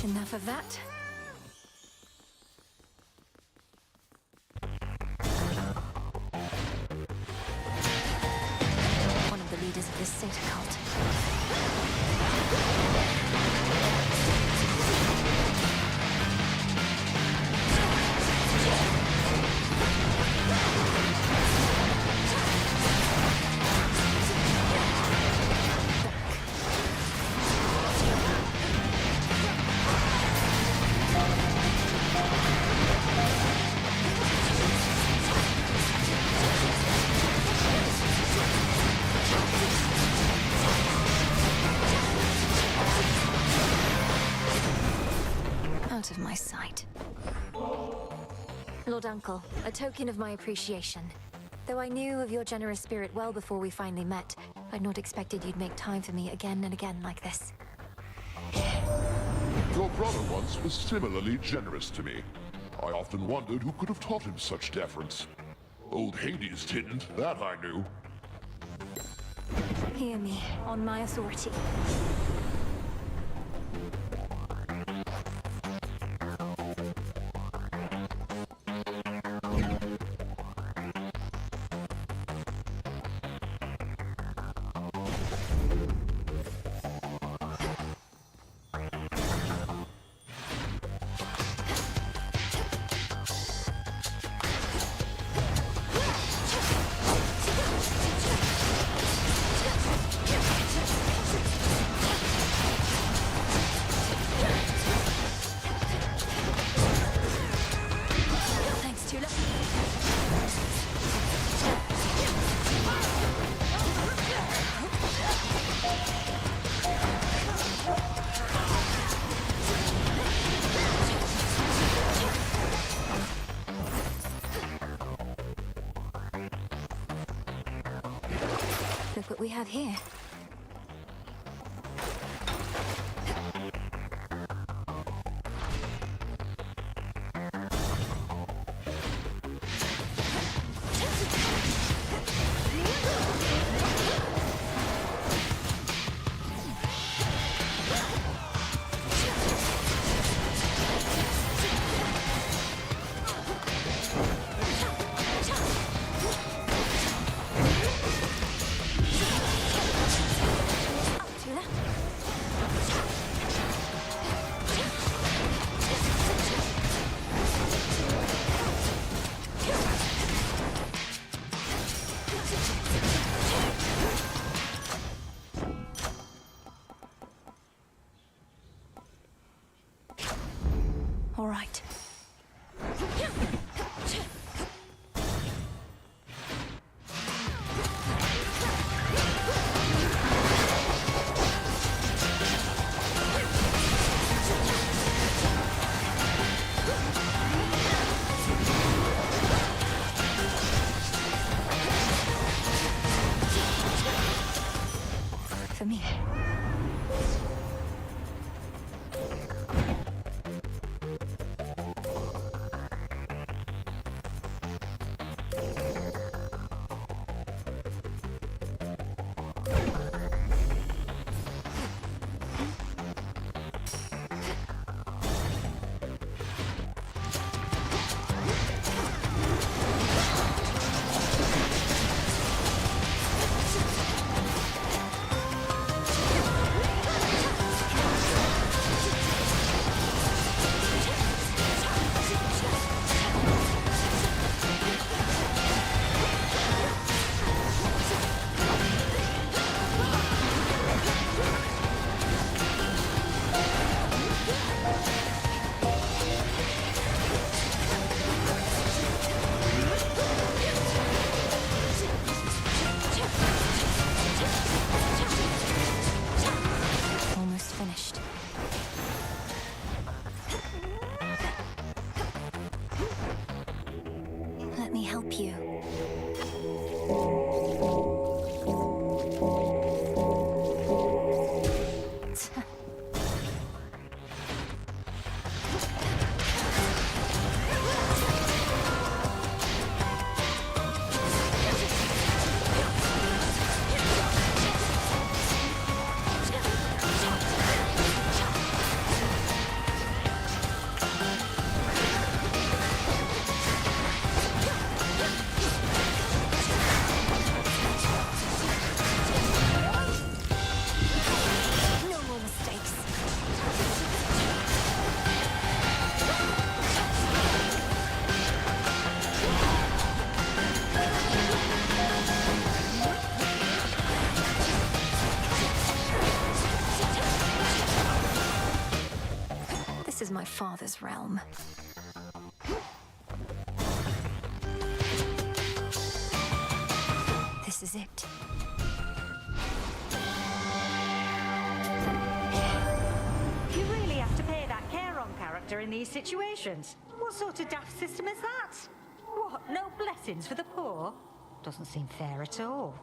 Enough of that. One of the leaders of this Satan cult. Out of my sight. Lord Uncle, a token of my appreciation. Though I knew of your generous spirit well before we finally met, I'd not expected you'd make time for me again and again like this. Your brother once was similarly generous to me. I often wondered who could have taught him such deference. Old Hades didn't, that I knew. Hear me, on my authority. Look what we have here. All right. For me. Let me help you. This is my father's realm. This is it. You really have to pay that care-on character in these situations. What sort of daft system is that? What, no blessings for the poor? doesn't seem fair at all.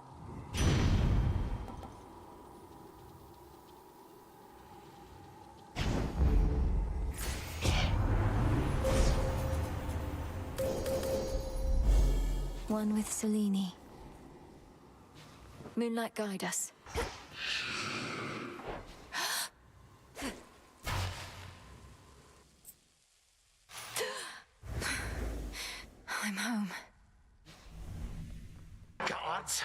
One with Selene. Moonlight, guide us. I'm home. Guards!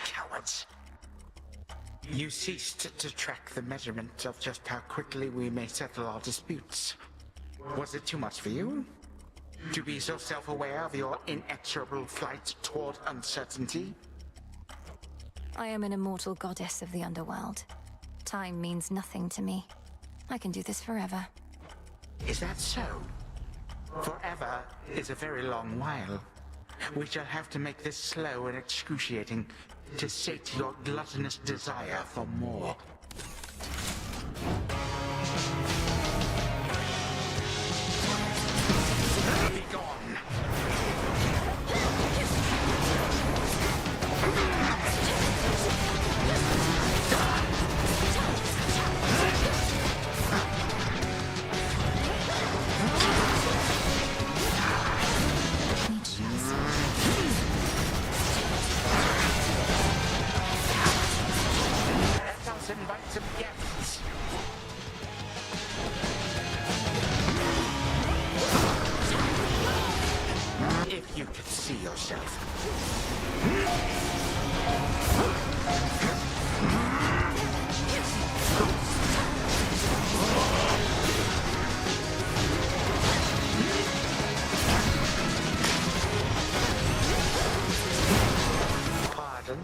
Cowards! You ceased to track the measurement of just how quickly we may settle our disputes. Was it too much for you? To be so self-aware of your inexorable flight toward uncertainty? I am an immortal goddess of the underworld. Time means nothing to me. I can do this forever. Is that so? Forever is a very long while. We shall have to make this slow and excruciating to sate your gluttonous desire for more. Be gone. Let us invite some guests. If you could see yourself. Pardon?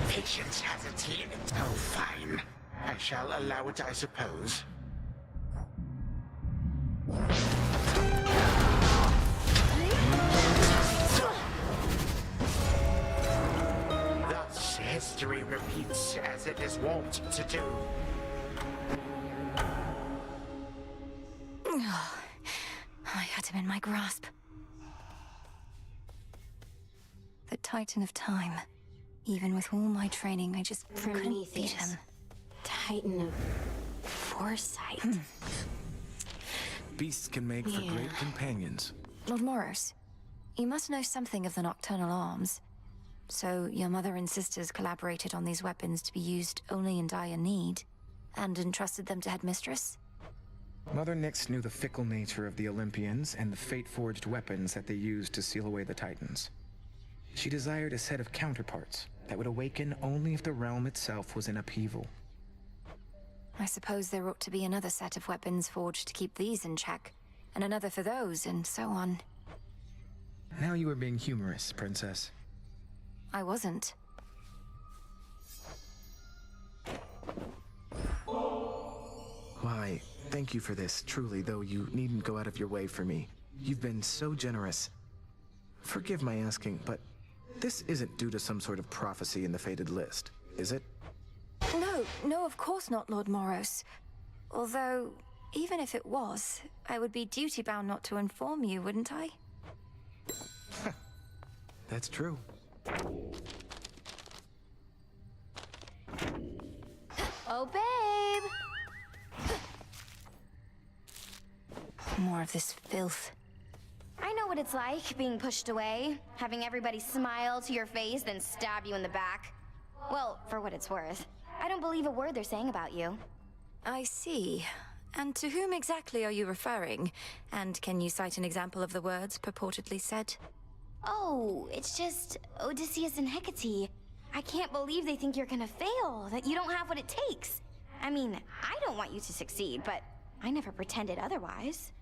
Patience has its limit. Oh, fine. I shall allow it, I suppose. Thus, history repeats as it is wont to do. I had him in my grasp. The Titan of Time. Even with all my training, I just couldn't beat him. Titan of foresight. Beasts can make for great companions. Lord Moros, you must know something of the nocturnal arms. So your mother and sisters collaborated on these weapons to be used only in dire need, and entrusted them to Headmistress? Mother Nyx knew the fickle nature of the Olympians and the fate-forged weapons that they used to seal away the Titans. She desired a set of counterparts that would awaken only if the realm itself was in upheaval. I suppose there ought to be another set of weapons forged to keep these in check, and another for those, and so on. Now you are being humorous, Princess. I wasn't. Why, thank you for this, truly, though you needn't go out of your way for me. You've been so generous. Forgive my asking, but this isn't due to some sort of prophecy in the fated list, is it? No, of course not, Lord Moros. Although, even if it was, I would be duty-bound not to inform you, wouldn't I? That's true. Oh, babe! More of this filth. I know what it's like, being pushed away, having everybody smile to your face, then stab you in the back. Well, for what it's worth. I don't believe a word they're saying about you. I see. And to whom exactly are you referring? And can you cite an example of the words purportedly said? Oh, it's just Odysseus and Hecate. I can't believe they think you're gonna fail, that you don't have what it takes. I mean, I don't want you to succeed, but I never pretended otherwise.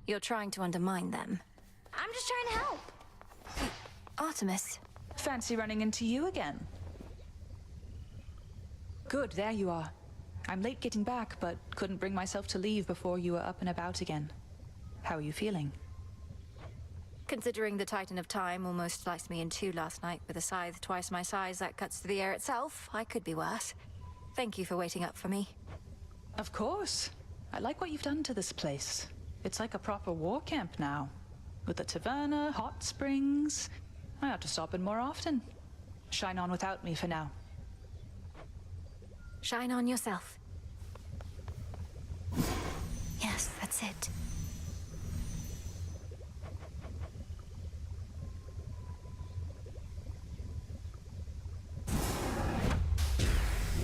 You're trying to undermine them. I'm just trying to help. Artemis. Fancy running into you again? Good, there you are. I'm late getting back, but couldn't bring myself to leave before you were up and about again. How are you feeling? Considering the Titan of Time almost sliced me in two last night with a scythe twice my size that cuts through the air itself, I could be worse. Thank you for waiting up for me. Of course. I like what you've done to this place. It's like a proper war camp now. With a taverna, hot springs. I ought to stop in more often. Shine on without me for now. Shine on yourself. Yes, that's it.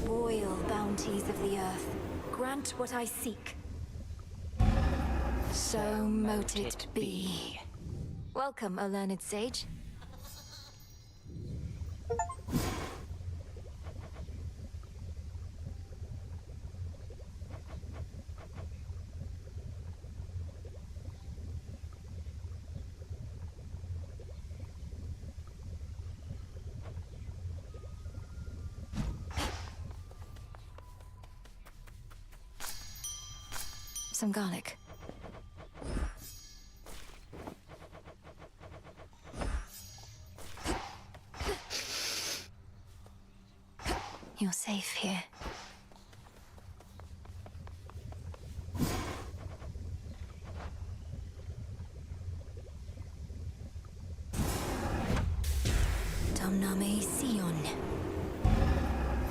Royal bounties of the earth, grant what I seek. So mote it be. Welcome, O learned sage. Some garlic. You're safe here. Domname Sion.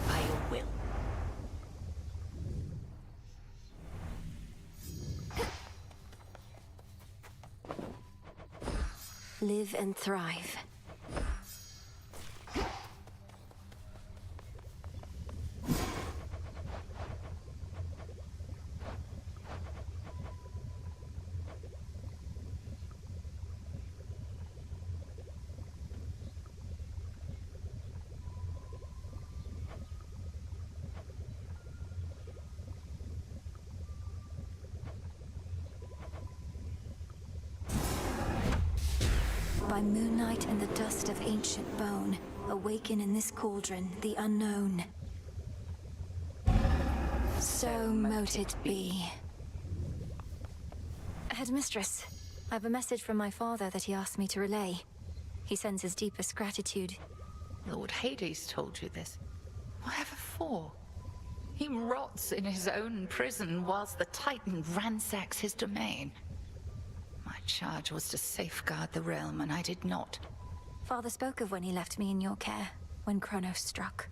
I will. Live and thrive. By moonlight and the dust of ancient bone, awaken in this cauldron the unknown. So mote it be. Headmistress, I have a message from my father that he asked me to relay. He sends his deepest gratitude. Lord Hades told you this. Whatever for? He rots in his own prison whilst the Titan ransacks his domain. My charge was to safeguard the realm, and I did not. Father spoke of when he left me in your care, when Kronos struck.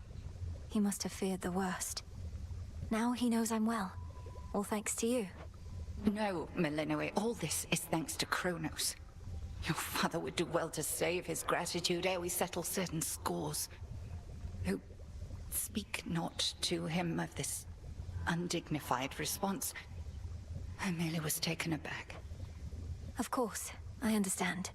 He must have feared the worst. Now he knows I'm well. All thanks to you. No, Melinoe, all this is thanks to Kronos. Your father would do well to save his gratitude ere we settle certain scores. Oh, speak not to him of this undignified response. I merely was taken aback. Of course, I understand.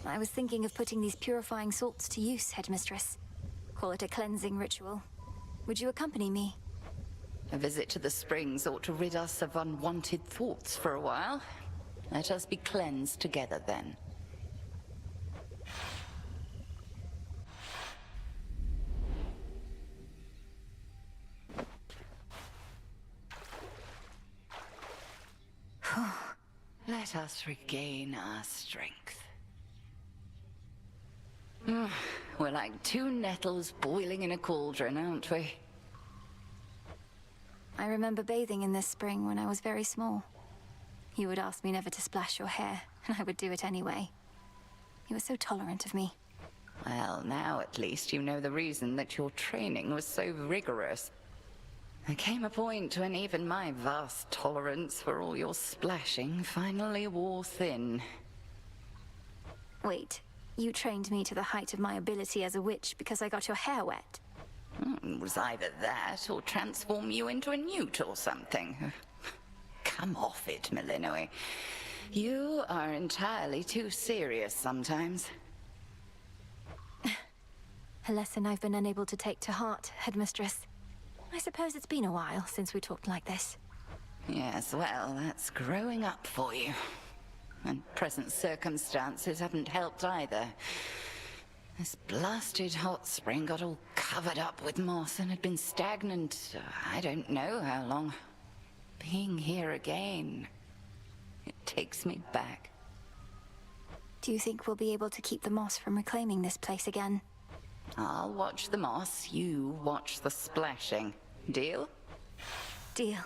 I was thinking of putting these purifying salts to use, Headmistress. Call it a cleansing ritual. Would you accompany me? A visit to the springs ought to rid us of unwanted thoughts for a while. Let us be cleansed together then. let us regain our strength. We're like two nettles boiling in a cauldron, aren't we? I remember bathing in this spring when I was very small. You would ask me never to splash your hair, and I would do it anyway. You were so tolerant of me. Well, now at least you know the reason that your training was so rigorous. There came a point when even my vast tolerance for all your splashing finally wore thin. Wait, you trained me to the height of my ability as a witch because I got your hair wet? It was either that or transform you into a newt or something. Come off it, Malinois. You are entirely too serious sometimes. A lesson I've been unable to take to heart, Headmistress. I suppose it's been a while since we talked like this. Yes, well, that's growing up for you. And present circumstances haven't helped either. This blasted hot spring got all covered up with moss and had been stagnant, I don't know how long. Being here again, it takes me back. Do you think we'll be able to keep the moss from reclaiming this place again? I'll watch the moss, you watch the splashing. Deal? Deal.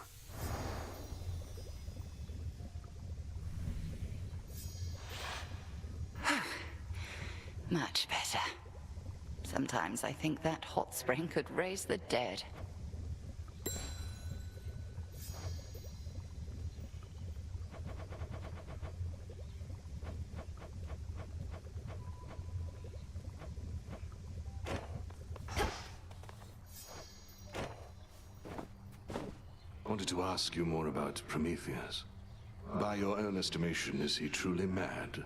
Much better. Sometimes I think that hot spring could raise the dead. I wanted to ask you more about Prometheus. By your own estimation, is he truly mad?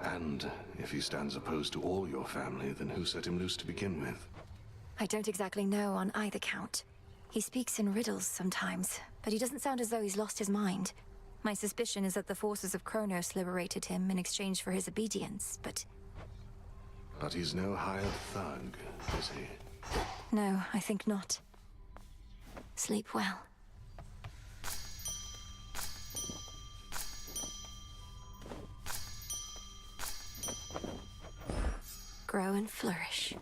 And if he stands opposed to all your family, then who set him loose to begin with? I don't exactly know on either count. He speaks in riddles sometimes, but he doesn't sound as though he's lost his mind. My suspicion is that the forces of Kronos liberated him in exchange for his obedience, but... But he's no hired thug, is he? No, I think not. Sleep well. Grow and flourish.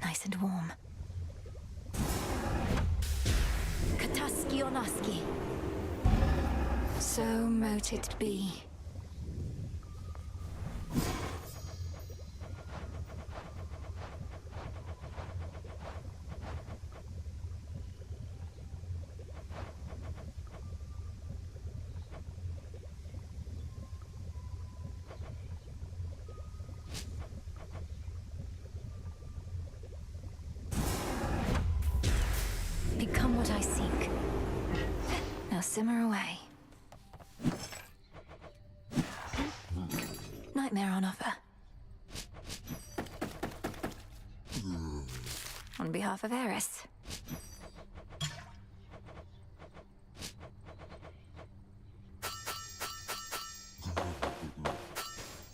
Nice and warm. Kataski Onaski. So mote it be. Become what I seek. Now simmer away. Nightmare on offer. On behalf of Eris.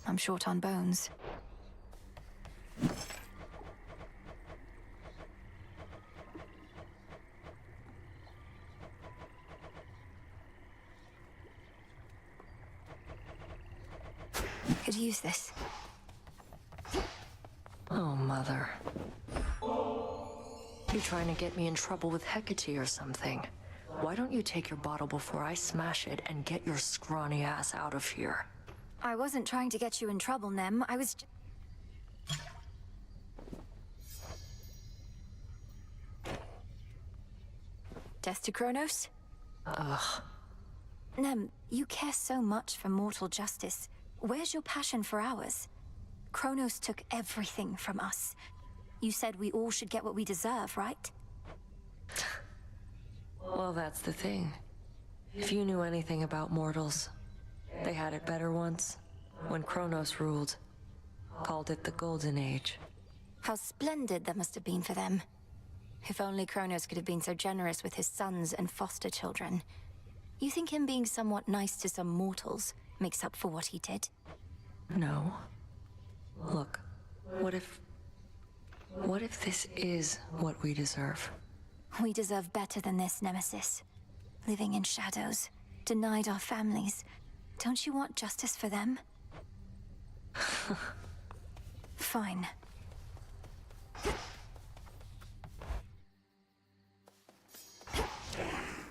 I'm short on bones. Could use this. Oh, Mother. You trying to get me in trouble with Hecate or something? Why don't you take your bottle before I smash it and get your scrawny ass out of here? I wasn't trying to get you in trouble, Nem. I was... Death to Kronos? Ugh. Nem, you care so much for mortal justice. Where's your passion for ours? Kronos took everything from us. You said we all should get what we deserve, right? Well, that's the thing. If you knew anything about mortals, they had it better once, when Kronos ruled. Called it the Golden Age. How splendid that must have been for them. If only Kronos could have been so generous with his sons and foster children. You think him being somewhat nice to some mortals makes up for what he did? No. Look, what if this is what we deserve? We deserve better than this, Nemesis. Living in shadows, denied our families. Don't you want justice for them? Fine.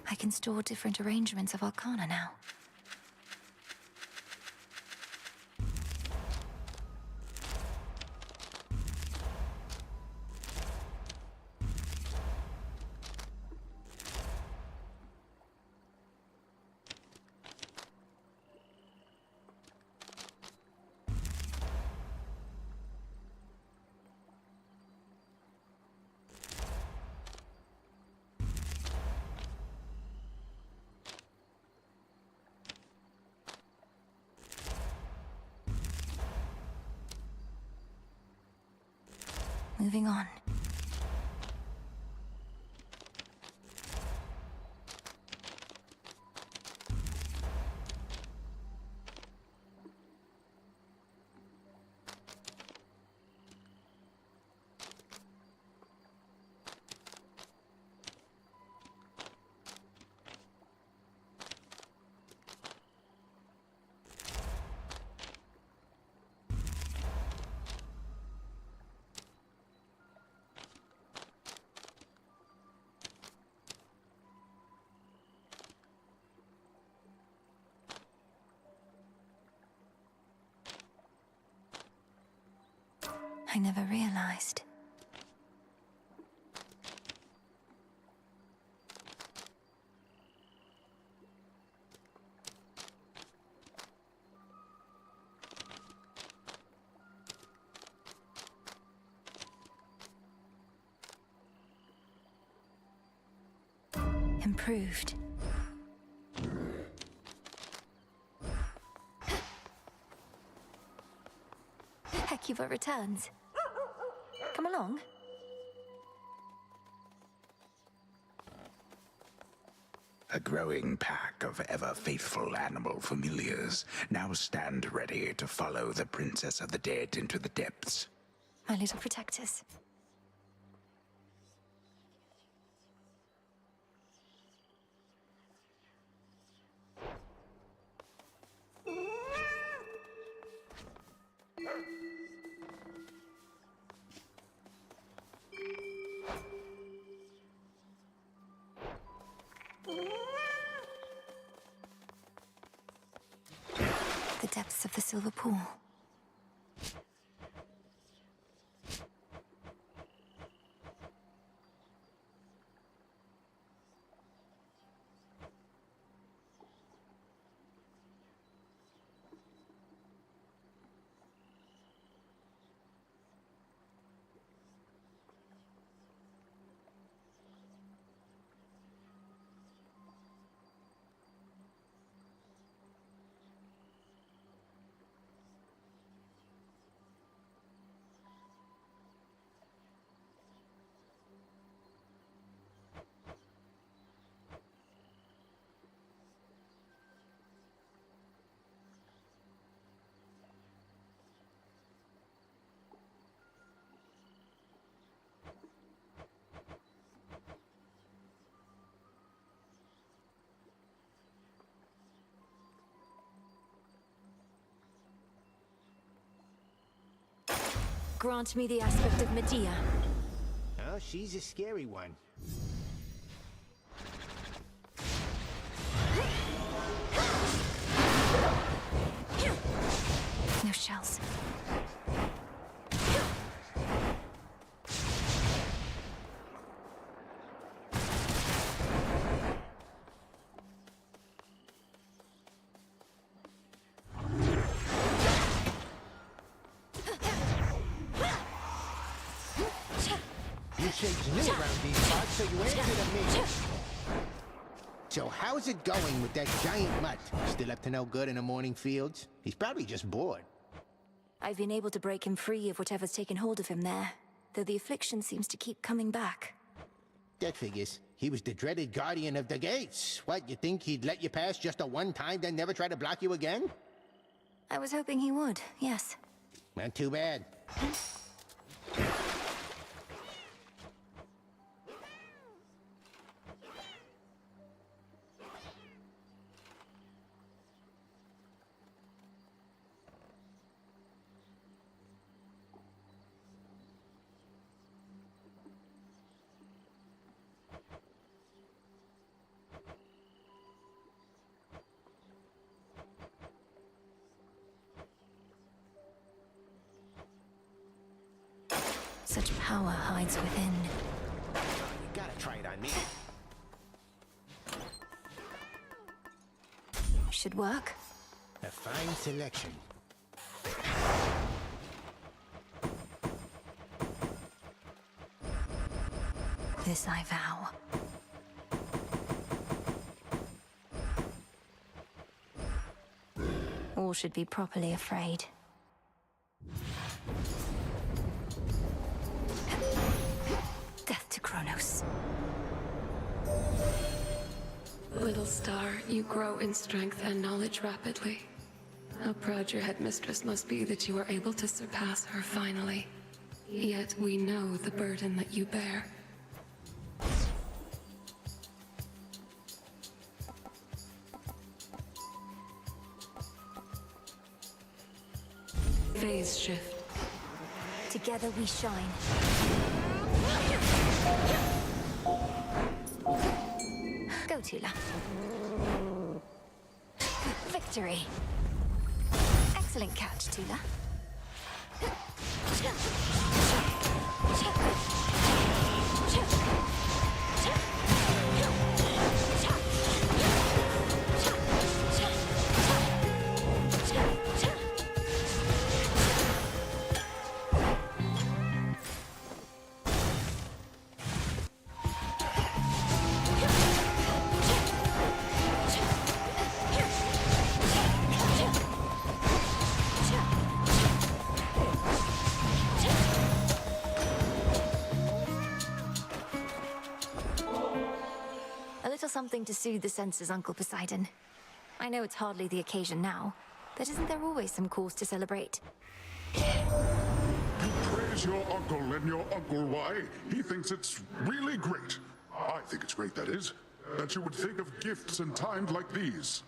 I can store different arrangements of Arcana now. Moving on. I never realized. Improved. Hecuba returns. Come along. A growing pack of ever-faithful animal familiars now stand ready to follow the Princess of the Dead into the depths. My little protectors. The depths of the silver pool. Grant me the aspect of Medea. Oh, she's a scary one. No shells. You shapes new around these parts, so you answer to me. So how's it going with that giant mutt? Still up to no good in the morning fields? He's probably just bored. I've been able to break him free of whatever's taken hold of him there, though the affliction seems to keep coming back. That figures. He was the dreaded guardian of the gates. What, you think he'd let you pass just a one time, then never try to block you again? I was hoping he would, yes. Not too bad. Such power hides within. You gotta try it on me. Should work. A fine selection. This I vow. All should be properly afraid. Death to Kronos. Little star, you grow in strength and knowledge rapidly. How proud your headmistress must be that you are able to surpass her finally. Yet we know the burden that you bear. Phase shift. Together we shine. Go, Tula. Victory. Excellent catch, Tula. Something to soothe the senses, Uncle Poseidon. I know it's hardly the occasion now, but isn't there always some cause to celebrate? Praise your uncle, and your uncle, why? He thinks it's really great. I think it's great, that is, that you would think of gifts in times like these.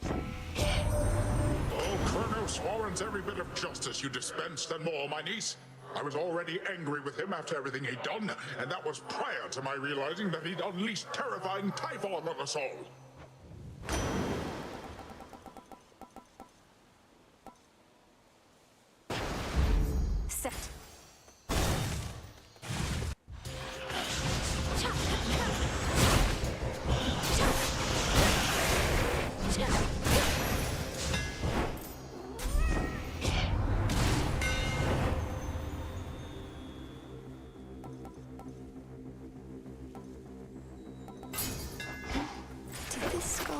Oh, Kronos warrants every bit of justice you dispensed and more, my niece. I was already angry with him after everything he'd done, and that was prior to my realizing that he'd unleashed terrifying Typhon on us all. Set.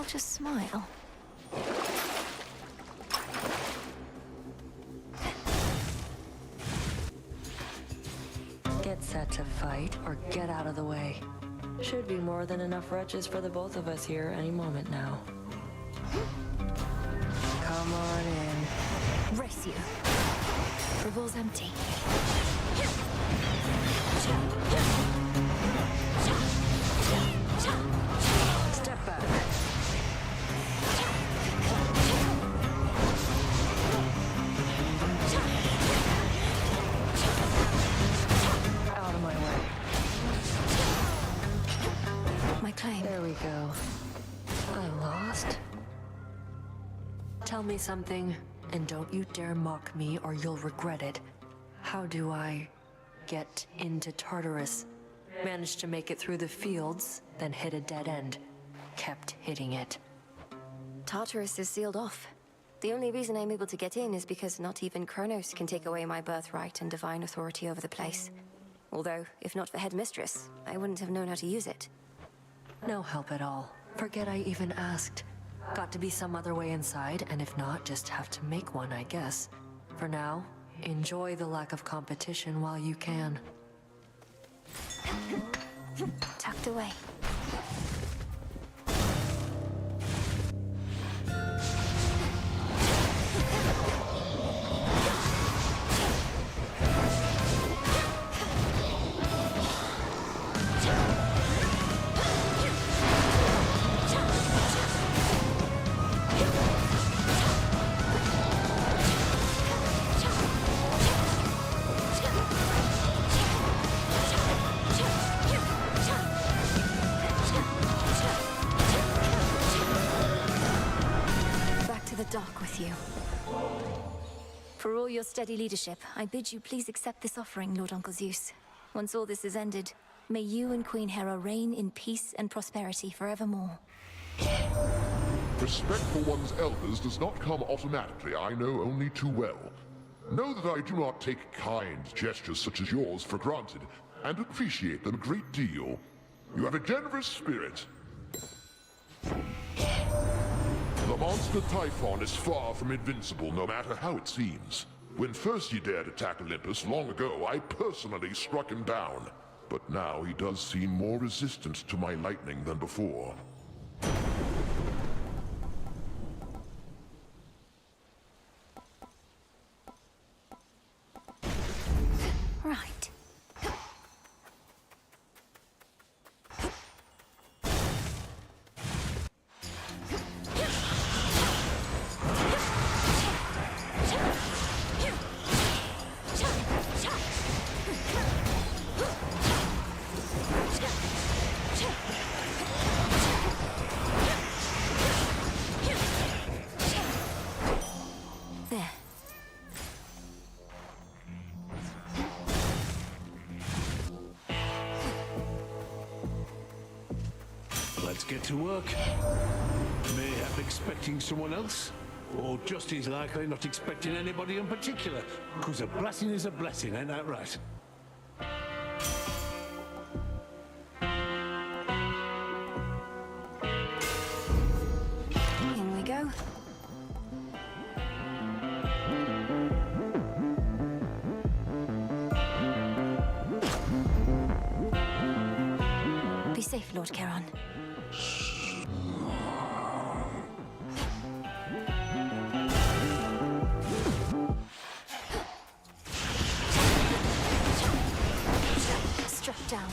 Just smile. Get set to fight or get out of the way. Should be more than enough wretches for the both of us here any moment now. Come on in. Race you. Revol's empty. Step back. Out of my way. My claim. There we go. I lost. Tell me something, and don't you dare mock me or you'll regret it. How do I get into Tartarus? Managed to make it through the fields, then hit a dead end. Kept hitting it. Tartarus is sealed off. The only reason I'm able to get in is because not even Kronos can take away my birthright and divine authority over the place. Although, if not for Headmistress, I wouldn't have known how to use it. No help at all. Forget I even asked. Got to be some other way inside, and if not, just have to make one, I guess. For now, enjoy the lack of competition while you can. Tucked away. you. For all your steady leadership, I bid you please accept this offering, Lord Uncle Zeus. Once all this is ended, may you and Queen Hera reign in peace and prosperity forevermore. Respect for one's elders does not come automatically, I know only too well. Know that I do not take kind gestures such as yours for granted, and appreciate them a great deal. You have a generous spirit. The monster Typhon is far from invincible, no matter how it seems. When first he dared attack Olympus long ago, I personally struck him down. But now he does seem more resistant to my lightning than before. Right. There. Let's get to work. Mayhap expecting someone else? Or just as likely not expecting anybody in particular? Because a blessing is a blessing, ain't that right? In we go. Be safe, Lord Charon. Struck down.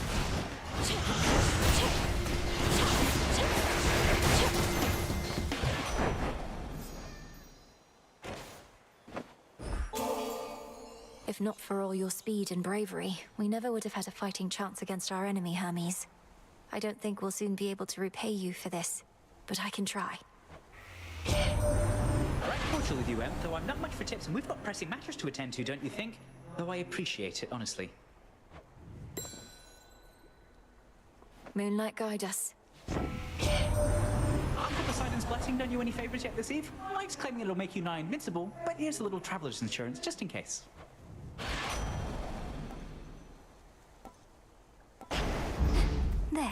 If not for all your speed and bravery, we never would have had a fighting chance against our enemy, Hermes. I don't think we'll soon be able to repay you for this, but I can try. Right cordial with you, Em, though I'm not much for tips and we've got pressing matters to attend to, don't you think? Though I appreciate it, honestly. Moonlight, guide us. Uncle Poseidon's blessing done you any favors yet this eve? Mike's claiming it'll make you nigh invincible, but here's a little traveler's insurance, just in case. There.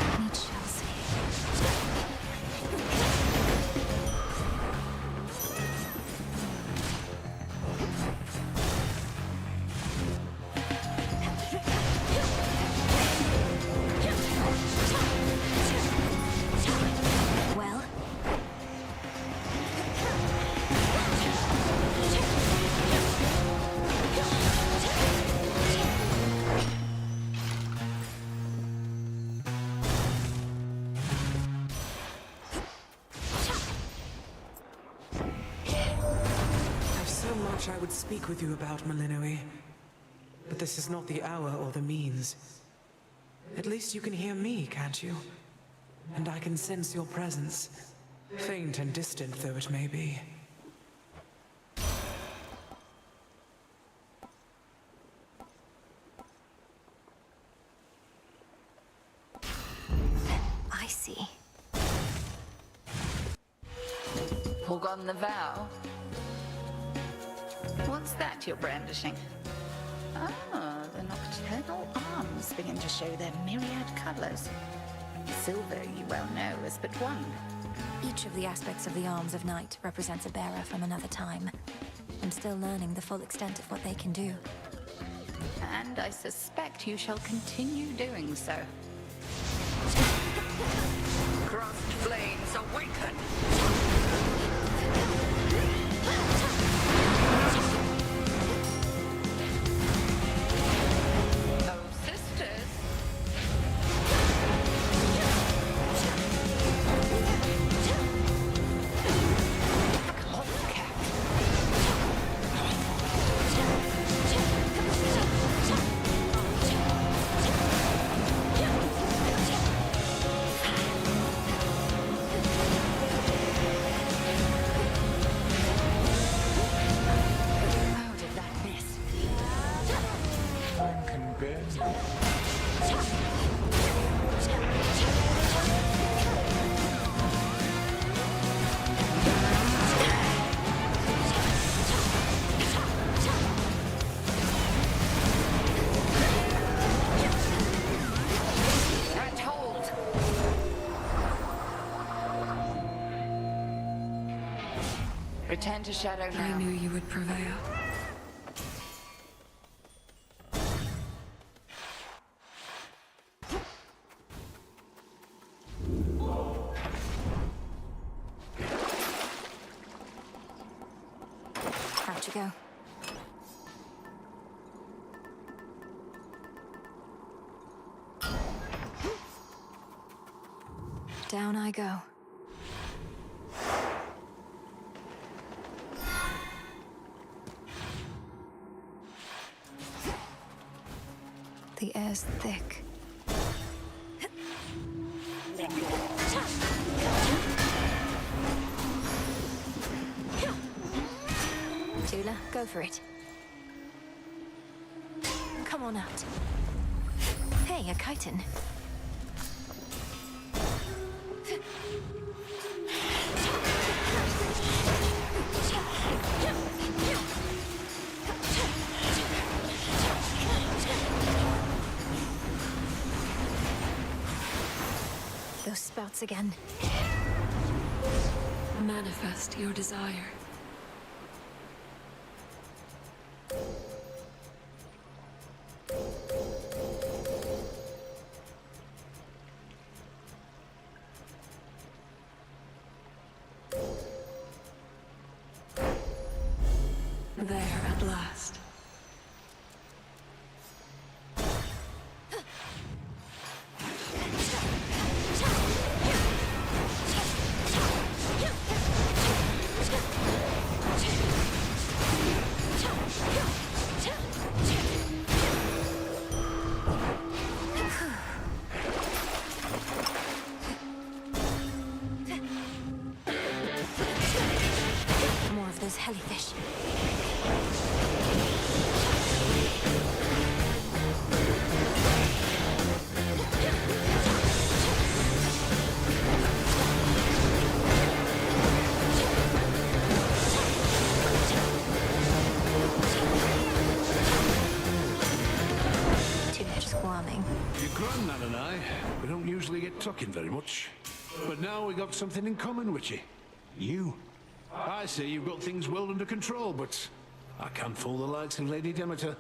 Need shells. Well, I've so much I would speak with you about, Malinoe. But this is not the hour or the means. At least you can hear me, can't you? And I can sense your presence, faint and distant though it may be. I see. Forgone the vow? What's that you're brandishing? Ah, the nocturnal arms begin to show their myriad colors. Silver, you well know, is but one. Each of the aspects of the arms of night represents a bearer from another time. I'm still learning the full extent of what they can do. And I suspect you shall continue doing so. Crossed flames awaken! Oh, sisters! Return to shadow now. I knew you would prevail. Out you go. Down I go. The air's thick. Tula, go for it. Come on out. Hey, a chitin. Those spouts again. Manifest your desire. There at last. More of those hellyfish. Too much squirming. Your grandnan and I, we don't usually get talking very much. But now we got something in common with you. You. I say you've got things well under control, but I can't fool the likes of Lady Demeter.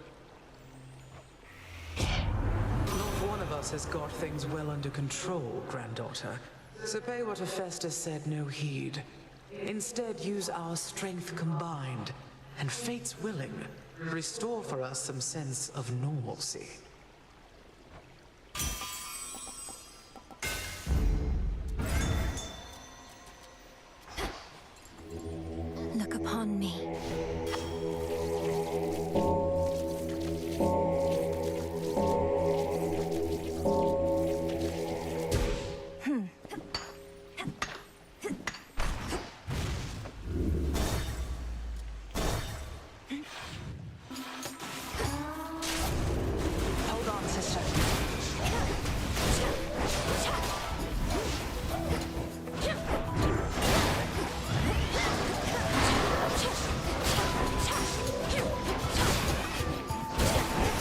Not one of us has got things well under control, granddaughter. So pay what Hephaestus said no heed. Instead, use our strength combined, and fate's willing, restore for us some sense of normalcy. Look upon me. Hold on, sister.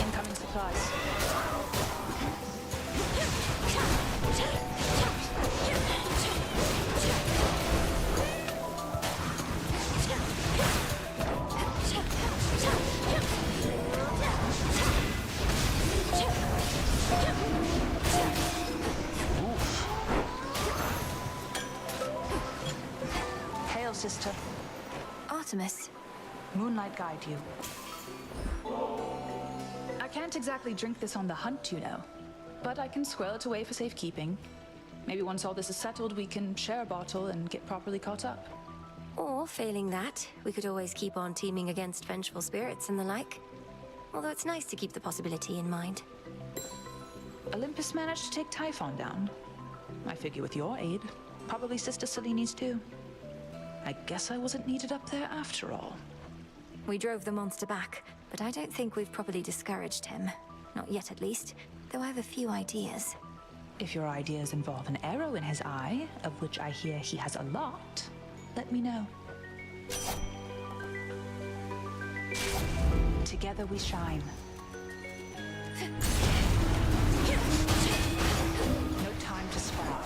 Incoming supplies. Hail, sister. Artemis. Moonlight guide you. I can't exactly drink this on the hunt, you know. But I can squirrel it away for safekeeping. Maybe once all this is settled, we can share a bottle and get properly caught up. Or, failing that, we could always keep on teaming against vengeful spirits and the like. Although it's nice to keep the possibility in mind. Olympus managed to take Typhon down. I figure with your aid, probably Sister Selene's too. I guess I wasn't needed up there after all. We drove the monster back, but I don't think we've properly discouraged him. Not yet, at least. Though I have a few ideas. If your ideas involve an arrow in his eye, of which I hear he has a lot, let me know. Together we shine. No time to spar.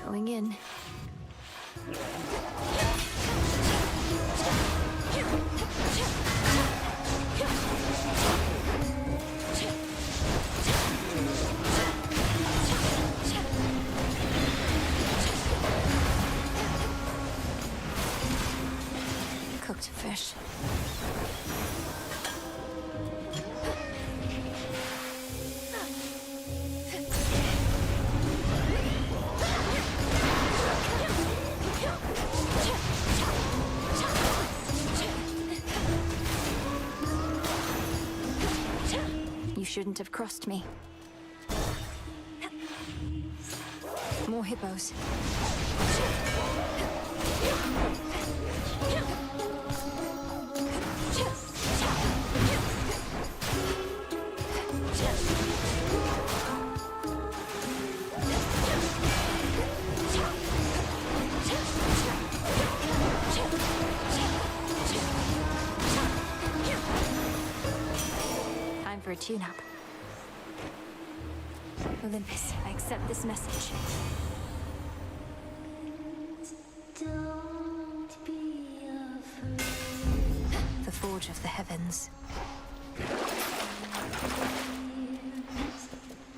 Going in. Cooked fish. You shouldn't have crossed me. More hippos. Time for a tune-up. Olympus, I accept this message. Don't be afraid. The forge of the heavens.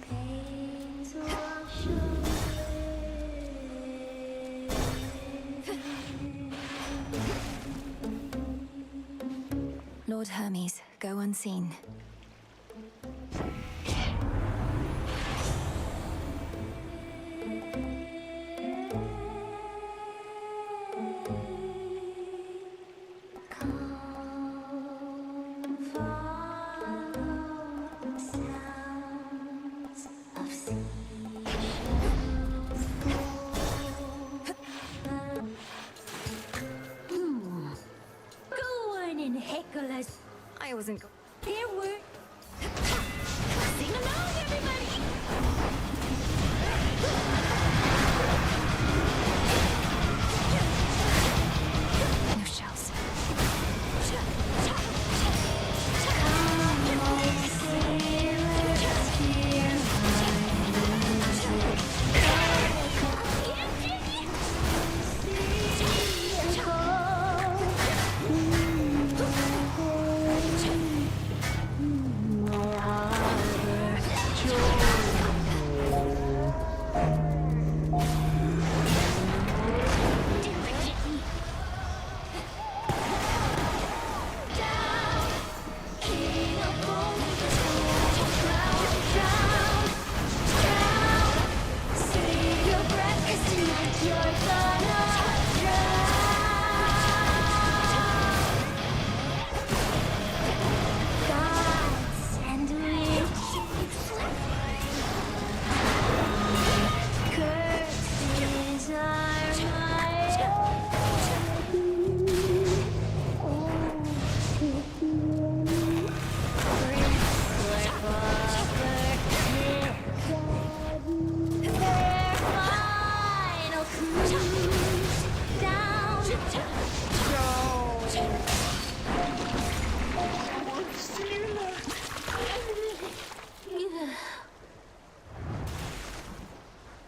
Pains wash away. Lord Hermes, go unseen. Go on and heckle us. I wasn't. There were. Sing along, everybody! No shells.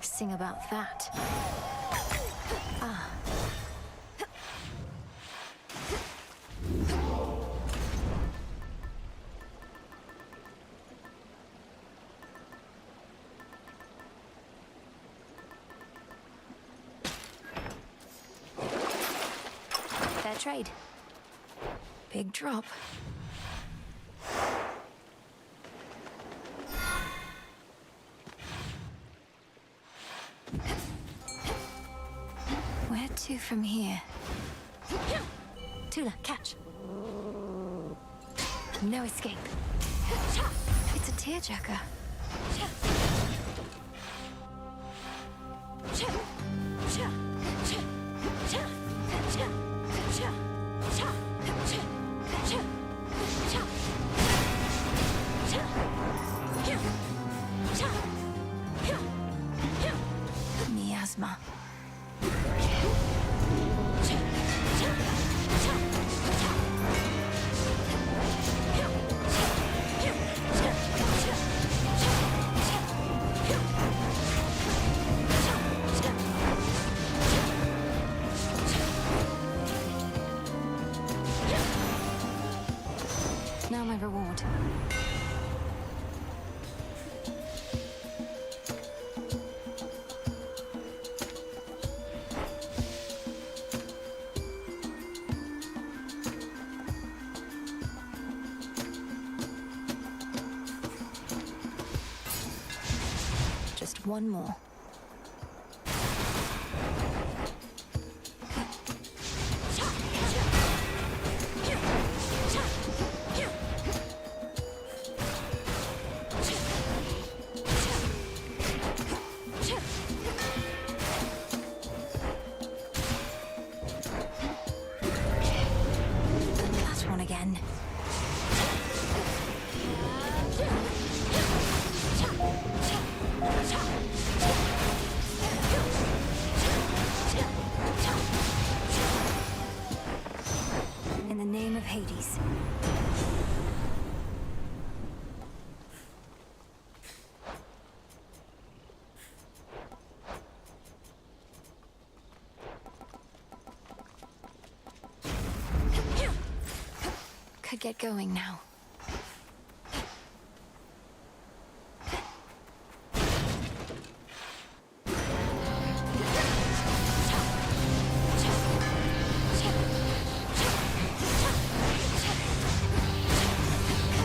Sing about that. Ah. Fair trade. Big drop. Two from here. Tula, catch. No escape. It's a tearjerker. Miasma. Now my reward. Just one more. That one again. In the name of Hades. Could get going now.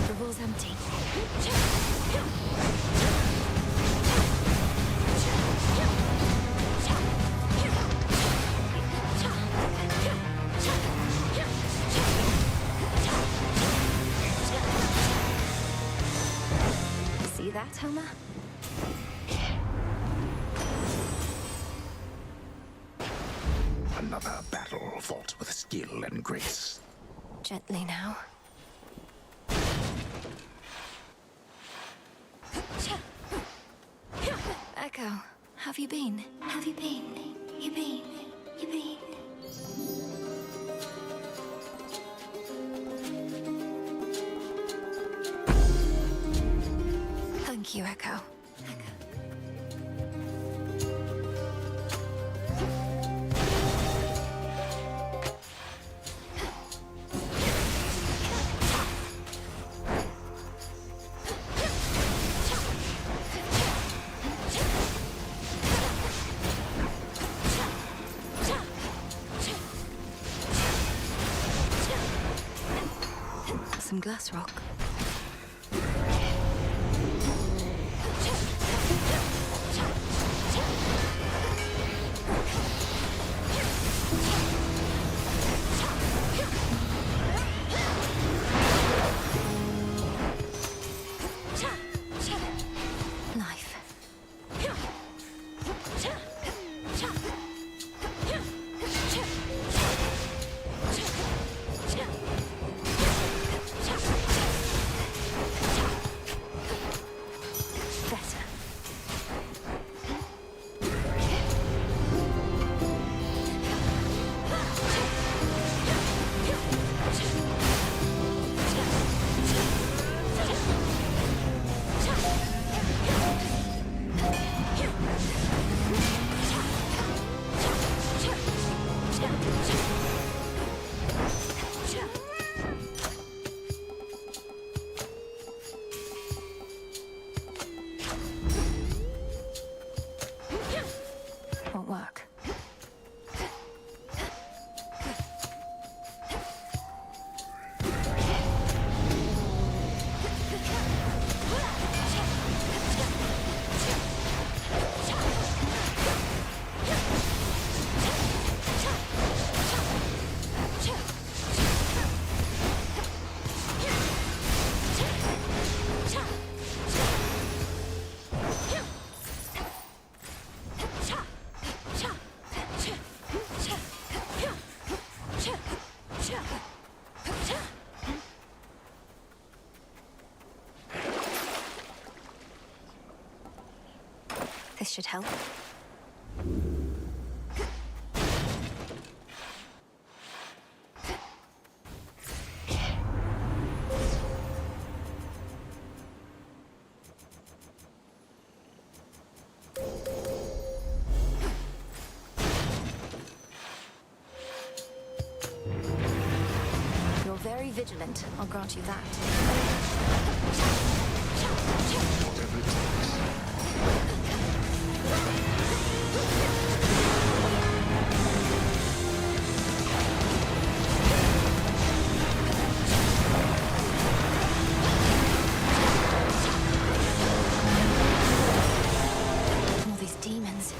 The roll's empty. See that, Homer? Another battle fought with skill and grace. Gently now. Echo, have you been? Have you been? You been? You been? Thank you, Echo. Some glass rock. Life. This should help. You're very vigilant, I'll grant you that. Whatever it takes. All these demons.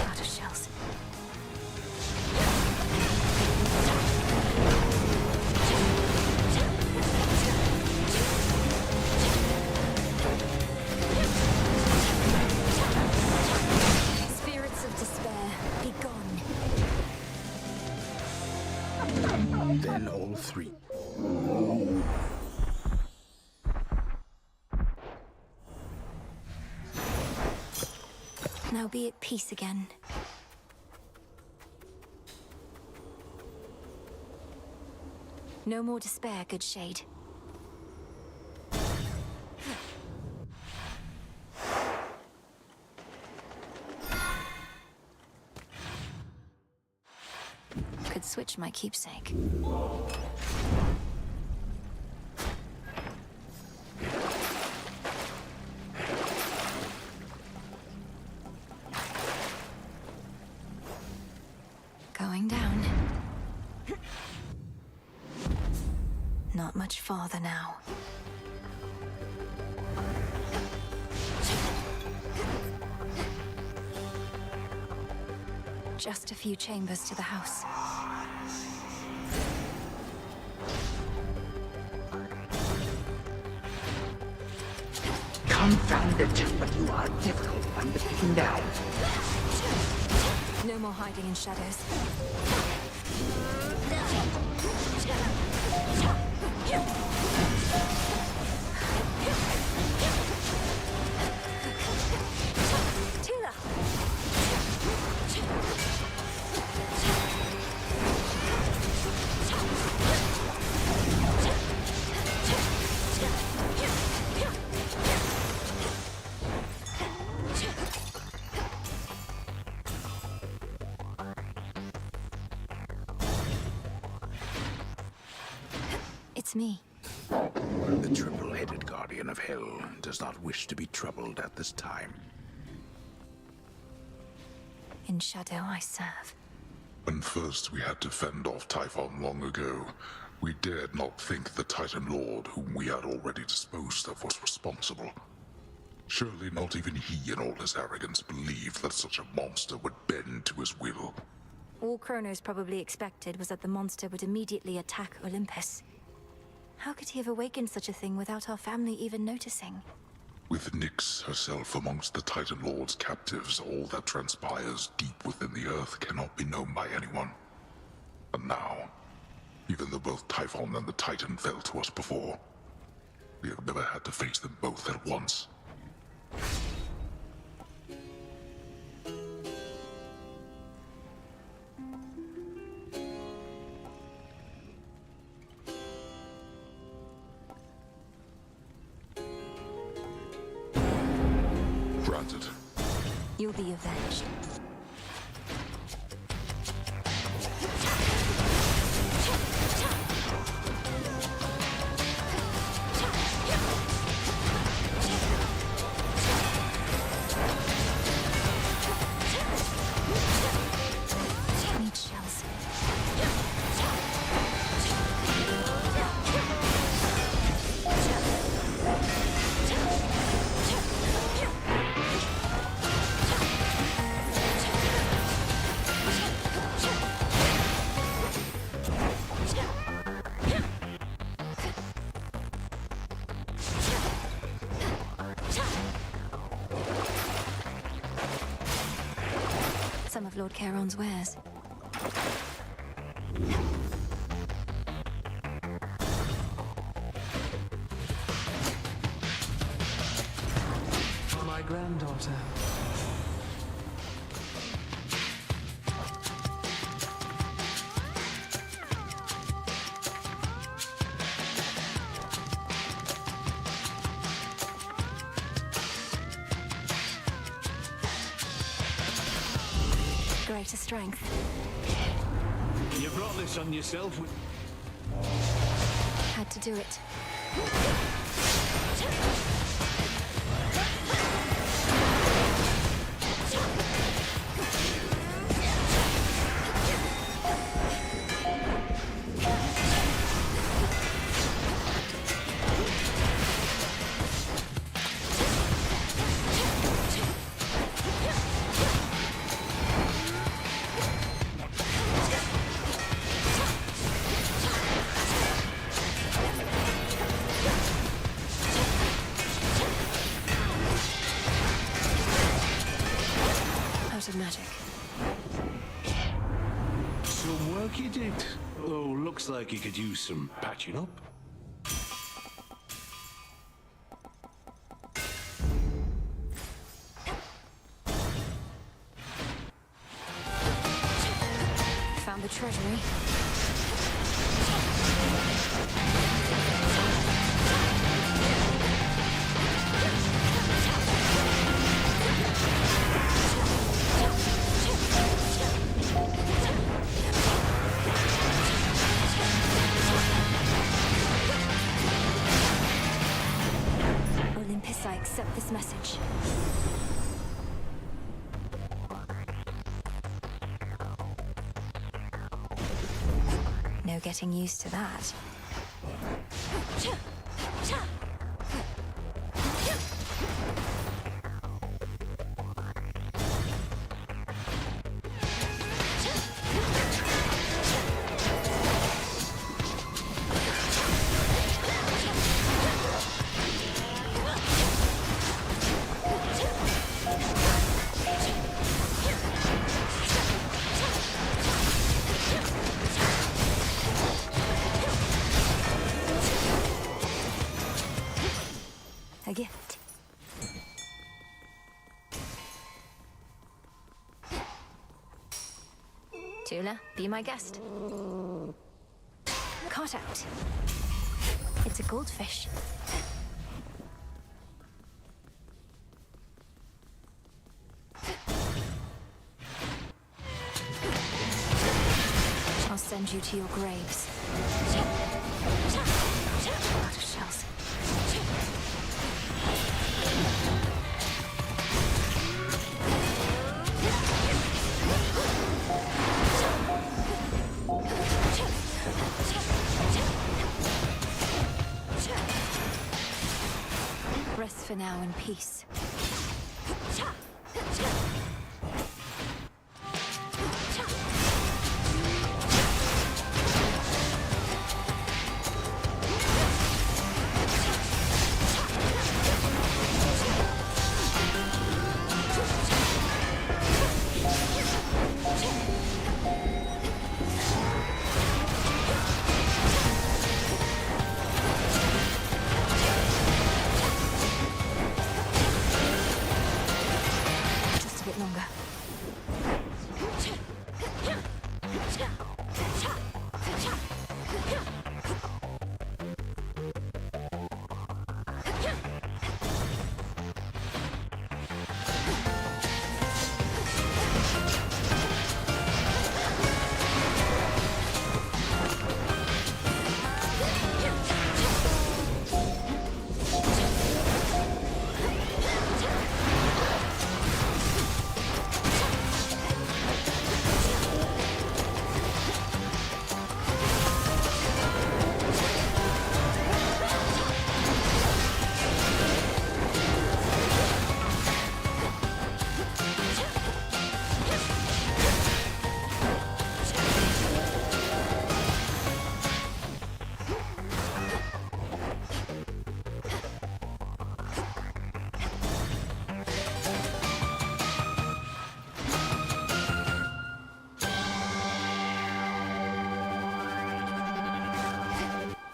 Out of shells. Spirits of despair, be gone. Then all three. Now be at peace again. No more despair, good shade. Could switch my keepsake. Going down. Not much farther now. Just a few chambers to the house. Confound it, but you are difficult one to pin down. No more hiding in shadows. Tula! It's me. The triple-headed guardian of hell does not wish to be troubled at this time. In shadow I serve. When first we had to fend off Typhon long ago, we dared not think the Titan Lord, whom we had already disposed of, was responsible. Surely not even he, in all his arrogance, believed that such a monster would bend to his will. All Kronos probably expected was that the monster would immediately attack Olympus. How could he have awakened such a thing without our family even noticing? With Nyx herself amongst the Titan Lord's captives, all that transpires deep within the earth cannot be known by anyone. And now, even though both Typhon and the Titan fell to us before, we have never had to face them both at once. Granted. You'll be avenged. Need shells. of Lord Charon's wares. My granddaughter. Greater strength. You brought this on yourself? Had to do it. Of magic. Some work you did. Oh, looks like you could use some patching up. Found the treasury. I accept this message. No getting used to that. A gift. Tula, be my guest. Caught out. It's a goldfish. I'll send you to your graves. Out of shells. Rest for now in peace.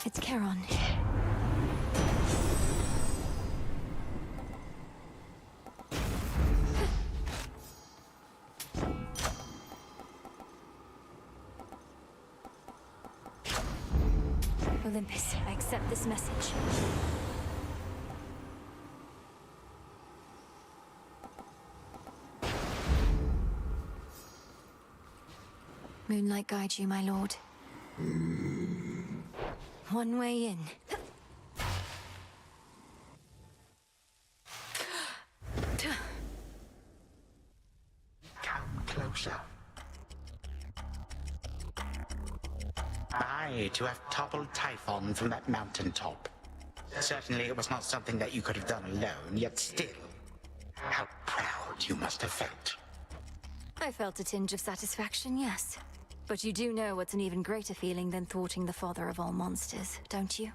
It's Charon. Olympus, I accept this message. Moonlight guide you, my lord. One way in. Come closer. I, to have toppled Typhon from that mountaintop. Certainly it was not something that you could have done alone, yet still. How proud you must have felt. I felt a tinge of satisfaction, yes. But you do know what's an even greater feeling than thwarting the father of all monsters, don't you?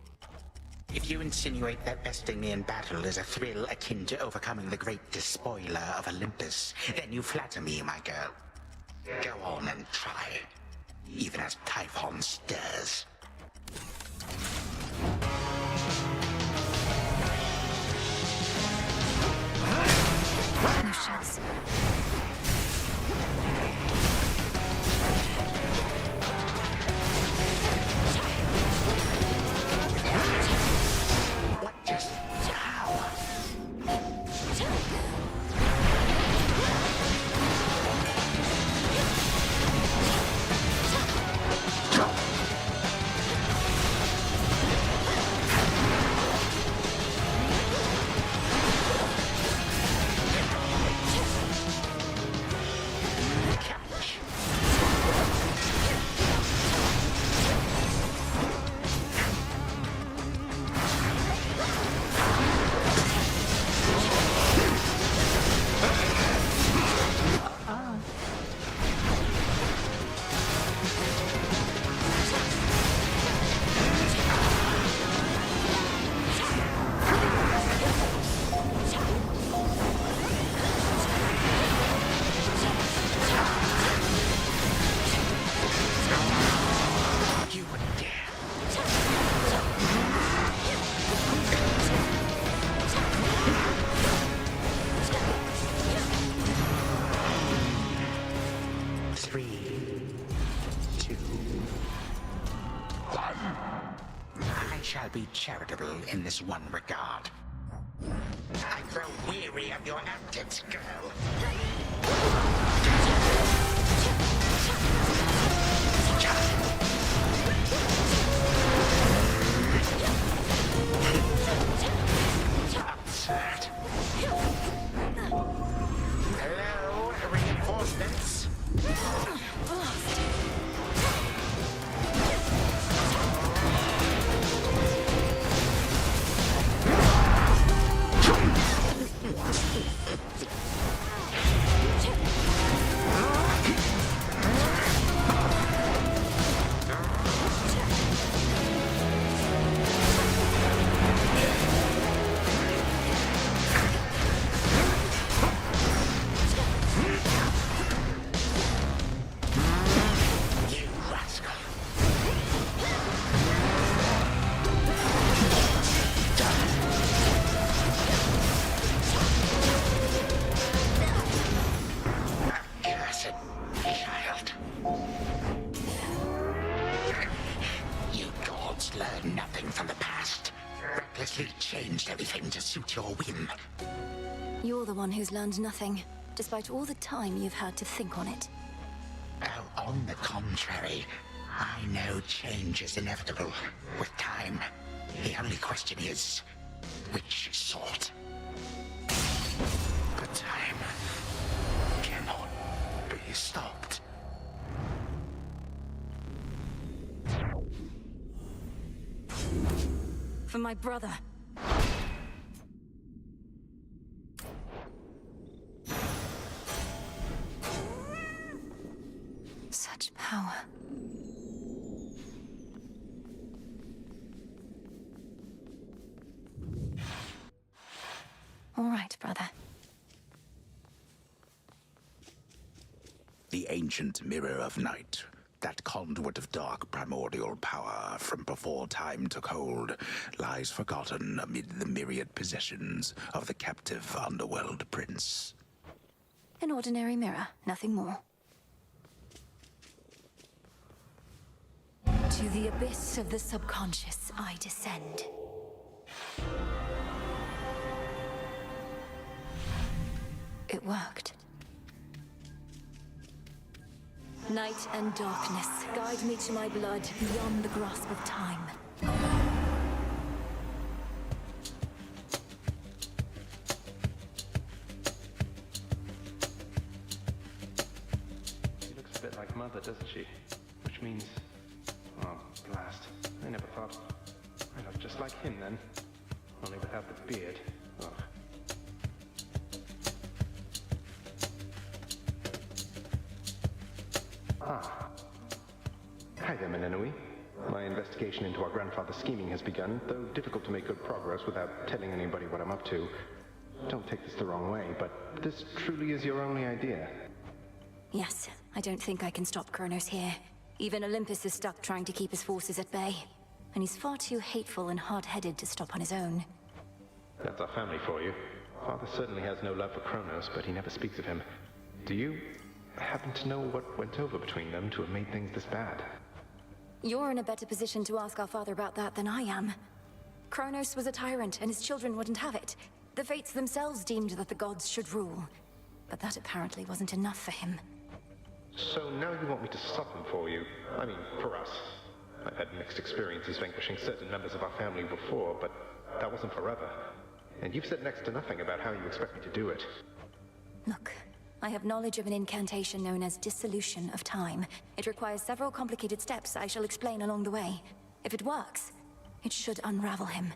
If you insinuate that besting me in battle is a thrill akin to overcoming the great despoiler of Olympus, then you flatter me, my girl. Go on and try, even as Typhon stirs. No chance. Be charitable in this one regard. I grow weary of your antics, girl. Absurd. Hello, reinforcements. You're the one who's learned nothing, despite all the time you've had to think on it. Oh, on the contrary, I know change is inevitable with time. The only question is, which sort? But time cannot be stopped. For my brother. Such power. All right, brother. The ancient mirror of night. That conduit of dark primordial power from before time took hold lies forgotten amid the myriad possessions of the captive underworld prince. An ordinary mirror, nothing more. To the abyss of the subconscious I descend. It worked. Night and darkness, guide me to my blood beyond the grasp of time. She looks a bit like Mother, doesn't she? Which means... oh, blast. I never thought... I look just like him then. Only without the beard. Ugh. Ah. Hi there, Melenui. My investigation into our grandfather's scheming has begun, though difficult to make good progress without telling anybody what I'm up to. Don't take this the wrong way, but this truly is your only idea. Yes, I don't think I can stop Kronos here. Even Olympus is stuck trying to keep his forces at bay. And he's far too hateful and hard-headed to stop on his own. That's our family for you. Father certainly has no love for Kronos, but he never speaks of him. Do you happen to know what went over between them to have made things this bad? You're in a better position to ask our father about that than I am. Kronos was a tyrant, and his children wouldn't have it. The Fates themselves deemed that the gods should rule. But that apparently wasn't enough for him. So now you want me to stop him for you? I mean, for us. I've had mixed experiences vanquishing certain members of our family before, but that wasn't forever. And you've said next to nothing about how you expect me to do it. Look, I have knowledge of an incantation known as Dissolution of Time. It requires several complicated steps I shall explain along the way. If it works, it should unravel him.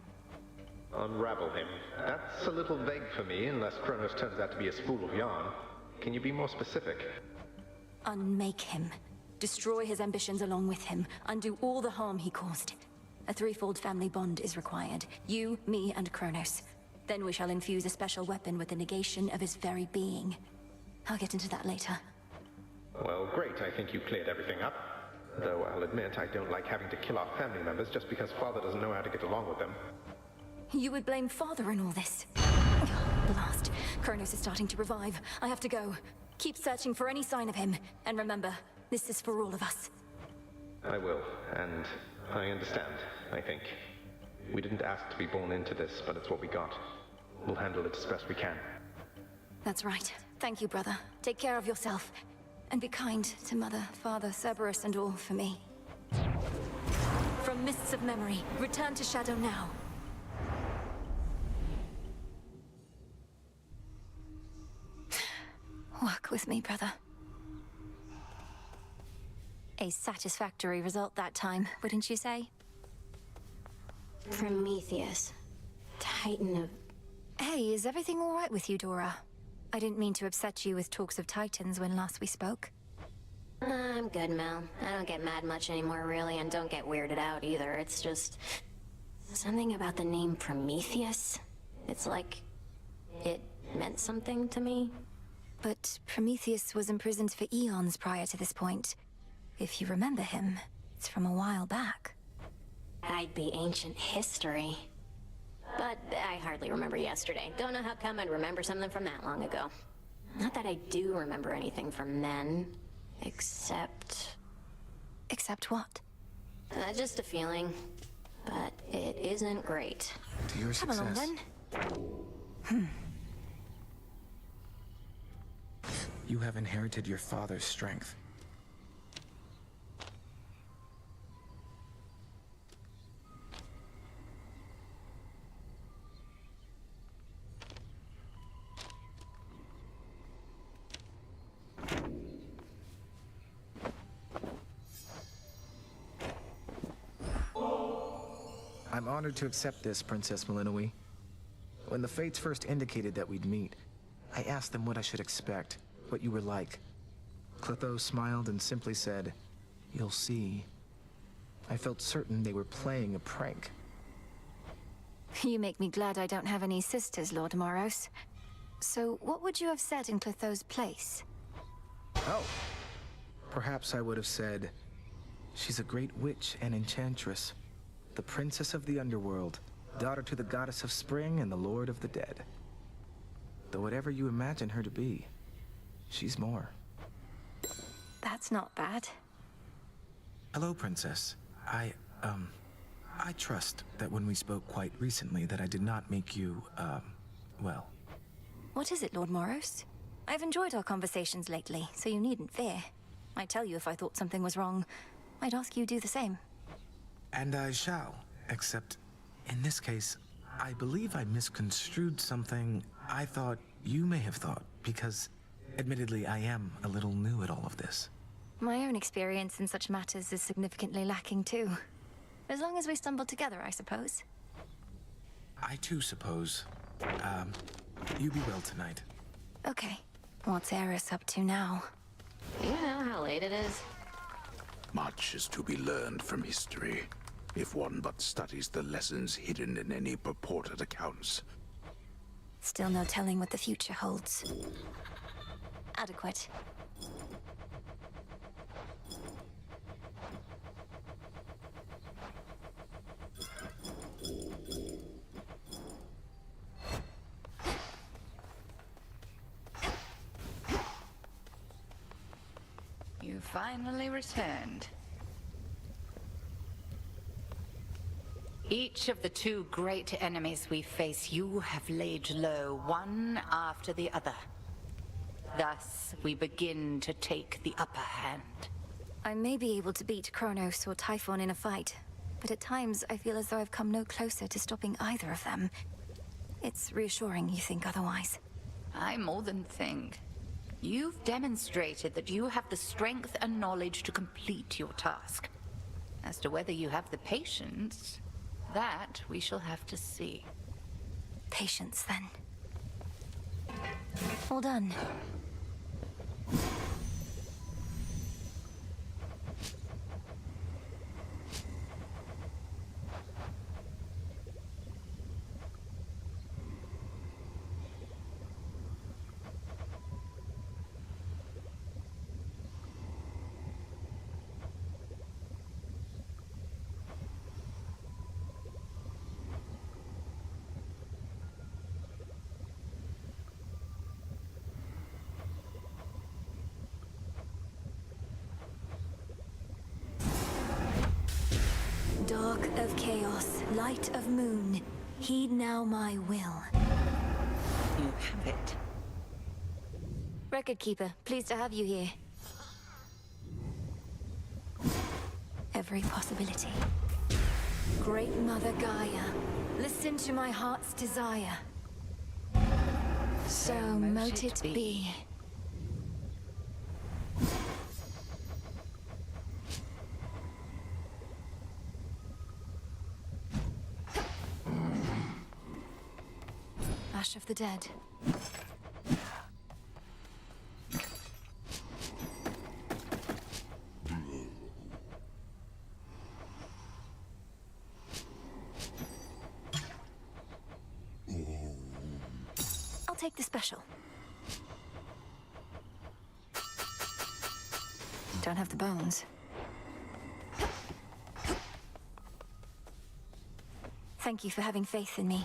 Unravel him? That's a little vague for me, unless Kronos turns out to be a spool of yarn. Can you be more specific? Unmake him. Destroy his ambitions along with him. Undo all the harm he caused. A threefold family bond is required. You, me, and Kronos. Then we shall infuse a special weapon with the negation of his very being. I'll get into that later. Well, great. I think you cleared everything up. Though I'll admit I don't like having to kill our family members just because Father doesn't know how to get along with them. You would blame Father in all this? Blast. Kronos is starting to revive. I have to go. Keep searching for any sign of him. And remember, this is for all of us. I will, and I understand, I think. We didn't ask to be born into this, but it's what we got. We'll handle it as best we can. That's right. Thank you, brother. Take care of yourself. And be kind to Mother, Father, Cerberus, and all for me. From mists of memory, return to Shadow now. Work with me, brother. A satisfactory result that time, wouldn't you say? Prometheus. Titan of... Hey, is everything all right with you, Dora? I didn't mean to upset you with talks of Titans when last we spoke. I'm good, Mel. I don't get mad much anymore, really, and don't get weirded out either. It's just... something about the name Prometheus. It's like... it meant something to me. But Prometheus was imprisoned for eons prior to this point. If you remember him, it's from a while back. I'd be ancient history. But I hardly remember yesterday. Don't know how come I'd remember something from that long ago. Not that I do remember anything from then, except... Except what? Just a feeling. But it isn't great. To your success. Come along, then. You have inherited your father's strength. I'm honored to accept this, Princess Melenui. When the Fates first indicated that we'd meet, I asked them what I should expect, what you were like. Clotho smiled and simply said, "You'll see." I felt certain they were playing a prank. You make me glad I don't have any sisters, Lord Moros. So what would you have said in Clotho's place? Oh. Perhaps I would have said, She's a great witch and enchantress. The princess of the underworld, daughter to the goddess of spring and the lord of the dead. Though whatever you imagine her to be, she's more. That's not bad. Hello, Princess. I trust that when we spoke quite recently that I did not make you, well. What is it, Lord Moros? I've enjoyed our conversations lately, so you needn't fear. I'd tell you if I thought something was wrong. I'd ask you do the same. And I shall, except in this case, I believe I misconstrued something I thought you may have thought, because admittedly I am a little new at all of this. My own experience in such matters is significantly lacking too. As long as we stumble together, I suppose. I too suppose. You be well tonight. Okay. What's Eris up to now? You know how late it is? Much is to be learned from history, if one but studies the lessons hidden in any purported accounts. Still no telling what the future holds. Adequate. You finally returned. Each of the two great enemies we face, you have laid low, one after the other. Thus, we begin to take the upper hand. I may be able to beat Kronos or Typhon in a fight, but at times I feel as though I've come no closer to stopping either of them. It's reassuring you think otherwise. I more than think. You've demonstrated that you have the strength and knowledge to complete your task. As to whether you have the patience, that we shall have to see. Patience, then. All done. Dark of chaos, light of moon, heed now my will. You have it. Record Keeper, pleased to have you here. Every possibility. Great Mother Gaia, listen to my heart's desire. So mote it be. Ash of the Dead. I'll take the special. Don't have the bones. Thank you for having faith in me.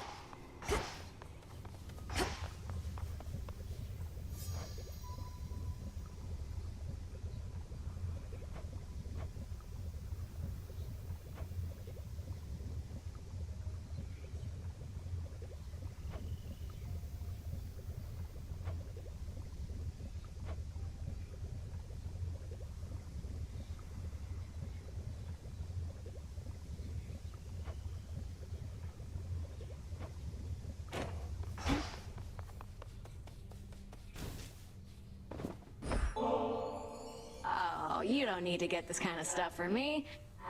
You don't need to get this kind of stuff from me.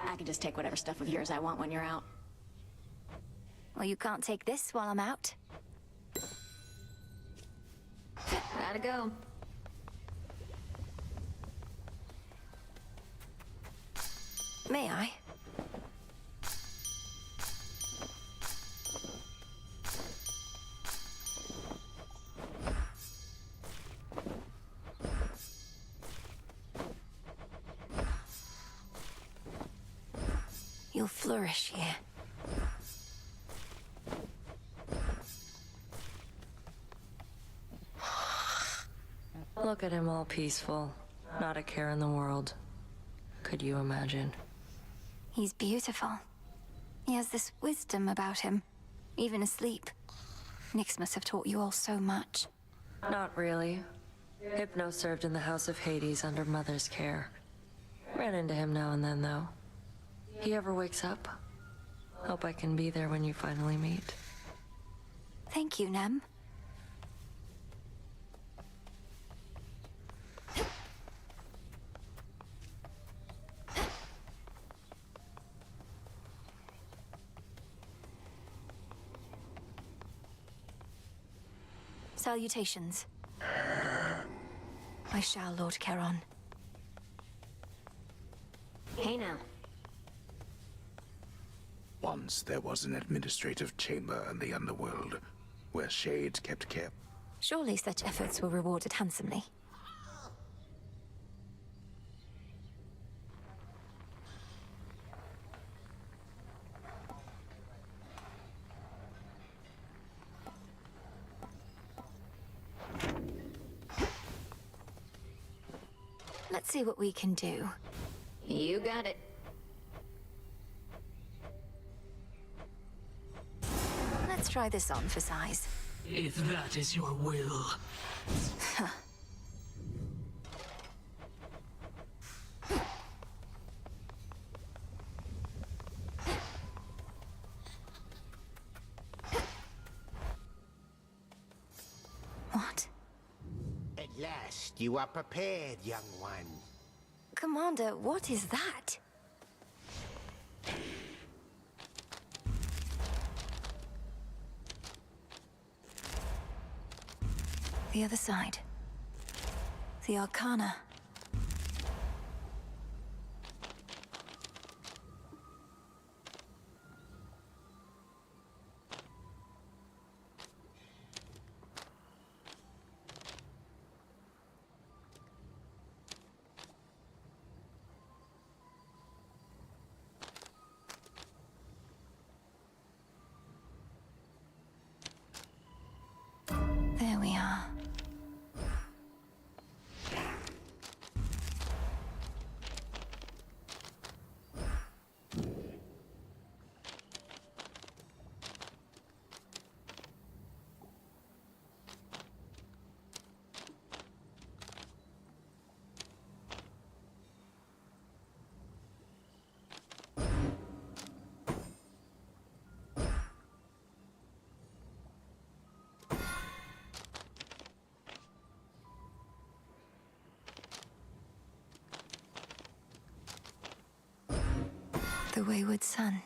I can just take whatever stuff of yours I want when you're out. Well, you can't take this while I'm out. Gotta go. May I? you'll flourish here. Look at him all peaceful. Not a care in the world. Could you imagine? He's beautiful. He has this wisdom about him, even asleep. Nyx must have taught you all so much. Not really. Hypno served in the House of Hades under Mother's care. Ran into him now and then, though. He ever wakes up? Hope I can be there when you finally meet. Thank you, Nem. Salutations. I shall, Lord Charon. Hey now. Once there was an administrative chamber in the underworld, where shades kept care. Surely such efforts were rewarded handsomely. Let's see what we can do. You got it. Let's try this on for size. If that is your will. Huh. What? At last, you are prepared, young one. Commander, what is that? The other side. The Arcana. There we are. The wayward son.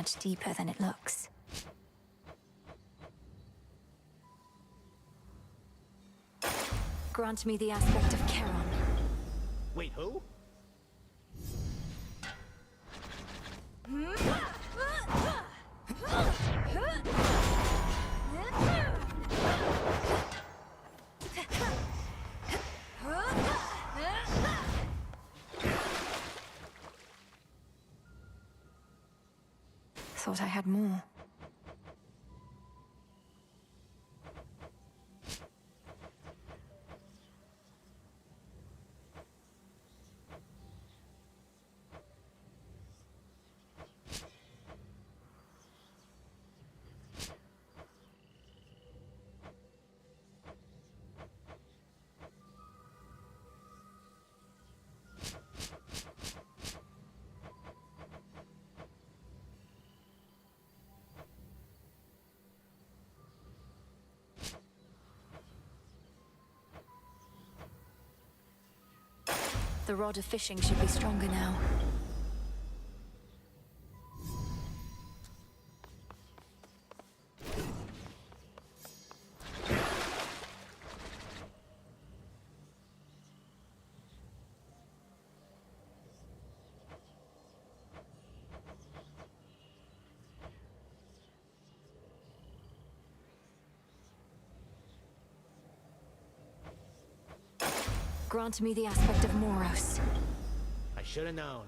much deeper than it looks. Grant me the aspect of Charon. Wait, who? Thought I had more. The rod of fishing should be stronger now. Grant me the aspect of Moros. I should have known.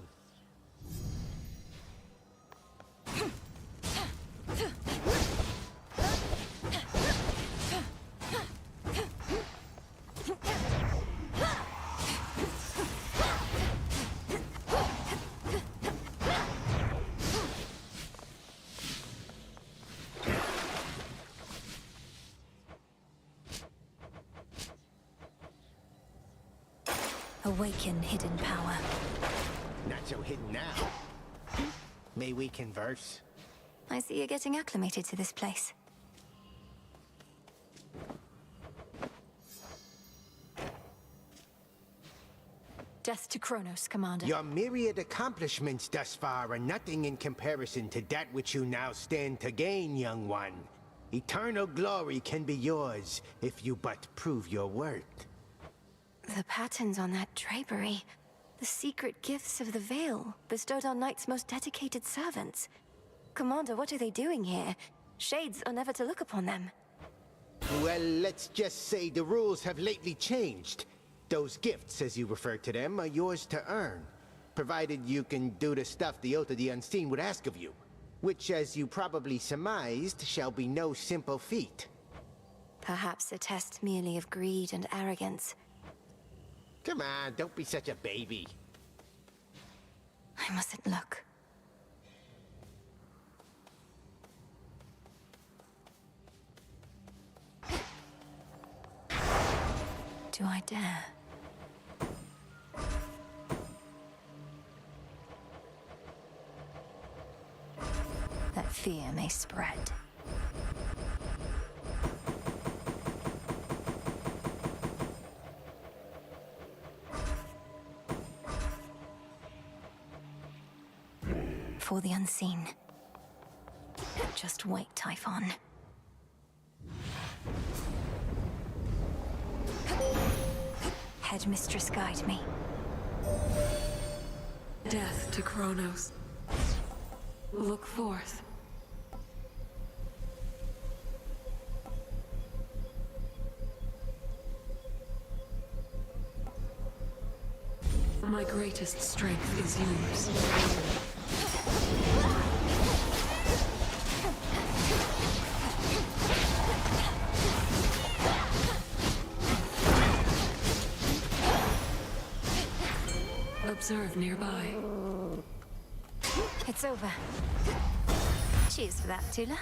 Awaken hidden power. Not so hidden now. May we converse? I see you're getting acclimated to this place. Death to Kronos, Commander. Your myriad accomplishments thus far are nothing in comparison to that which you now stand to gain, young one. Eternal glory can be yours if you but prove your worth. The patterns on that drapery. The secret gifts of the Veil, bestowed on Knight's most dedicated servants. Commander, what are they doing here? Shades are never to look upon them. Well, let's just say the rules have lately changed. Those gifts, as you refer to them, are yours to earn, provided you can do the stuff the Oath of the Unseen would ask of you, which, as you probably surmised, shall be no simple feat. Perhaps a test merely of greed and arrogance. Come on, don't be such a baby. I mustn't look. Do I dare? That fear may spread. For the unseen. Just wait, Typhon. Headmistress, guide me. Death to Kronos. Look forth. My greatest strength is yours. Observe nearby. It's over. Cheers for that, Tula.